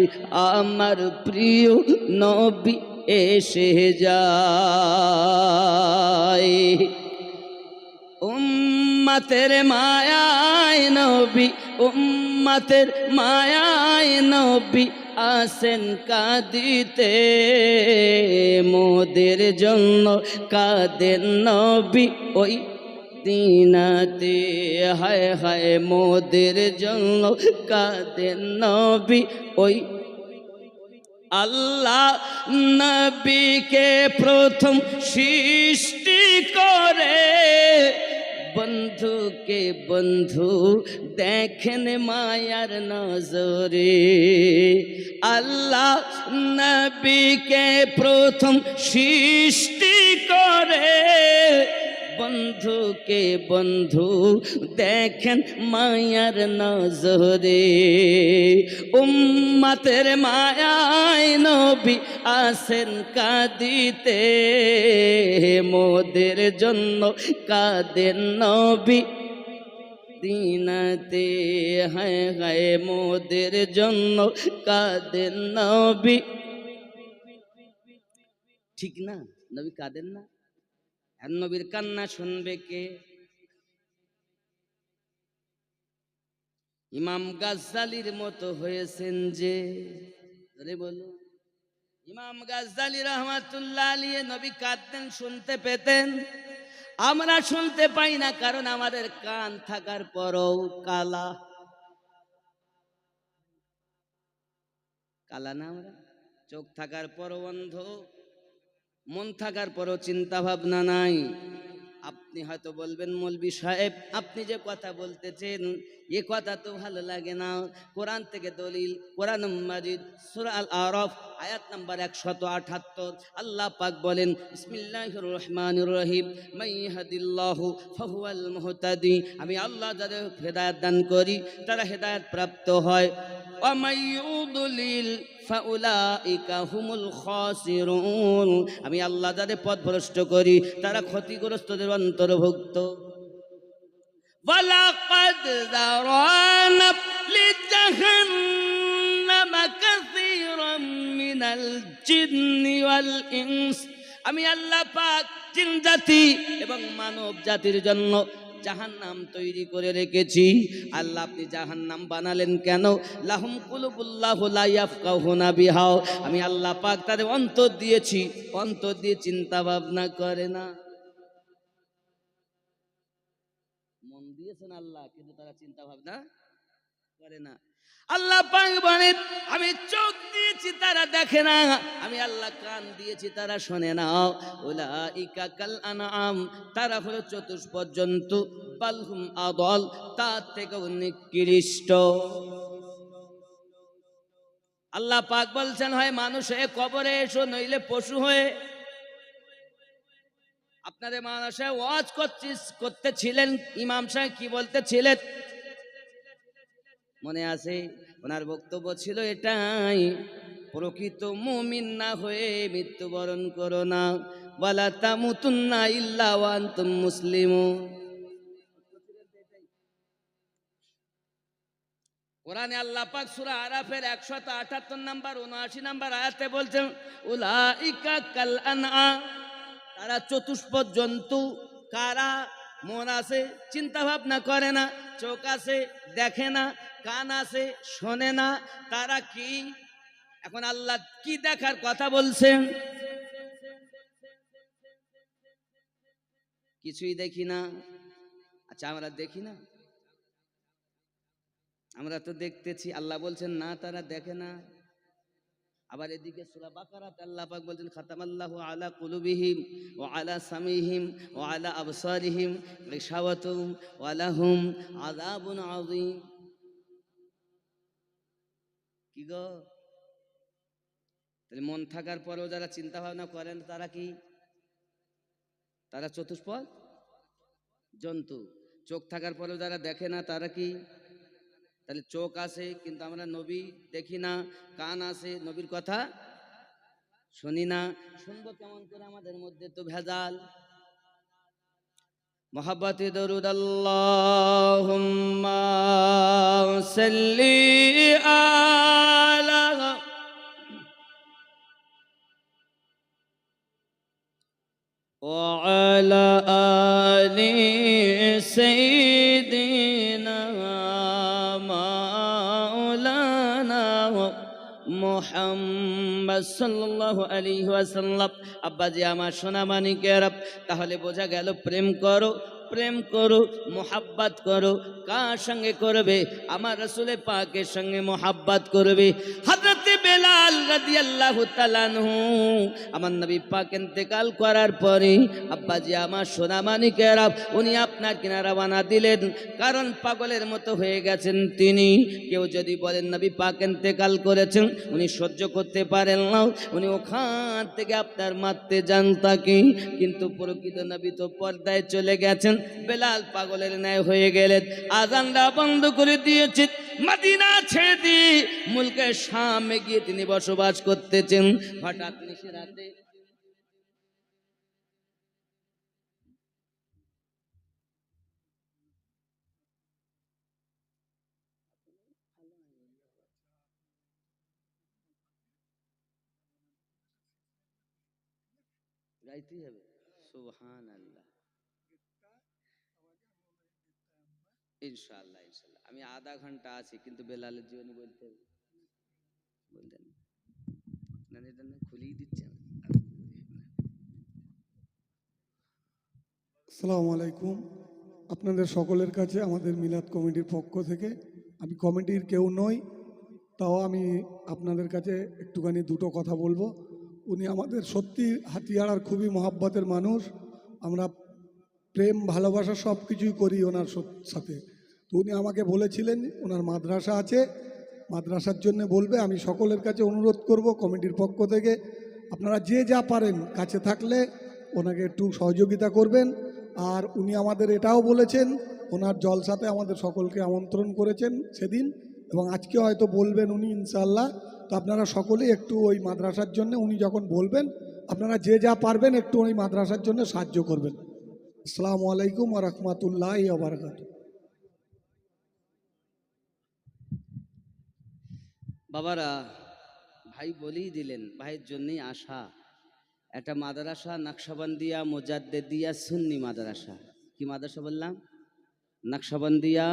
A: আমার প্রিয় নবী এসে যায়। উম্মতের মায়ায় নবী, উম্মতের মায়ায় নবী আসেন কাঁদিতে, মোদের জন্য কাঁদেন নবী ওই দিনাতে। হায় হায় মোদের জন্য কাঁদেন নবী ওই। আল্লাহ নবীকে প্রথম সৃষ্টি করে, বন্ধুকে বন্ধু দেখেন মায়ার নজরে। আল্লাহ নবীকে প্রথম সৃষ্টি করে, বন্ধুকে বন্ধু দেখেন মায়ার নজরে। উম্মতের মায়ায় নবী আসেন কাঁদিতে, মোদের জন্য কাঁদেন নবী দিনাতে। হায় হায় মোদের জন্য কাঁদেন নবী। ঠিক না? নবী কাঁদেন না? আর নবীর কান্না শুনবে কে? ইমাম গাজ্জালির মতো হয়েছেন যে, ধরে বলো, ইমাম গাজ্জালি রহমাতুল্লাহ আলাইহি নবী কাঁদতেন, শুনতে পেতেন। আমরা শুনতে পাই না, কারণ আমাদের কান থাকার পরও কালা। কালা না আমরা? চোখ থাকার পরও অন্ধ, মন থাকার পরও চিন্তা ভাবনা নাই। আপনি হয়তো বলবেন, মৌলভী সাহেব আপনি যে কথা বলতেছেন এ কথা তো ভালো লাগে না। কোরআন থেকে দলিল, কোরআন মাজিদ সূরা আল আরাফ আয়াত নাম্বার 178, আল্লাহ পাক বলেন, বিসমিল্লাহির রহমানির রহিম, মাইয়াহদিল্লাহু ফাহুয়াল মুহতাদি। আমি আল্লাহ যাদের হেদায়েত দান করি তারা হেদায়েত প্রাপ্ত হয়। ওয়া মাইয়ুদলিল ফাউলাইকা হুমুল খাসিরুন। আমি আল্লাহ যাদের পথভ্রষ্ট করি তারা ক্ষতিগ্রস্তদের অন্তর্ভুক্ত। ওয়ালাকাদ যারানা লিজাহান্নামা কাসীরাম মিনাল জিন্নি ওয়াল ইনস। আমি আল্লাহ পাক জিন জাতি এবং মানব জাতির জন্য জাহান্নাম তৈরি করে রেখেছি। আল্লাহ আপনি জাহান্নাম বানালেন কেন? লাহুম কুলুবুল্লাহু লা ইয়াফকাহুনা বিহা। আমি আল্লাহ পাক তাদের অন্তর দিয়েছি, অন্তর দিয়ে চিন্তা ভাবনা করে না। মন দিয়েছেন আল্লাহ, কিন্তু তারা চিন্তা ভাবনা করে না। আল্লাহ পাক বলেন, আমি চোখ দিয়েছি তারা দেখে না, আমি আল্লাহ কান দিয়েছি তারা শোনে না। উলাইকা কাল আনআম, তারা হলো চতুষ্পদ জন্তু, বালহুম আদল, তার থেকেও নিকৃষ্ট। আল্লাহ পাক বলছেন, হয় মানুষ হয়ে কবরে এসো, নইলে পশু হয়ে। আপনাদের মানুষে ওয়াজ করতেছিলেন, ইমাম সাহেব কি বলতেছিলেন মনে আছে? ওনার বক্তব্য ছিল এটাই, প্রকৃত মুমিন না হয়ে মৃত্যুবরণ করো না, ওয়ালা তামুতুন্না ইল্লা ওয়া আনতুম মুসলিমুন। কোরআনে আল্লাহ পাক সূরা আরাফের 178 নম্বর 79 নম্বর আয়াতে বলছেন, উলাইকা কাল আনআম, তারা চতুষ্পদ জন্তু। কারা? মন আছে, চিন্তা ভাবনা করে না, চোখ আছে, দেখে না, কান আছে, শোনে না, তারা কি? এখন আল্লাহ কি দেখার কথা বলছেন? কিছুই দেখি না। আচ্ছা আমরা দেখি না? আমরা তো দেখতেছি। আল্লাহ বলছেন না তারা দেখে না। আবার এদিকে সূরা বাকারাতে আল্লাহ পাক বলছেন, খাতামাল্লাহু আলা কুলুবিহিম ওয়া আলা সামিহিম ওয়া আলা আবসারিহিম গিশাওয়াতুম ওয়া লাহুম আযাবুন আযীম। কি গো? তাহলে মন থাকার পরেও যারা চিন্তা ভাবনা করেন তারা কি? তারা চতুষ্পদ জন্তু। চোখ থাকার পরেও যারা দেখে না তারা কি? তাহলে চোখ আছে কিন্তু আমরা নবী দেখি না, কান আছে নবীর কথা শুনি না, শুনবো কেমন করে? আমাদের মধ্যে তো ভেজাল। মোহাব্বতে দরুদ আল্লাহুম্মা সাল্লি আলা ওয়া আলা আলি সাইয়্যিদিনা মাওলানা মুহাম্মদ সাল্লাল্লাহু আলাইহি ওয়াসাল্লাম। আব্বাজি আমার সোনা মানিকেরা, তাহলে বোঝা গেল প্রেম করো, প্রেম করো, মোহাব্বত করো। কার সঙ্গে করবে? আমার রাসূল পাকের সঙ্গে মোহাব্বত করবে। হযরতে বেলাল রাদিয়াল্লাহু তাআলা আনহু আমার নবী পাক ইন্তেকাল করার পরে আব্বাজি আমার সোনা মানিকেরা, উনি আপনার কিনা রওনা দিলেন, কারণ পাগলের মতো হয়ে গেছেন তিনি। কেউ যদি বলেন নবী পাক ইন্তেকাল করেছেন, উনি সহ্য করতে পারেন না, উনি ওখান থেকে আপনার মারতে যান তাকে। কিন্তু প্রকৃত নবী তো পর্দায় চলে গেছেন, বেলাল পাগলের ন্যায় হয়ে গেলেন। আযানটা বন্ধ করে দিয়েছে, মদিনা ছেড়ে দিয়ে মুলকে শামে গিয়ে তিনি বসবাস করতেছেন। হঠাৎ নিশিরাতে গাইতেই হবে সুবহানাল্লাহ। ইনশাআল্লাহ ইনশাআল্লাহ আমি আধা ঘন্টা আছি, কিন্তু বেলালের জীবনী বলতে হবে, বললেন না এটা না খুলেই দিচ্ছে।
B: আসসালামু আলাইকুম। আপনাদের সকলের কাছে আমাদের মিলাদ কমিটির পক্ষ থেকে, আমি কমিটির কেউ নই, তাও আমি আপনাদের কাছে একটুখানি দুটো কথা বলবো। উনি আমাদের সত্যি হাতিয়ার আর খুবই মহাব্বতের মানুষ। আমরা প্রেম ভালোবাসা সব কিছুই করি ওনার সাথে। তো উনি আমাকে বলেছিলেন ওনার মাদ্রাসা আছে, মাদ্রাসার জন্য বলবে। আমি সকলের কাছে অনুরোধ করব কমিটির পক্ষ থেকে আপনারা যে যা পারেন কাছে থাকলে ওনাকে একটু সহযোগিতা করবেন। আর উনি আমাদের এটাও বলেছেন ওনার জলসাতে আমাদের সকলকে আমন্ত্রণ করেছেন সেদিন, এবং আজকে হয়তো বলবেন উনি ইনশাআল্লাহ। তো আপনারা সকলেই একটু ওই মাদ্রাসার জন্য উনি যখন বলবেন আপনারা যে যা পারবেন একটু ওই মাদ্রাসার জন্য সাহায্য করবেন। আসসালামু আলাইকুম ওয়া রাহমাতুল্লাহি ওয়া বারাকাতুহু।
A: বাবারা, ভাই বলেই দিলেন, ভাইয়ের জন্যই আসা। একটা মাদ্রাসা নকশবন্দিয়া মুজাদ্দিদিয়া সুন্নি মাদ্রাসা। কি মাদ্রাসা বললাম? নকশবন্দিয়া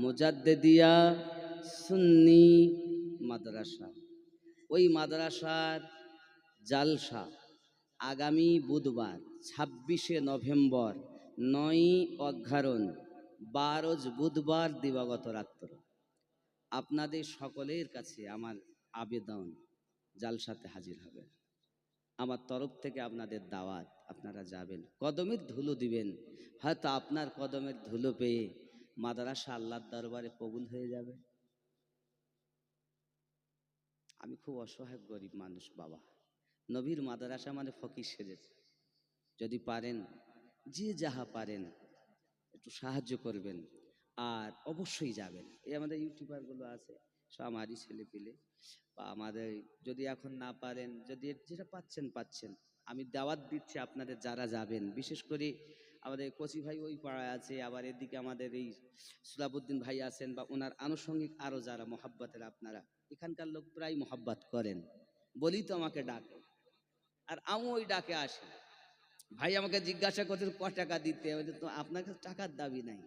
A: মুজাদ্দিদিয়া সুন্নি মাদ্রাসা। ওই মাদ্রাসার জালসা আগামী বুধবার 26শে নভেম্বর 9 অঘ্রাণ 12 বুধবার দিবাগত রাত্র। আপনাদের সকলের কাছে আমার আবেদন, জালসাতে হাজির হবে। আমার তরফ থেকে আপনাদের দাওয়াত, আপনারা যাবেন, কদমের ধুলো দিবেন। হয়তো আপনার কদমের ধুলো পেয়ে মাদ্রাসা আল্লাহর দরবারে কবুল হয়ে যাবে। আমি খুব অসহায় গরিব মানুষ বাবা, নবীর মাদ্রাসা মানে ফকির সেজেছে। যদি পারেন, যে যাহা পারেন একটু সাহায্য করবেন, আর অবশ্যই যাবেন। এই আমাদের ইউটিউবারগুলো আছে, সব আমারই ছেলে পেলে, বা আমাদের যদি এখন না পারেন, যদি যেটা পাচ্ছেন, আমি দাওয়াত দিচ্ছি আপনাদের যারা যাবেন। বিশেষ করে আমাদের কচি ভাই ওই পাড়ায় আছে, আবার এদিকে আমাদের এই সুলাবুদ্দিন ভাই আছেন, বা ওনার আনুষঙ্গিক আরও যারা মহাব্বতের, আপনারা এখানকার লোক প্রায় মহাব্বত করেন বলি তো আমাকে ডাকে, আর আমি ওই ডাকে আসি। ভাই আমাকে জিজ্ঞাসা করছেন ক টাকা দিতে, তো আপনার কাছে টাকার দাবি নাই,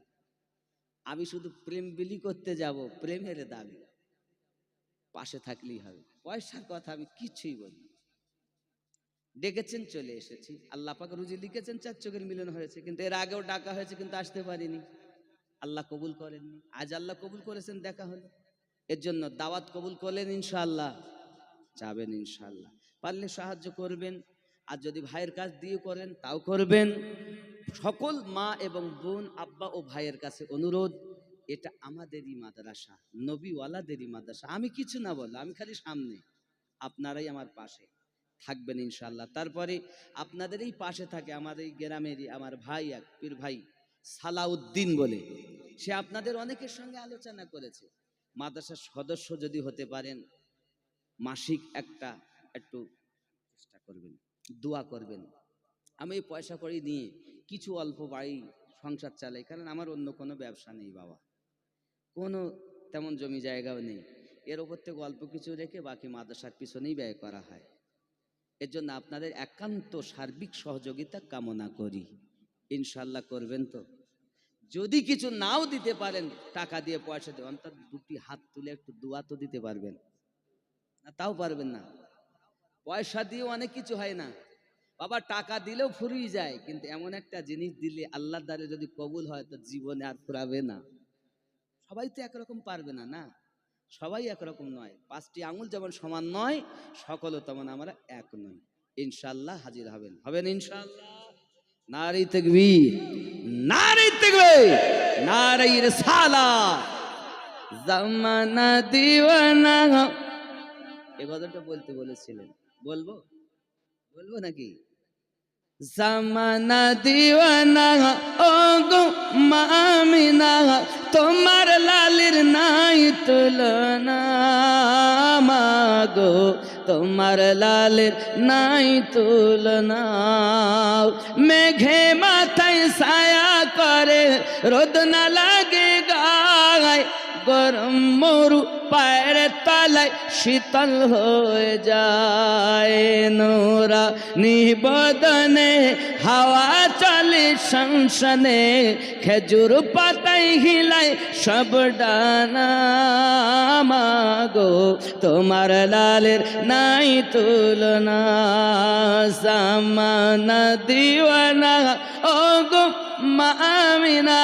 A: আমি শুধু প্রেম বিলি করতে যাব, প্রেমের দাবি, পাশে থাকলেই হবে। পয়সার কথা আমি কিছুই বলি। ডেকেছেন, চলে এসেছি। আল্লাহ পাক রুজি লিখেছেন, 4 চোখের মিলন হয়েছে, কিন্তু এর আগেও ডাকা হয়েছে, কিন্তু আসতে পারিনি, আল্লাহ কবুল করেননি। আজ আল্লাহ কবুল করেছেন, দেখা হলো। এর জন্য দাওয়াত কবুল করলেন, ইনশাআল্লাহ যাবেন, ইনশাআল্লাহ পারলে সাহায্য করবেন। আর যদি ভাইয়ের কাছ দিয়ে করেন তাও করবেন। সকল মা এবং বোন, আব্বা ও ভাইয়ের কাছে অনুরোধ, এটা আমাদেরই মাদ্রাসা, নবীওয়ালাদেরই মাদ্রাসা। আমি কিছু না বললাম, আমি খালি সামনে, আপনারাই আমার পাশে থাকবেন ইনশাআল্লাহ। তারপরে আপনাদের এই পাশে থাকে আমাদের এই গ্রামেরই আমার ভাই, এক পীর ভাই সালাউদ্দিন বলে, সে আপনাদের অনেকের সঙ্গে আলোচনা করেছে। মাদ্রাসার সদস্য যদি হতে পারেন, মাসিক একটু চেষ্টা করবেন, দোয়া করবেন। আমি এই পয়সা কড়ি নিয়ে কিছু অল্প বাড়ি সংসার চালাই, কারণ আমার অন্য কোনো ব্যবসা নেই বাবা, কোনো তেমন জমি জায়গাও নেই। এর ওপর থেকে অল্প কিছু রেখে বাকি মাদ্রাসার পিছনেই ব্যয় করা হয়। এর জন্য আপনাদের একান্ত সার্বিক সহযোগিতা কামনা করি, ইনশাল্লাহ করবেন তো। যদি কিছু নাও দিতে পারেন, টাকা দিয়ে পয়সা দিয়ে, অন্তত দুটি হাত তুলে একটু দোয়া তো দিতে পারবেন না? তাও পারবেন না। পয়সা দিয়েও অনেক কিছু হয় না বাবা, টাকা দিলেও ফুরিয়ে যায়, কিন্তু এমন একটা জিনিস দিলে আল্লাহর দ্বারে যদি কবুল হয় তো জীবনে আর ফুরাবে না। সবাই তো একরকম পারবে না, না সবাই একরকম নয়। 5টি আঙুল যেমন সমান নয়, সকলও তেমন আমরা এক নই। ইনশাআল্লাহ হাজির হবেন ইনশাআল্লাহ। নারে তাকবীর, নারে তাকবীর, নারে রিসালাত। জামানা দিওয়ানা, এই গজলটা বলতে বলেছিলেন, বলবো নাকি? জামানা দিওয়ানা ও গো মামিনা, তোমার লালির নাই তুলনা, মাগো তোমার লালির নাই তুলনা। মেঘে মাথায় ছায়া করে, রোদ না লাগে গায়, গরম মরু পায়ের তলায় শীতল হয়ে যায় নোরা নিবদনে হাওয়া চলে সংসনে খেজুর পাতায় হিলায় সব ডানা মাগো তোমার লালের নাই তুলনা সামানা দিওয়ানা ও গো মা আমিনা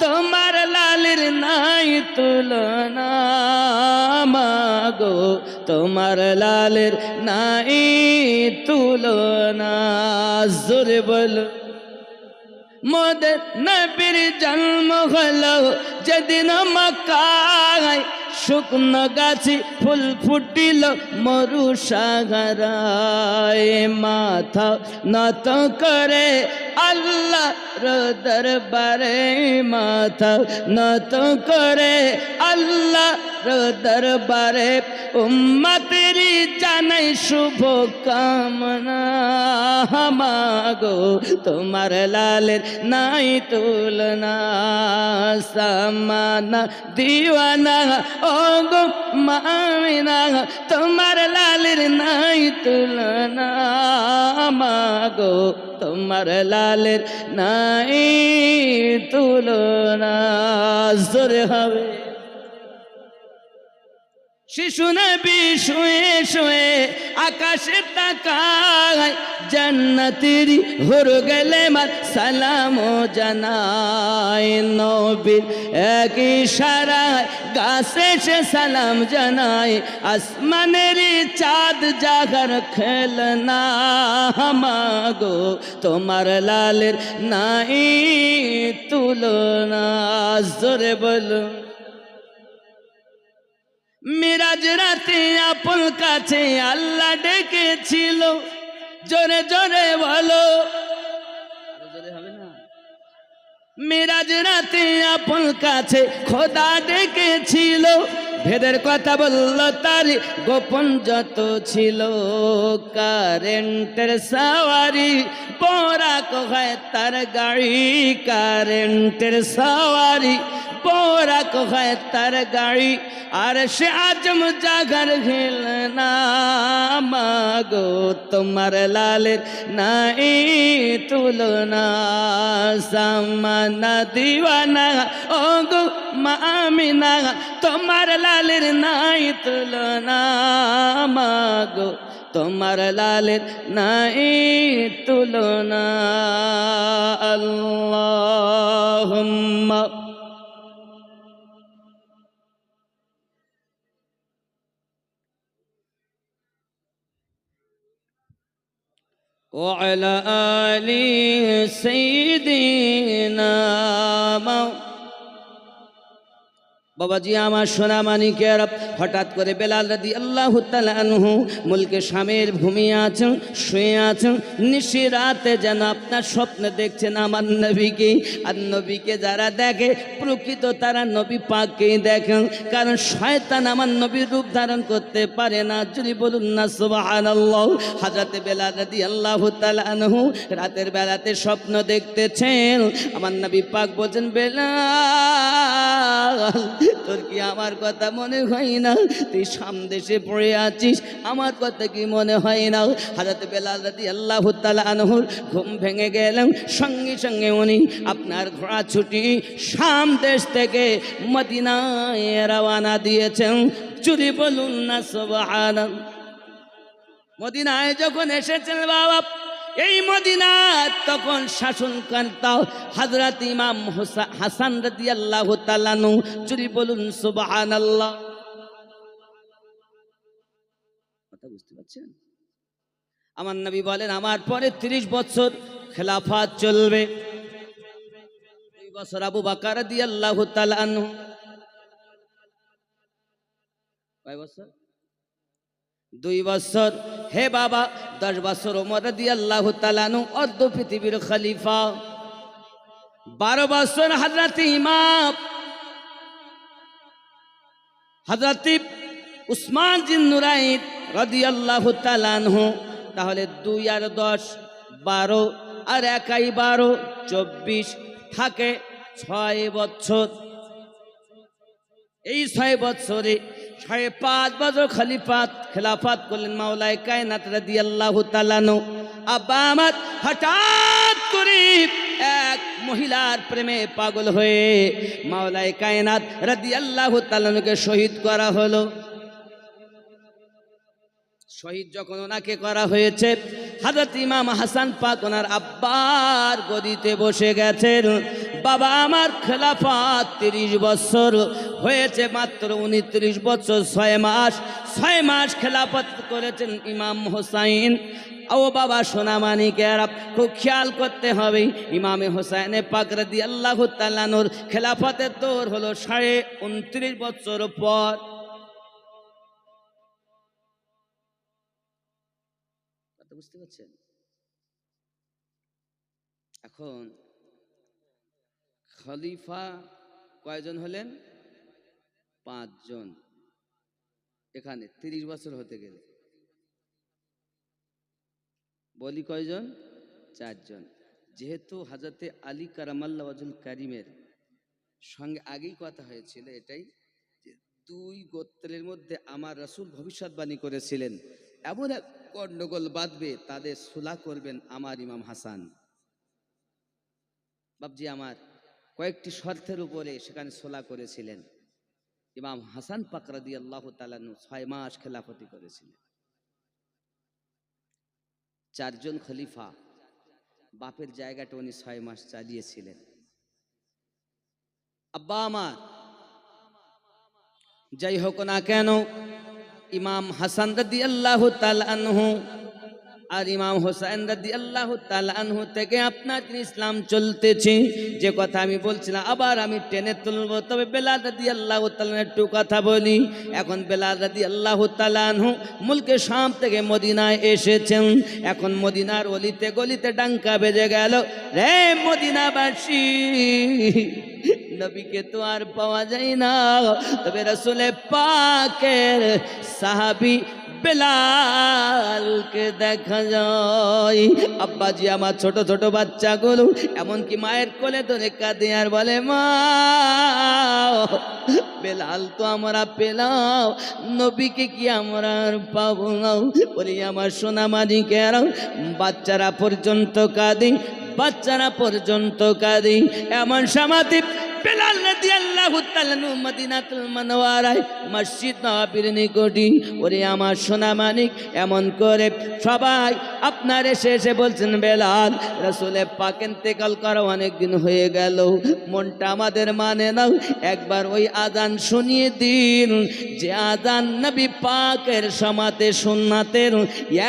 A: তোমার লালের নাই তুলনা মাগো তোমার লালের নাই তুলনা জোরে বলো মোদের নবীর জন্ম হলো যেদিন মক্কায় শুকনো গাছি ফুল ফুটিল মরু সাগরায় মাথা নত করে আল্লাহ দরবারে মাথা নত করে আল্লাহ দরবারে উম্মতেরি জানাই শুভ কামনা মাগো তোমার লালের নাই তুলনা সামানা দিওয়ানা ও গো মামিনা তোমার লালের নাই তুলনা মাগো তোমার লালের নাই তুলনা জোরে হবে শিশু নবী শুয়ে শুয়ে আকাশে তাকায় জান্নাতেরি হুর গেলে মার সালাম জানায় নবীর এক ইশারায় গাছে সে সালাম জানায় আসমানেরি চাঁদ জাগার খেলনা মাগো তোমার লালের নাই তুলনা জোরে বলো মিরাজ রাতে আপন কাছে আল্লাহ ডেকেছিল জোরে জোরে বলো জোরে হবে না মিরাজ রাতে আপন কাছে খোদা ডেকেছিল ভেদের কথা বলল তার গোপন যত ছিল কারেন্টের সওয়ারি পোরা কোহায় তার গাড়ি কারেন্টের সওয়ারি পোরা কোহায় তার গাড়ি আর সে আজম জাগার খেলনা মাগো তোমার লালের নাই তুলনা সামানা দিওয়ানা ও গো মামিনা তোমার লালের নাই তুলনা মাগো তোমার লালের নাই তুলনা আল্লাহুম্মা وعلى آل سيدنا বাবাজি আমার সোনা মানিকের হঠাৎ করে বেলাল রাদিয়াল্লাহু তাআলা আনহু মুলকে শামের ঘুমিয়ে আছেন শুয়ে আছেন নিশি রাতে যেন আপনার স্বপ্নে দেখছেন আমার নবীকে আর নবীকে যারা দেখে প্রকৃত তারা নবী পাককেই দেখেন কারণ শয়তান আমার নবীর রূপ ধারণ করতে পারে না যদি বলুন না সুবহানাল্লাহ হযরতে বেলাল রাদিয়াল্লাহু তাআলা আনহু রাতের বেলাতে স্বপ্ন দেখতেছেন আমার নবী পাক বলেন বেলাল তোর কি আমার কথা মনে হয় না তুই সামদেশে পড়ে আছিস আমার কথা কি মনে হয় না হযরত বেলাল রাদিয়াল্লাহু তাআলা আনহুর ঘুম ভেঙে গেলেন সঙ্গে সঙ্গে উনি আপনার ঘোড়া ছুটি শাম দেশ থেকে মদিনায় রওনা দিয়েছেন চুরি বলুন না সুবহানাল্লাহ মদিনায় যখন এসেছেন বাবা এই মদিনা তখন শাসনকর্তা হযরত ইমাম হাসান রাদিয়াল্লাহু তাআলা আনহু চুরি বলুন সুবহানাল্লাহ কথা বুঝতে পারছেন আমার নবী বলেন আমার পরে 30 বছর খেলাফত চলবে 2 বছর আবু বকর রাদিয়াল্লাহু তাআলা আনহু কয় বছর 2 বছর হে বাবা 10 বছর ওমর রাদিয়াল্লাহু তাআলা আনহু অর্ধ পৃথিবীর খলিফা 12 বছর হযরত ইমাম হযরত উসমান জিন নুরাইন রাদিয়াল্লাহু তাআলা আনহু তাহলে 2 আর 10 12 আর 1 12 24 থাকে 6 বছর এই 6 বছরে 5.5 বছর খেলাফত করলেন মাওলায়ে কায়নাত রাদিয়াল্লাহু তাআলা আনহু। আব্বা আমার হঠাৎ করে এক মহিলার প্রেমে পাগল হয়ে মাওলায়ে কায়নাত রাদিয়াল্লাহু তাআলা আনহুকে শহীদ করা হলো। শহীদ যখন ওনাকে করা হয়েছে, হযরত ইমাম হাসান পাক ওনার আব্বার গদিতে বসে গেছেন। বাবা আমার খেলাফত 30 বছর হয়েছে, মাত্র 29 বছর 6 মাস খেলাফত করেছেন ইমাম হোসাইন। ও বাবা সোনামানিকেরা, খুব খেয়াল করতে হবে, ইমামে হোসাইনে পাক রাদিয়াল্লাহু তাআলা আনহুর খেলাফতের দৌর হলো 29.5 বছর পর। বুঝতে পারছেন? এখন খলিফা কয়জন হলেন? 5 জন। এখানে 30 বছর হতে গেলে বলি কয়জন? 4 জন। যেহেতু হযরতে আলী কারামাল্লাহু ওয়াজহুল কারিমের সঙ্গে আগেই কথা হয়েছিল এটাই, যে 2 গোত্রের মধ্যে আমার রাসূল ভবিষ্যৎবাণী করেছিলেন এমন এক গন্ডগোল বাঁধবে, তাদের সুলাহ করবেন আমার ইমাম হাসান। বাবজি আমার কয়েকটি শর্তের উপরে সেখানে সুলাহ করেছিলেন। ইমাম হাসান পাক রাদিয়াল্লাহু তাআলা আনহু 6 মাস খেলাফতি করেছিলেন। 4 জন খলিফা, বাপের জায়গাটা উনি 6 মাস চালিয়েছিলেন। আব্বা আমার যাই হোক না কেন, ইমাম হাসান রাদিয়াল্লাহু তাআলা আনহু আর ইমাম হোসেন রাদিয়াল্লাহু তাআলা আনহু থেকে আপনার ইসলাম চলতেছে। যে কথা আমি বলছিলাম আবার আমি টেনে তুলবো, তবে বেলাল রাদিয়াল্লাহু তাআলা একটু কথা বলি। এখন বেলাল রাদিয়াল্লাহু তাআলা আনহু মুলকে শাম থেকে মদিনায় এসেছেন। এখন মদিনার অলিতে গলিতে ডাঙ্কা বেজে গেল, রে মদিনাবাসী, নবীকে তো আর পাওয়া যায় না, তবে রাসূলে পাকের সাহাবী বেলালকে দেখা যায়। আব্বাজি আমার ছোট ছোট বাচ্চাগুলো এমনকি মায়ের কোলে ধরে কাঁদে আর বলে, মা বেলাল তো আমরা পেলাম, নবীকে কি আমরা আর পাবো না? বলি আমার সোনা মানিকেরা, বাচ্চারা পর্যন্ত কাঁদে, বাচ্চারা পর্যন্ত কাঁদে। এমন সমাধি বেলাল রাদিয়াল্লাহু তাআলা মদিনাতুল মুনাওয়ারায় মসজিদ নববীর নিকটে। ওরে আমার সোনা মানিক, এমন করে সবাই আপনার এসে বলছেন, বেলাল রাসূলে পাক ইন্তেকাল করা অনেক দিন হয়ে গেল, মনটা আমাদের মানে নাও, একবার ওই আযান শুনিয়ে দিন, যে আযান নবী পাকের সমাতে সুন্নাতের,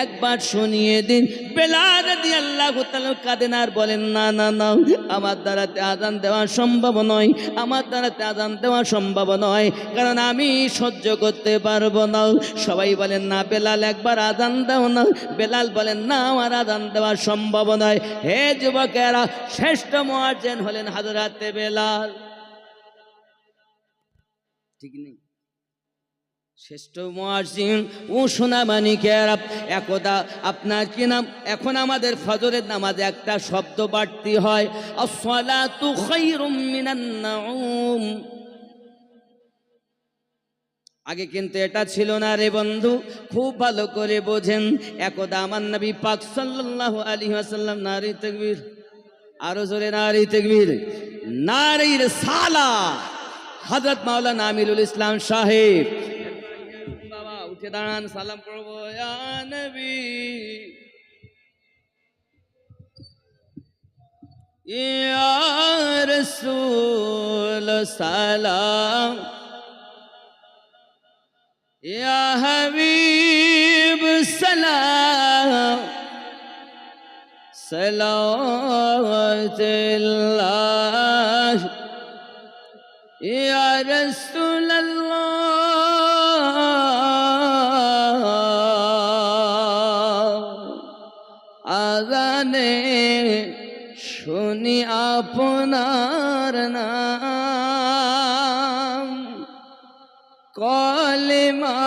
A: একবার শুনিয়ে দিন। বেলাল রাদিয়াল্লাহু তাআলা কাঁদেন আর বলেন, না না না, আমার দ্বারা আযান দেওয়া সম্ভব নয়, আমার দ্বারা আযান দেওয়া সম্ভব নয়, কারণ আমি সহ্য করতে পারবো না। সবাই বলেন, না বেলাল একবার আযান দাও না। বেলাল বলেন, না আমার আযান দেওয়া সম্ভব নয়। হে যুবকেরা, শ্রেষ্ঠ মুয়াজ্জিন হলেন হযরতে বেলাল, ঠিক নেই? শ্রেষ্ঠ মুয়াজ্জিন ও সোনা মানিকেরা, একদা আপনার কি নাম, এখন আমাদের ফজরের নামাজে একটা শব্দ বাড়তি হয়, আসসালাতু খায়রুম মিনান নাউম। আগে কিন্তু এটা ছিল না রে বন্ধু, খুব ভালো করে বোঝেন। একদা আমার নবী পাক সাল্লাল্লাহু আলাইহি ওয়াসাল্লাম, নারী তাকবীর, আরো জোরে নারী তাকবীর, নারী রিসালাত, হযরত মাওলানা আমিরুল ইসলাম সাহেব, বাবা উঠে দাঁড়ান, সালাম করব, ইয়া নবী ইয়া রাসূল সালাম, ইয়া হাবিব সালাম, সালাওয়াতুল্লাহ ইয়া রাসূলুল্লাহ। আযানে শুনি আপনার নাম, কলেমা